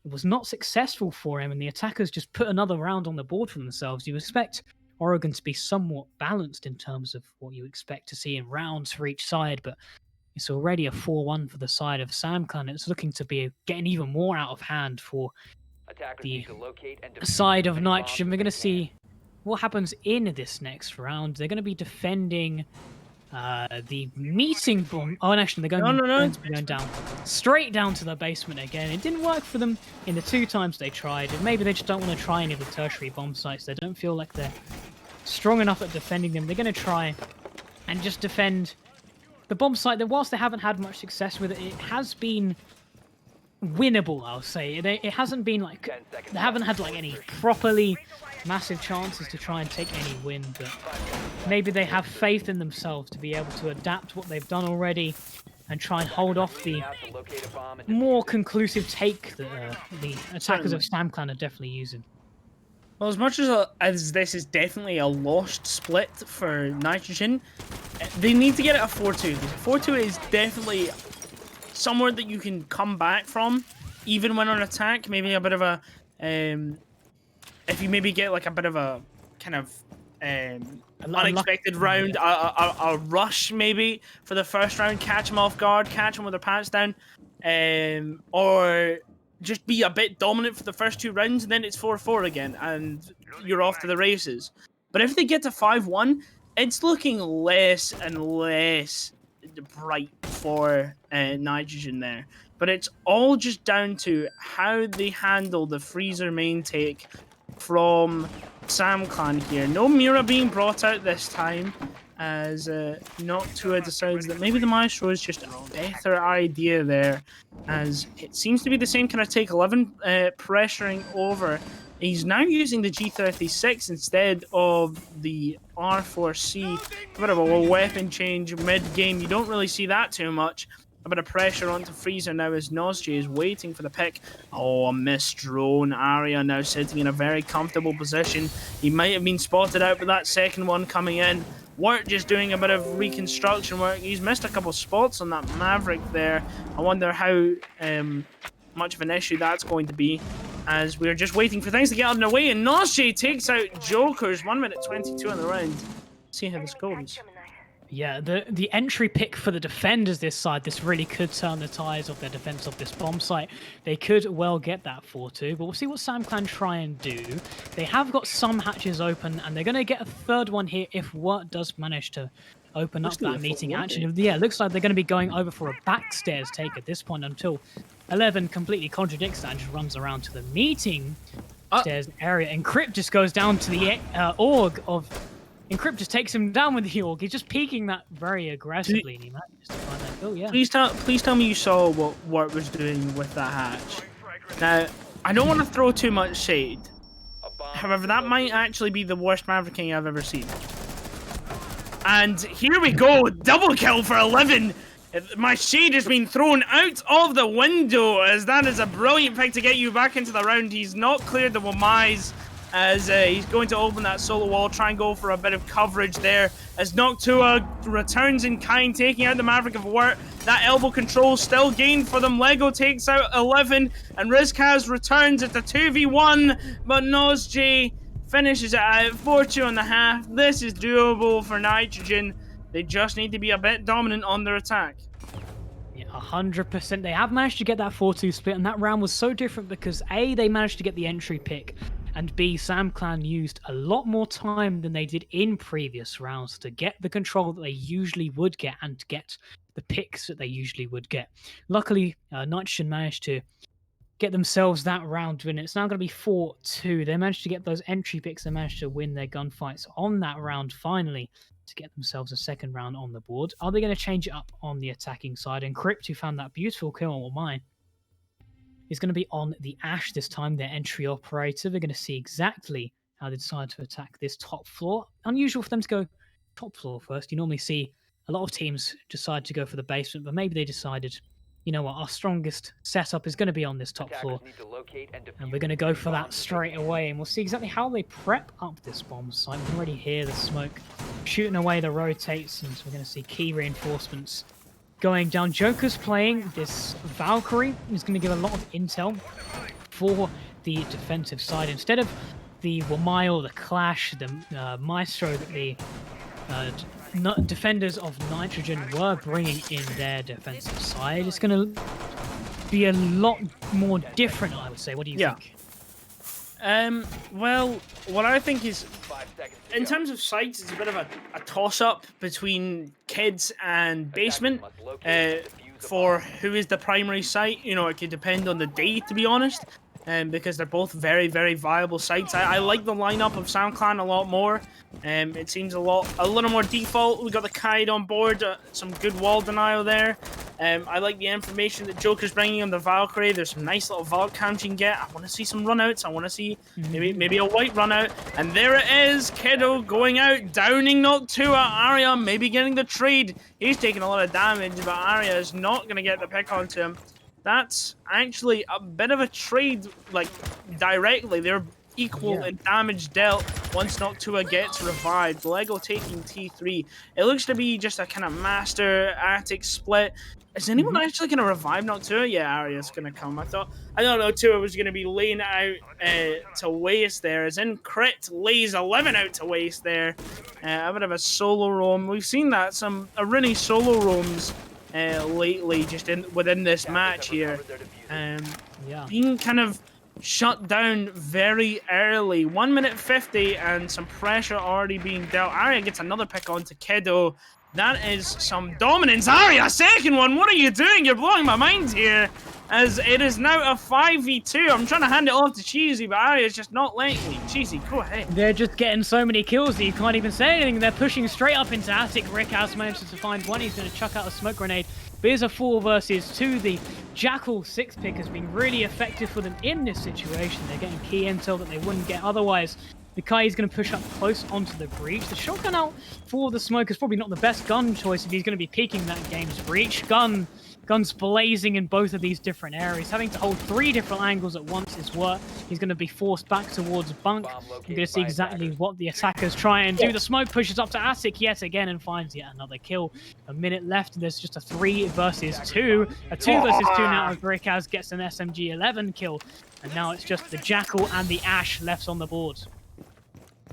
it was not successful for him, and the attackers just put another round on the board for themselves. You expect Oregon to be somewhat balanced in terms of what you expect to see in rounds for each side, but it's already a 4-1 for the side of SamClan. It's looking to be getting even more out of hand for Attackers the need to locate and defuse side of any bombs Nitrogen. We're that going to they see what happens in this next round. They're going to be defending the meeting bomb. Oh, and actually, they're going, going down straight down to the basement again. It didn't work for them in the 2 times they tried, and maybe they just don't want to try any of the tertiary bomb sites. They don't feel like they're strong enough at defending them. They're going to try and just defend the bomb site. That whilst they haven't had much success with it, it has been winnable, I'll say. It hasn't been like, they haven't had like any properly massive chances to try and take any win, but maybe they have faith in themselves to be able to adapt what they've done already and try and hold off the have to locate a bomb and more conclusive take that the attackers of SamClan are definitely using. Well, as much as this is definitely a lost split for Nitrogen, they need to get it a 4-2. 4-2 is definitely somewhere that you can come back from, even when on attack. Maybe a bit of a, if you maybe get like a bit of a kind of unexpected round, a rush maybe for the first round, catch them off guard, catch them with their pants down, or just be a bit dominant for the first 2 rounds, and then it's 4-4 again, and you're off to the races. But if they get to 5-1, it's looking less and less bright for Nitrogen there. But it's all just down to how they handle the freezer main take from SamClan here. No Mira being brought out this time, as Noctua decides that maybe the Maestro is just a better idea there, as it seems to be the same kind of take. 11 pressuring over. He's now using the G36 instead of the R4C. A bit of a weapon change mid-game. You don't really see that too much. A bit of pressure onto Freezer now as Nosj is waiting for the pick. Oh, a missed drone. Arya now sitting in a very comfortable position. He might have been spotted out with that second one coming in. Wirt just doing a bit of reconstruction work. He's missed a couple spots on that Maverick there. I wonder how much of an issue that's going to be, as we're just waiting for things to get underway. And Nosj takes out Jokers. 1 minute 22 on the round. See how this goes. Yeah, the entry pick for the defenders this side, this really could turn the tides of their defense of this bomb site. They could well get that 4-2, but we'll see what SamClan try and do. They have got some hatches open, and they're going to get a third one here if Wirt does manage to open up that meeting action. Yeah, it looks like they're going to be going over for a backstairs take at this point until 11 completely contradicts that and just runs around to the meeting stairs area. And Crypt just goes down to the org of... And Crypt just takes him down with the org. He's just peeking that very aggressively, and he manages to find that kill, yeah. Please tell me you saw what Wirt was doing with that hatch. Now, I don't want to throw too much shade. However, that might actually be the worst Mavericking I've ever seen. And here we go, double kill for 11. My shade has been thrown out of the window, as that is a brilliant pick to get you back into the round. He's not cleared the Wamais, as he's going to open that solo wall, try and go for a bit of coverage there, as Noctua returns in kind, taking out the Maverick of Wirt. That elbow control still gained for them. Lego takes out 11, and Rizkaz returns at the 2v1, but Nosj finishes it at 4-2.5. This is doable for Nitrogen. They just need to be a bit dominant on their attack. Yeah, 100%. They have managed to get that 4-2 split, and that round was so different because A, they managed to get the entry pick, and B, SamClan used a lot more time than they did in previous rounds to get the control that they usually would get and to get the picks that they usually would get. Luckily, Nitrogen managed to get themselves that round win. It's now going to be 4-2. They managed to get those entry picks. They managed to win their gunfights on that round finally to get themselves a second round on the board. Are they going to change it up on the attacking side? And Crypt, who found that beautiful kill on mine, is going to be on the Ash this time, their entry operator. We're going to see exactly how they decide to attack this top floor. Unusual for them to go top floor first. You normally see a lot of teams decide to go for the basement, but maybe they decided, you know what, our strongest setup is going to be on this top floor, Attackers need to locate and defuse and we're going to go any for that bombs if they straight can. away. And we'll see exactly how they prep up this bomb site. We can already hear the smoke shooting away the rotates, and we're going to see key reinforcements going down. Joker's playing this Valkyrie. He's going to give a lot of intel for the defensive side. Instead of the Wamile, the Clash, the Maestro that the defenders of Nitrogen were bringing in their defensive side, it's going to be a lot more different, I would say. What do you think? Well, what I think is, 5 seconds to in go. terms of sites, it's a bit of a toss-up between kids and basement Attackers must locate and defuse a for bomb. who is the primary site. You know, it could depend on the day, to be honest, because they're both very, very viable sites. I like the lineup of SoundClan a lot more. It seems a little more default. We got the Kaid on board, some good wall denial there. I like the information that Joker's bringing on the Valkyrie. There's some nice little vault camps you can get. I want to see some runouts. I want to see maybe a white runout. And there it is, Kiddo going out, downing not two at Arya, maybe getting the trade. He's taking a lot of damage, but Arya is not going to get the pick onto him. That's actually a bit of a trade, like, directly. They're equal in damage dealt once Noctua gets revived. Lego taking T3. It looks to be just a kind of master attic split. Is anyone actually going to revive Noctua? Yeah, Arya's going to come. I thought Noctua was going to be laying out to waste there. As in Crit lays 11 out to waste there. A bit of a solo roam. We've seen that, some Arini solo roams lately, just within this match here. Yeah. Being kind of shut down very early. 1 minute 50 and some pressure already being dealt. Arya gets another pick onto Kiddo. That is some dominance. Arya, second one. What are you doing? You're blowing my mind here. As it is now a 5v2. I'm trying to hand it off to Cheesy, but Arya's just not letting me. Cheesy, go ahead. They're just getting so many kills that you can't even say anything. They're pushing straight up into Attic. Rick has managed to find one. He's going to chuck out a smoke grenade. But here's a 4 versus 2. The Jackal 6-pick has been really effective for them in this situation. They're getting key intel that they wouldn't get otherwise. The Kai is going to push up close onto the breach. The shotgun out for the smoke is probably not the best gun choice if he's going to be peeking that game's breach. Guns blazing in both of these different areas. Having to hold 3 different angles at once is what he's going to be forced back towards Bunk. You're going to see exactly what the attackers try and do. The smoke pushes up to Attic yet again and finds yet another kill. A minute left. There's just a 3 versus 2. A 2 versus 2 now as Brickaz gets an SMG 11 kill. And now it's just the Jackal and the Ash left on the board.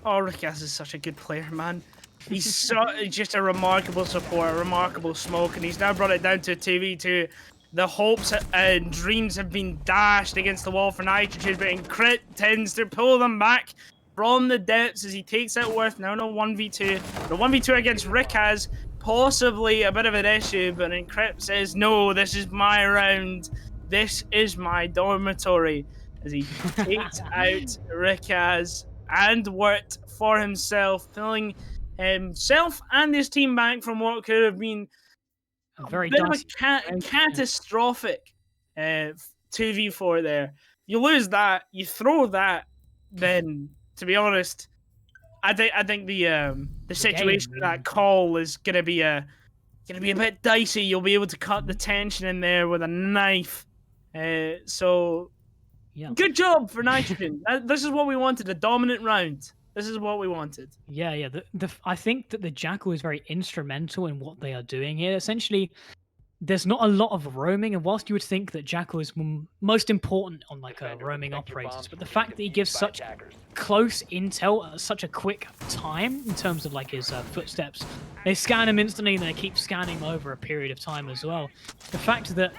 Oh, Rikaz is such a good player, man. He's just a remarkable support, a remarkable smoke, and he's now brought it down to 2v2. The hopes and dreams have been dashed against the wall for Nitrogen, but Incrit tends to pull them back from the depths as he takes out Worth. Now no 1v2. The 1v2 against Rikaz, possibly a bit of an issue, but Incrit says, no, this is my round. This is my dormitory. As he takes out Rikaz and Wirt for himself, pulling himself and his team back from what could have been A very bit of dicey a catastrophic 2v4 there. You lose that, you throw that, then to be honest, I think the situation of that call is gonna be a bit dicey. You'll be able to cut the tension in there with a knife. So Yeah. good job for Nitrogen. This is what we wanted, a dominant round. This is what we wanted. Yeah. I think that the Jackal is very instrumental in what they are doing here. Essentially, there's not a lot of roaming, and whilst you would think that Jackal is most important on like roaming operators, but the fact that he gives such close intel at such a quick time in terms of like his footsteps, they scan him instantly and they keep scanning him over a period of time as well. The fact that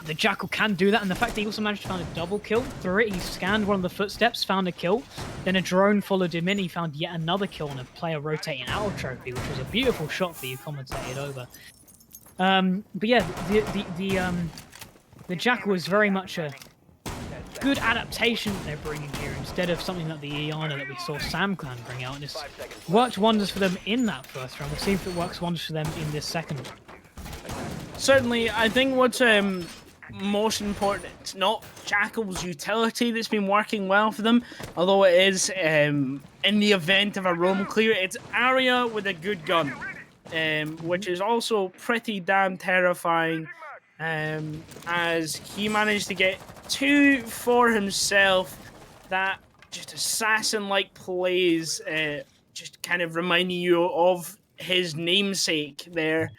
the Jackal can do that, and the fact that he also managed to find a double kill through it. He scanned one of the footsteps, found a kill, then a drone followed him in. He found yet another kill on a player rotating out trophy, which was a beautiful shot that you commentated over. But yeah, the Jackal is very much a good adaptation that they're bringing here instead of something like the Iana that we saw SamClan bring out, and it's worked wonders for them in that first round. We'll see if it works wonders for them in this second one. Certainly, I think most important, it's not Jackal's utility that's been working well for them, although it is in the event of a roam clear, it's Arya with a good gun, which is also pretty damn terrifying, as he managed to get 2 for himself. That just assassin-like plays, just kind of reminding you of his namesake there.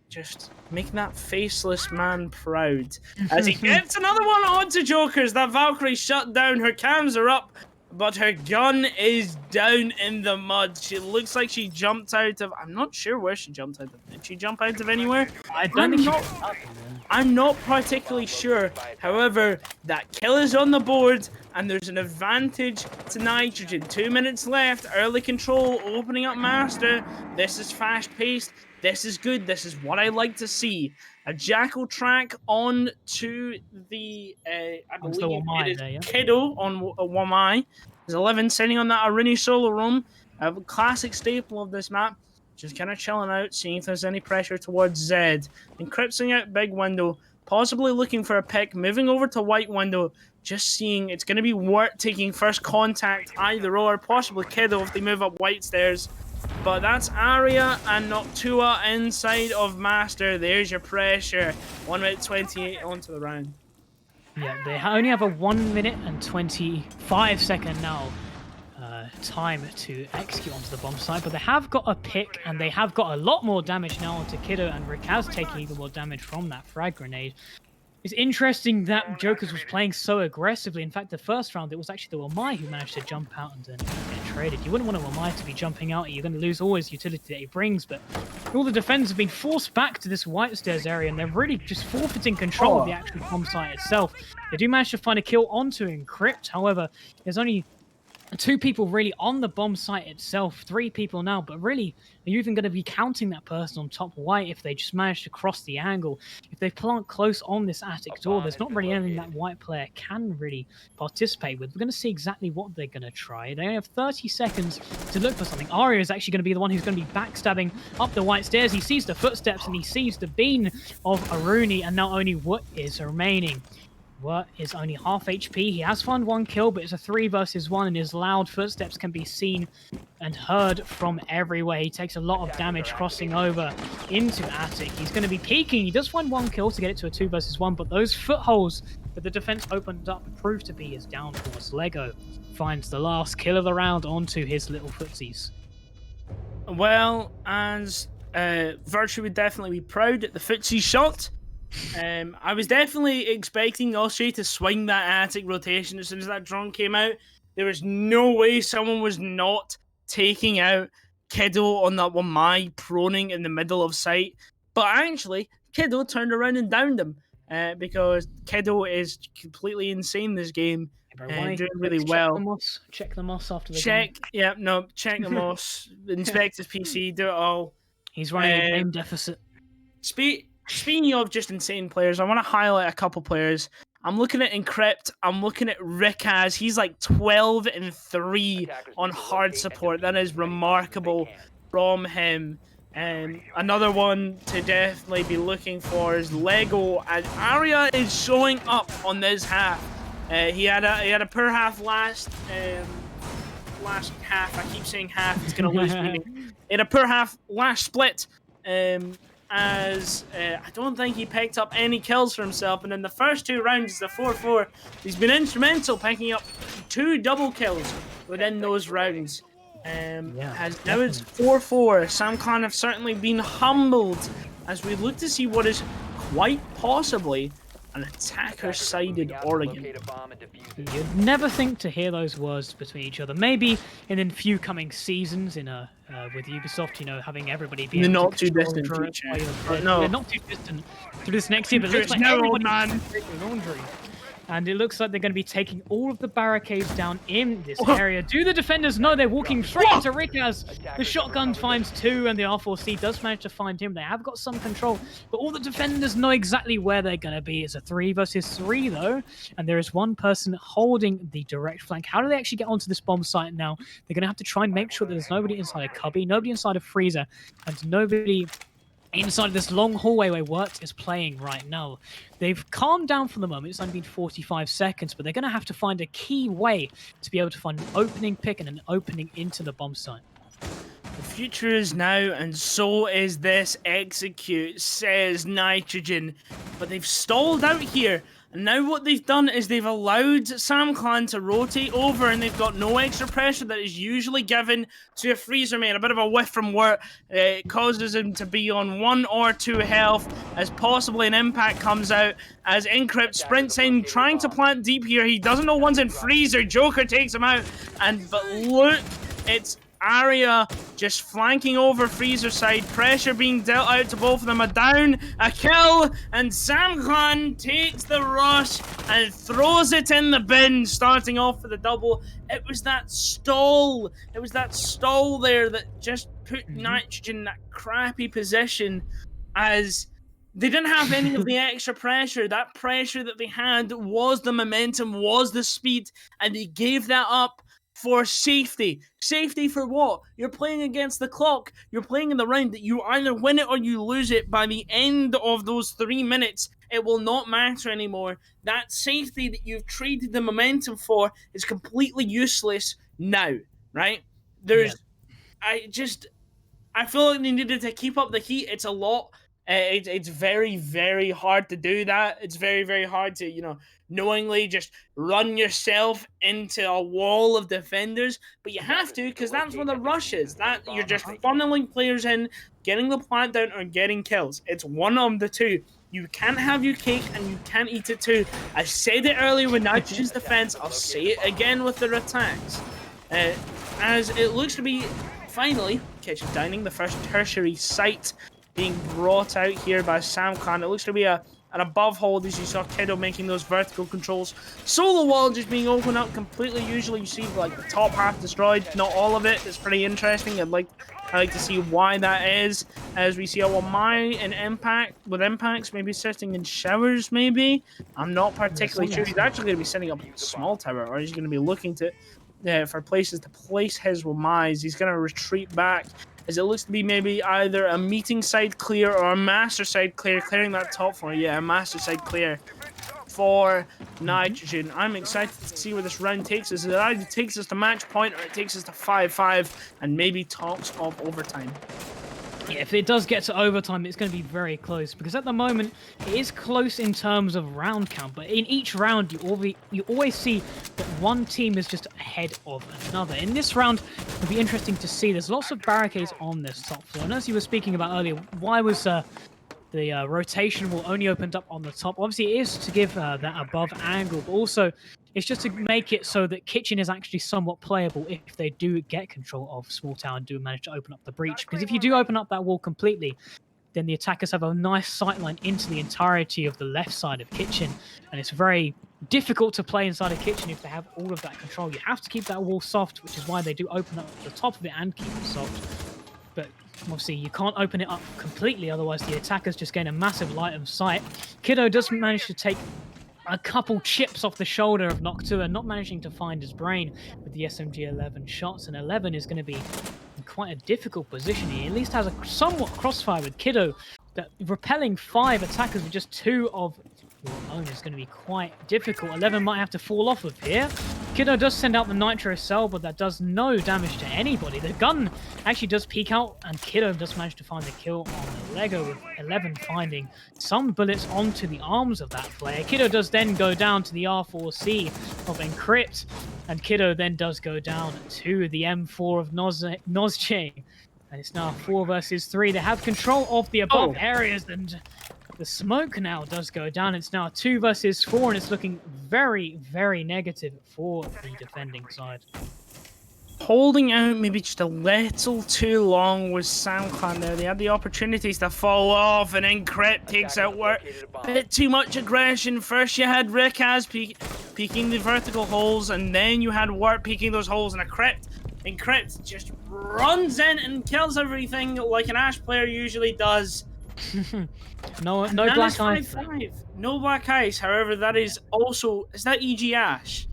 Just making that faceless man proud as he gets another one onto Jokers. That Valkyrie shut down. Her cams are up, but her gun is down in the mud. She looks like she jumped out of. I'm not sure where she jumped out of. Did she jump out of anywhere? I don't think she got up there. I'm not particularly sure. However, that kill is on the board, and there's an advantage to Nitrogen. 2 minutes left. Early control, opening up Master. This is fast-paced. This is good. This is what I like to see. A Jackal track on to the, I believe it is Kiddo on Wamai. There's 11 sitting on that Arini solo roam. A classic staple of this map. Just kind of chilling out, seeing if there's any pressure towards Zed. Encrypting out big window, possibly looking for a pick, moving over to white window, just seeing it's going to be Wirt taking first contact, either or, possibly Kiddo if they move up white stairs. But that's Arya and Noctua inside of Master. There's your pressure. 1 minute 28 onto the round. Yeah, they only have a 1 minute and 25 second now time to execute onto the bomb site, but they have got a pick and they have got a lot more damage now onto Kiddo, and Rikaz taking even more damage from that frag grenade. It's interesting that Jokers was playing so aggressively. In fact, the first round, it was actually the Wamai who managed to jump out and then get traded. You wouldn't want a Wamai to be jumping out. You're going to lose all his utility that he brings, but all the defenders have been forced back to this white stairs area, and they're really just forfeiting control of the actual bomb site itself. They do manage to find a kill onto Encrypt. However, there's only 2 people really on the bomb site itself, 3 people now, but really, are you even going to be counting that person on top white if they just manage to cross the angle? If they plant close on this attic door, there's not really anything that white player can really participate with. We're going to see exactly what they're going to try. They only have 30 seconds to look for something. Arya is actually going to be the one who's going to be backstabbing up the white stairs. He sees the footsteps and he sees the bean of Aruni, and now only what is remaining. Wirt is only half HP. He has found 1 kill, but it's a 3 versus 1, and his loud footsteps can be seen and heard from everywhere. He takes a lot of damage crossing over into Attic. He's going to be peeking. He does find 1 kill to get it to a 2 versus 1, but those footholes that the defense opened up prove to be his downfalls. Lego finds the last kill of the round onto his little footsies. Well, as Virtue would definitely be proud at the footsie shot. I was definitely expecting Osprey to swing that attic rotation as soon as that drone came out. There was no way someone was not taking out Kiddo on that one, my proning in the middle of sight. But actually, Kiddo turned around and downed him because Kiddo is completely insane this game. Doing really well. Check the Moss after the game. Check the Moss. Inspect his PC, do it all. He's running a game deficit. Speaking of just insane players, I want to highlight a couple players. I'm looking at Encrypt. I'm looking at Rikaz. He's like 12 and 3 on hard support. That is remarkable from him. Another one to definitely be looking for is Lego, and Arya is showing up on this half. He had a poor half last half. I keep saying half. It's gonna lose meaning. He had a poor half last split. As I don't think he picked up any kills for himself, and in the first 2 rounds, the 4-4, he's been instrumental picking up 2 double kills within those rounds. Now it's 4-4. Sam Clan have certainly been humbled as we look to see what is quite possibly an attacker-sided Oregon. You'd never think to hear those words between each other. Maybe in a few coming seasons with Ubisoft, having everybody be not too distant future. No, not too distant to this next year, but it looks like everybody's taking laundry. And it looks like they're going to be taking all of the barricades down in this area. Do the defenders know they're walking straight into Rikaz? The shotgun finds 2, and the R4C does manage to find him. They have got some control, but all the defenders know exactly where they're going to be. It's a 3 versus 3, though, and there is one person holding the direct flank. How do they actually get onto this bomb site now? They're going to have to try and make sure that there's nobody inside a cubby, nobody inside a freezer, and nobody inside this long hallway where Wirt is playing right now. They've calmed down for the moment. It's only been 45 seconds, but they're going to have to find a key way to be able to find an opening pick and an opening into the bomb site. The future is now, and so is this execute, says Nitrogen. But they've stalled out here, and now what they've done is they've allowed SamClan to rotate over, and they've got no extra pressure that is usually given to a Freezer man. A bit of a whiff from Wirt causes him to be on 1 or 2 health, as possibly an impact comes out, as Encrypt sprints in, trying to plant deep here. He doesn't know one's in Freezer. Joker takes him out, but look, it's Arya just flanking over Freezer side. Pressure being dealt out to both of them. A down, a kill, and SamClan takes the rush and throws it in the bin, starting off for the double. It was that stall. It was that stall there that just put Nitrogen in that crappy position, as they didn't have any of the extra pressure. That pressure that they had was the momentum, was the speed, and they gave that up for safety. Safety for what? You're playing against the clock. You're playing in the round that you either win it or you lose it. By the end of those 3 minutes, it will not matter anymore. That safety that you've traded the momentum for is completely useless now, right? I feel like they needed to keep up the heat. It's a lot. It's very, very hard to do that. It's very, very hard to, knowingly just run yourself into a wall of defenders. But you have to, because that's where the rush is. That you're just funneling players in, getting the plant down, or getting kills. It's one of the two. You can't have your cake and you can't eat it too. I said it earlier with Nitrogen's defense. I'll say it again with their attacks. As it looks to be, finally, Kitchen Dining, the first tertiary site being brought out here by SamClan. It looks to be an above hold, as you saw Kiddo making those vertical controls. Solo wall just being opened up completely. Usually you see like the top half destroyed, not all of it. It's pretty interesting. I'd like to see why that is, as we see Awamai and Impacts maybe sitting in showers, maybe. I'm not particularly sure. He's actually going to be setting up a small tower, or he's going to be looking to for places to place his Wamais. He's going to retreat back, as it looks to be maybe either a meeting side clear or a master side clear, clearing that top floor. Yeah, a master side clear for Nitrogen. I'm excited to see where this round takes us. It either takes us to match point or it takes us to 5-5 and maybe talks of overtime. Yeah, if it does get to overtime, it's going to be very close, because at the moment it is close in terms of round count, but in each round you always see that one team is just ahead of another. In this round, it'll be interesting to see. There's lots of barricades on this top floor, and as you were speaking about earlier, why was the rotation wall only opened up on the top? Obviously, it is to give that above angle, but also it's just to make it so that Kitchen is actually somewhat playable if they do get control of Small Town and do manage to open up the breach. Because if you do open up that wall completely, then the attackers have a nice sightline into the entirety of the left side of Kitchen, and it's very difficult to play inside of Kitchen if they have all of that control. You have to keep that wall soft, which is why they do open up the top of it and keep it soft. But obviously, you can't open it up completely, otherwise the attackers just gain a massive light of sight. Kiddo does manage to take a couple chips off the shoulder of Noctua, not managing to find his brain with the SMG-11 shots, and 11 is going to be in quite a difficult position. He at least has a somewhat crossfire with Kiddo, that repelling 5 attackers with just 2 of your own is going to be quite difficult. 11 might have to fall off of here. Kiddo does send out the Nitro cell, but that does no damage to anybody. The gun actually does peek out, and Kiddo does manage to find the kill on the Lego, with 11 finding some bullets onto the arms of that player. Kiddo does then go down to the R4C of Encrypt, and Kiddo then does go down to the M4 of Nozche. And it's now 4 versus 3. They have control of the above areas, and the smoke now does go down. It's now 2 versus 4, and it's looking very, very negative for the defending side. Holding out maybe just a little too long was SamClan there. They had the opportunities to fall off, and Encrypt takes out Wirt. Bit too much aggression. First you had Rikaz peeking the vertical holes, and then you had Wirt peeking those holes, and Encrypt just runs in and kills everything like an Ash player usually does. no black ice. No black ice. However, that is also, is that EG Ash?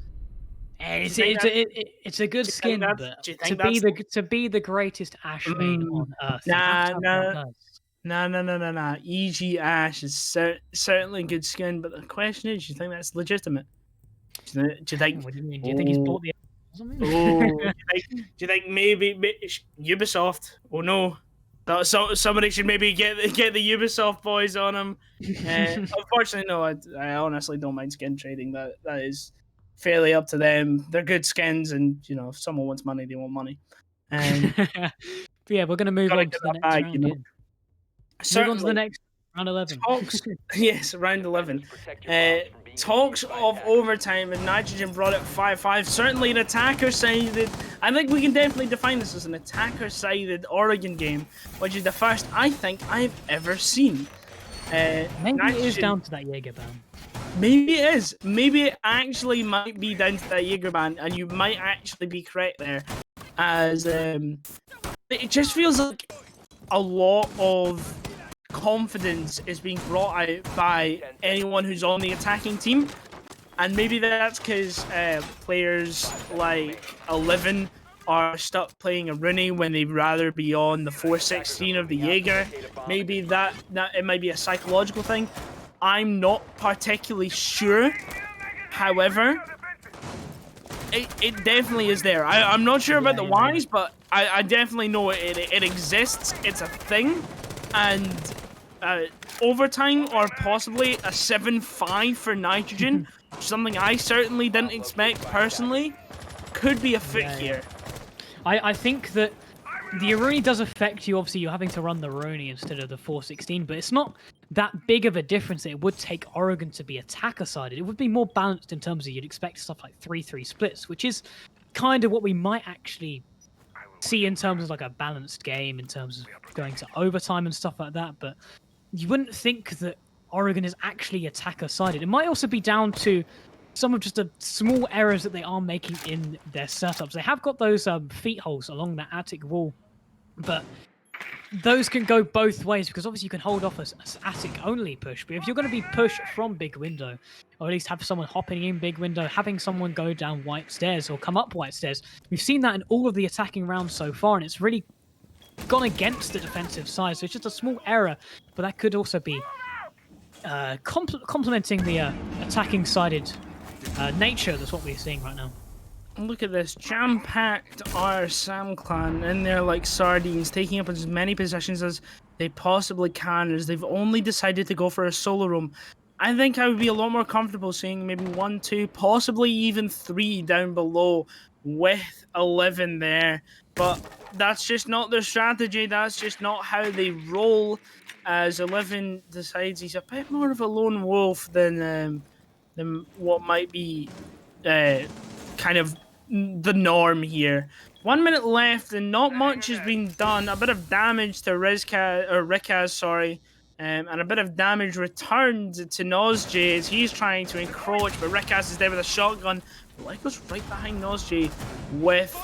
It's a good skin, but to be the greatest Ash main on Earth, Nah. EG Ash is certainly good skin, but the question is, do you think that's legitimate? Do you think? What do you mean? Do you think he's bought the or something? Do you think maybe Ubisoft? Oh no, somebody should maybe get the Ubisoft boys on him. Unfortunately, no. I honestly don't mind skin trading. That is fairly up to them. They're good skins, and if someone wants money, they want money. But yeah, we're going to move Gotta on get to the that next bag, round. Yeah. Move on to the Certainly. next round 11. Talks, yes, round 11. Talks of overtime, and Nitrogen brought it 5-5. Certainly an attacker-sided. I think we can definitely define this as an attacker-sided Oregon game, which is the first I think I've ever seen. Maybe Nitrogen, it is down to that Jaeger ban. Maybe it is. Maybe it actually might be down to that Jaeger ban, and you might actually be correct there. As it just feels like a lot of confidence is being brought out by anyone who's on the attacking team, and maybe that's because players like 11 are stuck playing a Rooney when they'd rather be on the 416 of the Jaeger. Maybe that it might be a psychological thing. I'm not particularly sure. However, it definitely is there. I'm not sure about the whys, but I definitely know it exists. It's a thing. And overtime or possibly a 7-5 for Nitrogen, something I certainly didn't expect personally, could be a fit here. I think that the Aruni does affect you. Obviously, you're having to run the Aruni instead of the 416, but it's not that big of a difference that it would take Oregon to be attacker-sided. It would be more balanced in terms of you'd expect stuff like 3-3 splits, which is kind of what we might actually see in terms of like a balanced game, in terms of going to overtime and stuff like that, but you wouldn't think that Oregon is actually attacker-sided. It might also be down to some of just the small errors that they are making in their setups. They have got those feet holes along that attic wall, but those can go both ways, because obviously you can hold off as attic-only push, but if you're going to be pushed from big window, or at least have someone hopping in big window, having someone go down white stairs or come up white stairs, we've seen that in all of the attacking rounds so far, and it's really gone against the defensive side, so it's just a small error, but that could also be complementing the attacking-sided nature. That's what we're seeing right now. Look at this, jam-packed our Sam clan in there like sardines, taking up as many positions as they possibly can, as they've only decided to go for a solo roam. I think I would be a lot more comfortable seeing maybe 1, 2, possibly even 3 down below with 11 there, but that's just not their strategy. That's just not how they roll, as 11 decides he's a bit more of a lone wolf than what might be kind of the norm here. 1 minute left and not much has been done. A bit of damage to Rikaz, sorry, and a bit of damage returned to Nozj as he's trying to encroach, but Rikaz is there with a shotgun. Lego's right behind Nozj with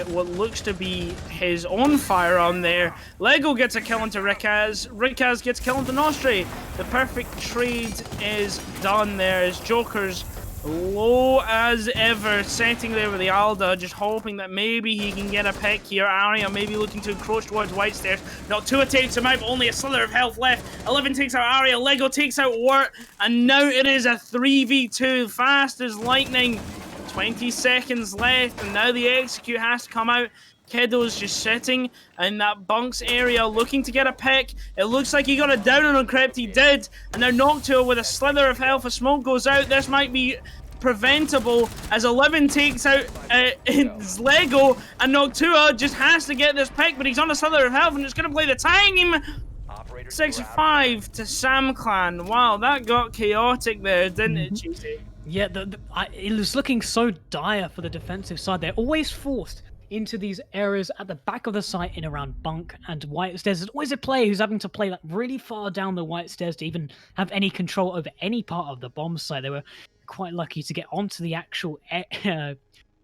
what looks to be his own firearm there. Lego gets a kill into Rikaz. Rikaz gets kill into Nozj. The perfect trade is done there as Joker's low as ever, setting there with the Alda, just hoping that maybe he can get a pick here. Arya maybe looking to encroach towards White Stairs. Not Tua takes him out, but only a slither of health left. 11 takes out Arya, Lego takes out Wirt, and now it is a 3v2, fast as lightning. 20 seconds left, and now the execute has to come out. Kiddo's just sitting in that bunks area looking to get a pick. It looks like he got a down on Crypt. He did. And now Noctua with a slither of health. A smoke goes out. This might be preventable as 11 takes out his Lego. And Noctua just has to get this pick, but he's on a slither of health and it's going to play the time. 6-5 to Sam Clan. Wow, that got chaotic there, didn't it, Cheesy? Yeah, it was looking so dire for the defensive side. They're always forced into these areas at the back of the site in around Bunk and White Stairs. There's always a player who's having to play like really far down the White Stairs to even have any control over any part of the bomb site. They were quite lucky to get onto the actual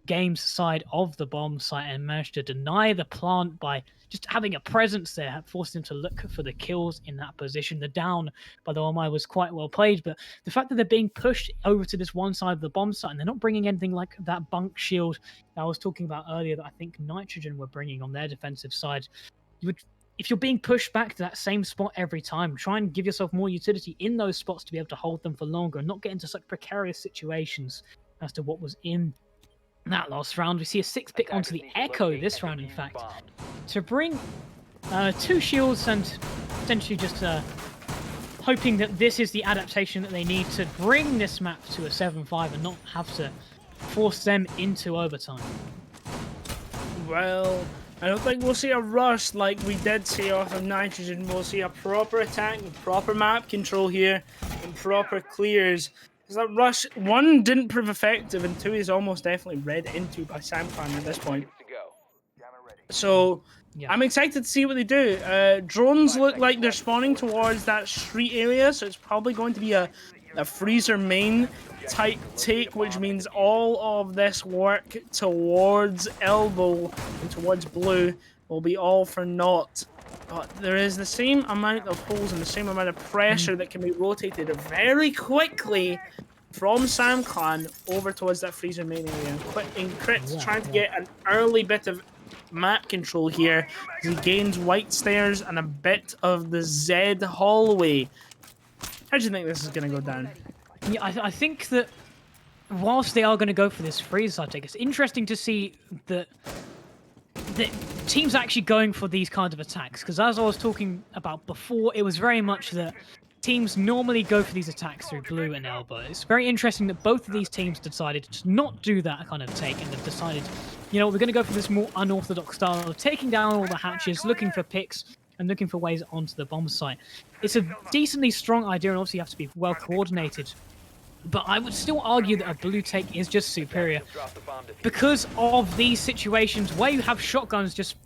games side of the bomb site and managed to deny the plant by just having a presence there, forced him to look for the kills in that position. The down by the Omai was quite well played, but the fact that they're being pushed over to this one side of the bomb site and they're not bringing anything like that bunk shield that I was talking about earlier that I think Nitrogen were bringing on their defensive side, you would if you're being pushed back to that same spot every time, try and give yourself more utility in those spots to be able to hold them for longer and not get into such precarious situations as to what was in that last round. We see a 6 pick onto the Echo this round, in fact, to bring 2 shields and essentially just hoping that this is the adaptation that they need to bring this map to a 7-5 and not have to force them into overtime. Well, I don't think we'll see a rush like we did see off of Nitrogen. We'll see a proper attack with proper map control here and proper clears. Because that rush, 1, didn't prove effective, and 2 is almost definitely read into by SamClan at this point. So Yeah. I'm excited to see what they do. Drones look like they're spawning towards that street area, so it's probably going to be a freezer main type take, which means all of this work towards elbow and towards blue will be all for naught. But there is the same amount of holes and the same amount of pressure that can be rotated very quickly from SamClan over towards that freezer main area. Encrypt's trying to get an early bit of map control here as he gains white stairs and a bit of the Z hallway. How do you think this is going to go down? Yeah, I think that whilst they are going to go for this freeze, I think it's interesting to see that the teams actually going for these kinds of attacks. Because as I was talking about before, it was very much that teams normally go for these attacks through blue and elbow. It's very interesting that both of these teams decided to not do that kind of take and have decided, you know, we're going to go for this more unorthodox style of taking down all the hatches, looking for picks, and looking for ways onto the bomb site. It's a decently strong idea, and obviously you have to be well coordinated. But I would still argue that a blue take is just superior because of these situations where you have shotguns just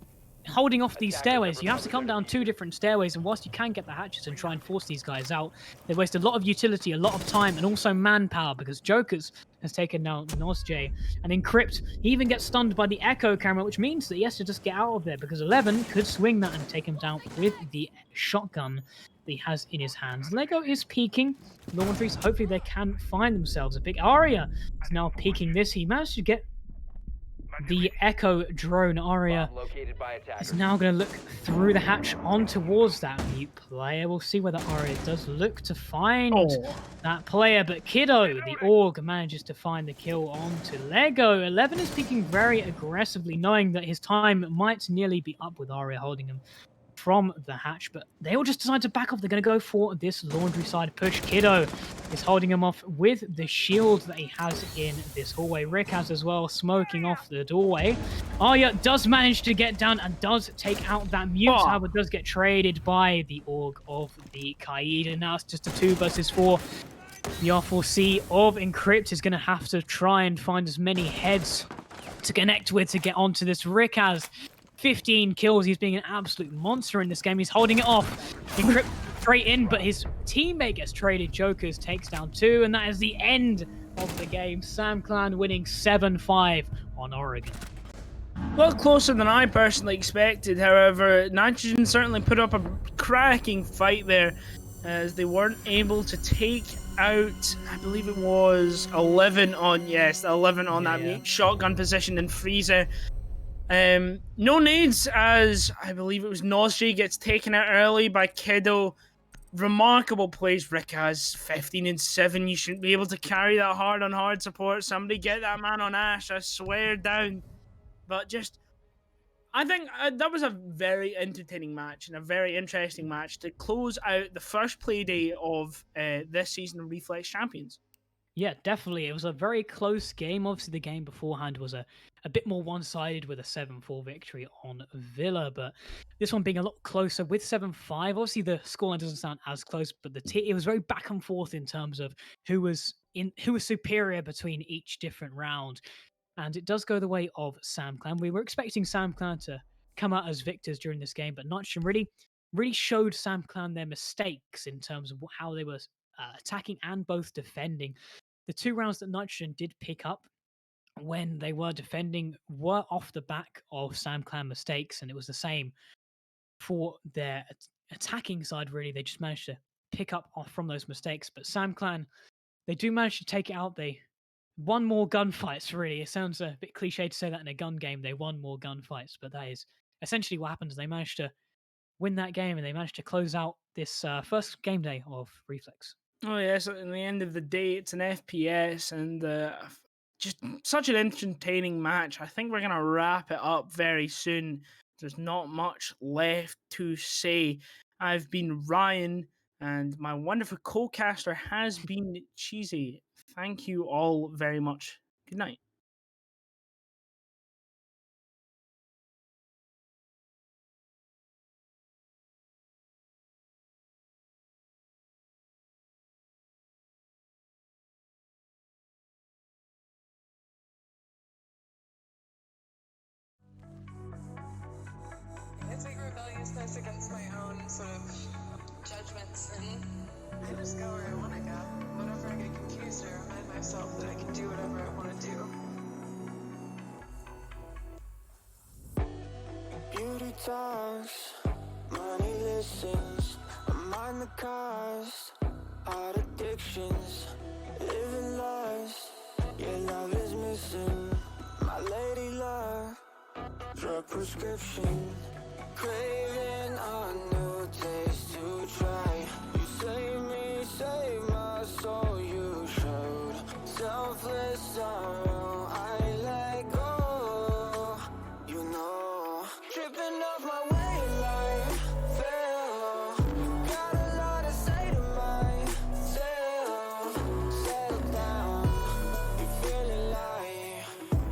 holding off these stairways. You have to come down 2 different stairways, and whilst you can get the hatches and try and force these guys out, they waste a lot of utility, a lot of time, and also manpower because Jokers has taken down NozJ. And Encrypt, he even gets stunned by the Echo camera, which means that he has to just get out of there because 11 could swing that and take him down with the shotgun that he has in his hands. Lego is peeking. Laundries, hopefully they can find themselves a big Aria is now peeking this. He managed to get the Echo drone. Aria is now going to look through the hatch on towards that mute player. We'll see whether Aria does look to find that player, but Kiddo, the Org, manages to find the kill onto Lego. 11 is peeking very aggressively, knowing that his time might nearly be up with Aria holding him from the hatch, but they all just decide to back off. They're going to go for this laundry side push. Kiddo is holding him off with the shield that he has in this hallway. Rick has as well, smoking off the doorway. Arya does manage to get down and does take out that mute. However, does get traded by the Org of the Kaid, and now it's just a 2 versus 4. The R4C of Encrypt is going to have to try and find as many heads to connect with to get onto this. Rick has 15 kills. He's being an absolute monster in this game. He's holding it off. Encrypt straight in, but his teammate gets traded. Jokers takes down 2, and that is the end of the game. SamClan winning 7-5 on Oregon. A lot closer than I personally expected, however. Nitrogen certainly put up a cracking fight there as they weren't able to take out, I believe it was 11 on, that mute shotgun position in Freezer. No nades as I believe it was NozJ gets taken out early by Kiddo. Remarkable plays. Rick has 15 and 7. You shouldn't be able to carry that hard on hard support. Somebody get that man on Ash, I swear down. But just, I think that was a very entertaining match and a very interesting match to close out the first play day of this season of Reflex Champions. Yeah, definitely. It was a very close game. Obviously, the game beforehand was a bit more one-sided with a 7-4 victory on Villa, but this one being a lot closer with 7-5. Obviously, the scoreline doesn't sound as close, but it was very back and forth in terms of who was superior between each different round. And it does go the way of SamClan. We were expecting SamClan to come out as victors during this game, but Nitrogen really showed SamClan their mistakes in terms of how they were attacking and both defending. The 2 rounds that Nitrogen did pick up when they were defending were off the back of SamClan mistakes, and it was the same for their attacking side, really. They just managed to pick up off from those mistakes, but SamClan, they do manage to take it out. They won more gunfights, really. It sounds a bit cliche to say that in a gun game. They won more gunfights, but that is essentially what happens. They managed to win that game, and they managed to close out this first game day of Reflex. Oh yes, at the end of the day, it's an FPS and just such an entertaining match. I think we're gonna wrap it up very soon. There's not much left to say. I've been Ryan, and my wonderful co-caster has been Cheesy. Thank you all very much. Good night. I take rebelliousness against my own sort of judgments, and I just go where I want to go. Whenever I get confused, I remind myself that I can do whatever I want to do. Beauty talks, money listens. I mind the cost, heart addictions, living lost. Your love is missing, my lady love. Drug prescription, craving a new taste to try. You save me, save my soul. You showed selfless sorrow. I let go. You know, tripping off my way of life. Fell, got a lot to say to myself. Settle down, you feeling like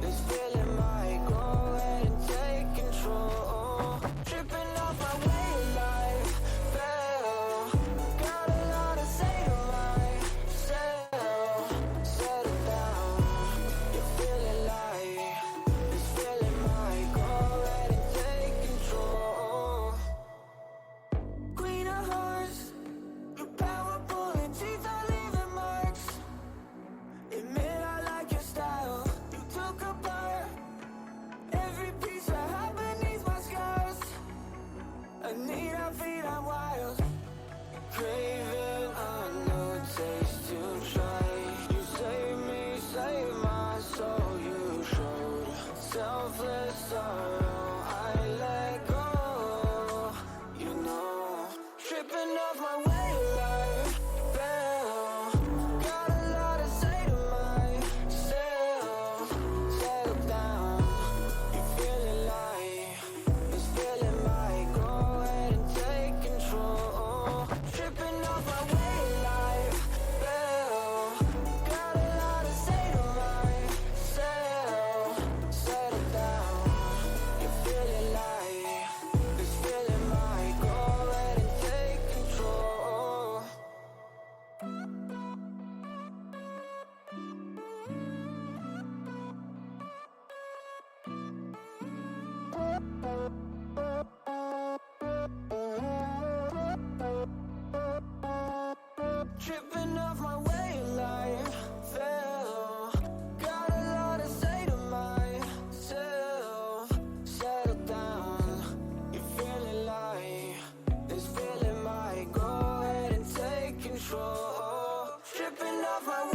this feeling might go ahead and take control. Tripping off my way of life. Fell, got a lot to say to myself. Settle down, you feeling like this feeling might go ahead and take control. Queen of hearts, your powerful and teeth are leaving marks. Admit I like your style. You took apart every piece I have beneath my scars. I need our feet on wild. Craving a new taste to try. You save me, save my soul. You showed selfless sorrow. I let go. You know, tripping off my way of life. Fell, got a lot to say to myself. Settle down, you feeling like this feeling might go ahead and take control. Tripping off my way of life. Fell, got a lot to say to myself. Settle down, you feeling like this feeling might go ahead and take control. Tripping off my way of life. Fell, got a lot to say to myself. Settle down, you feeling like this feeling might go ahead and take control. Tripping off my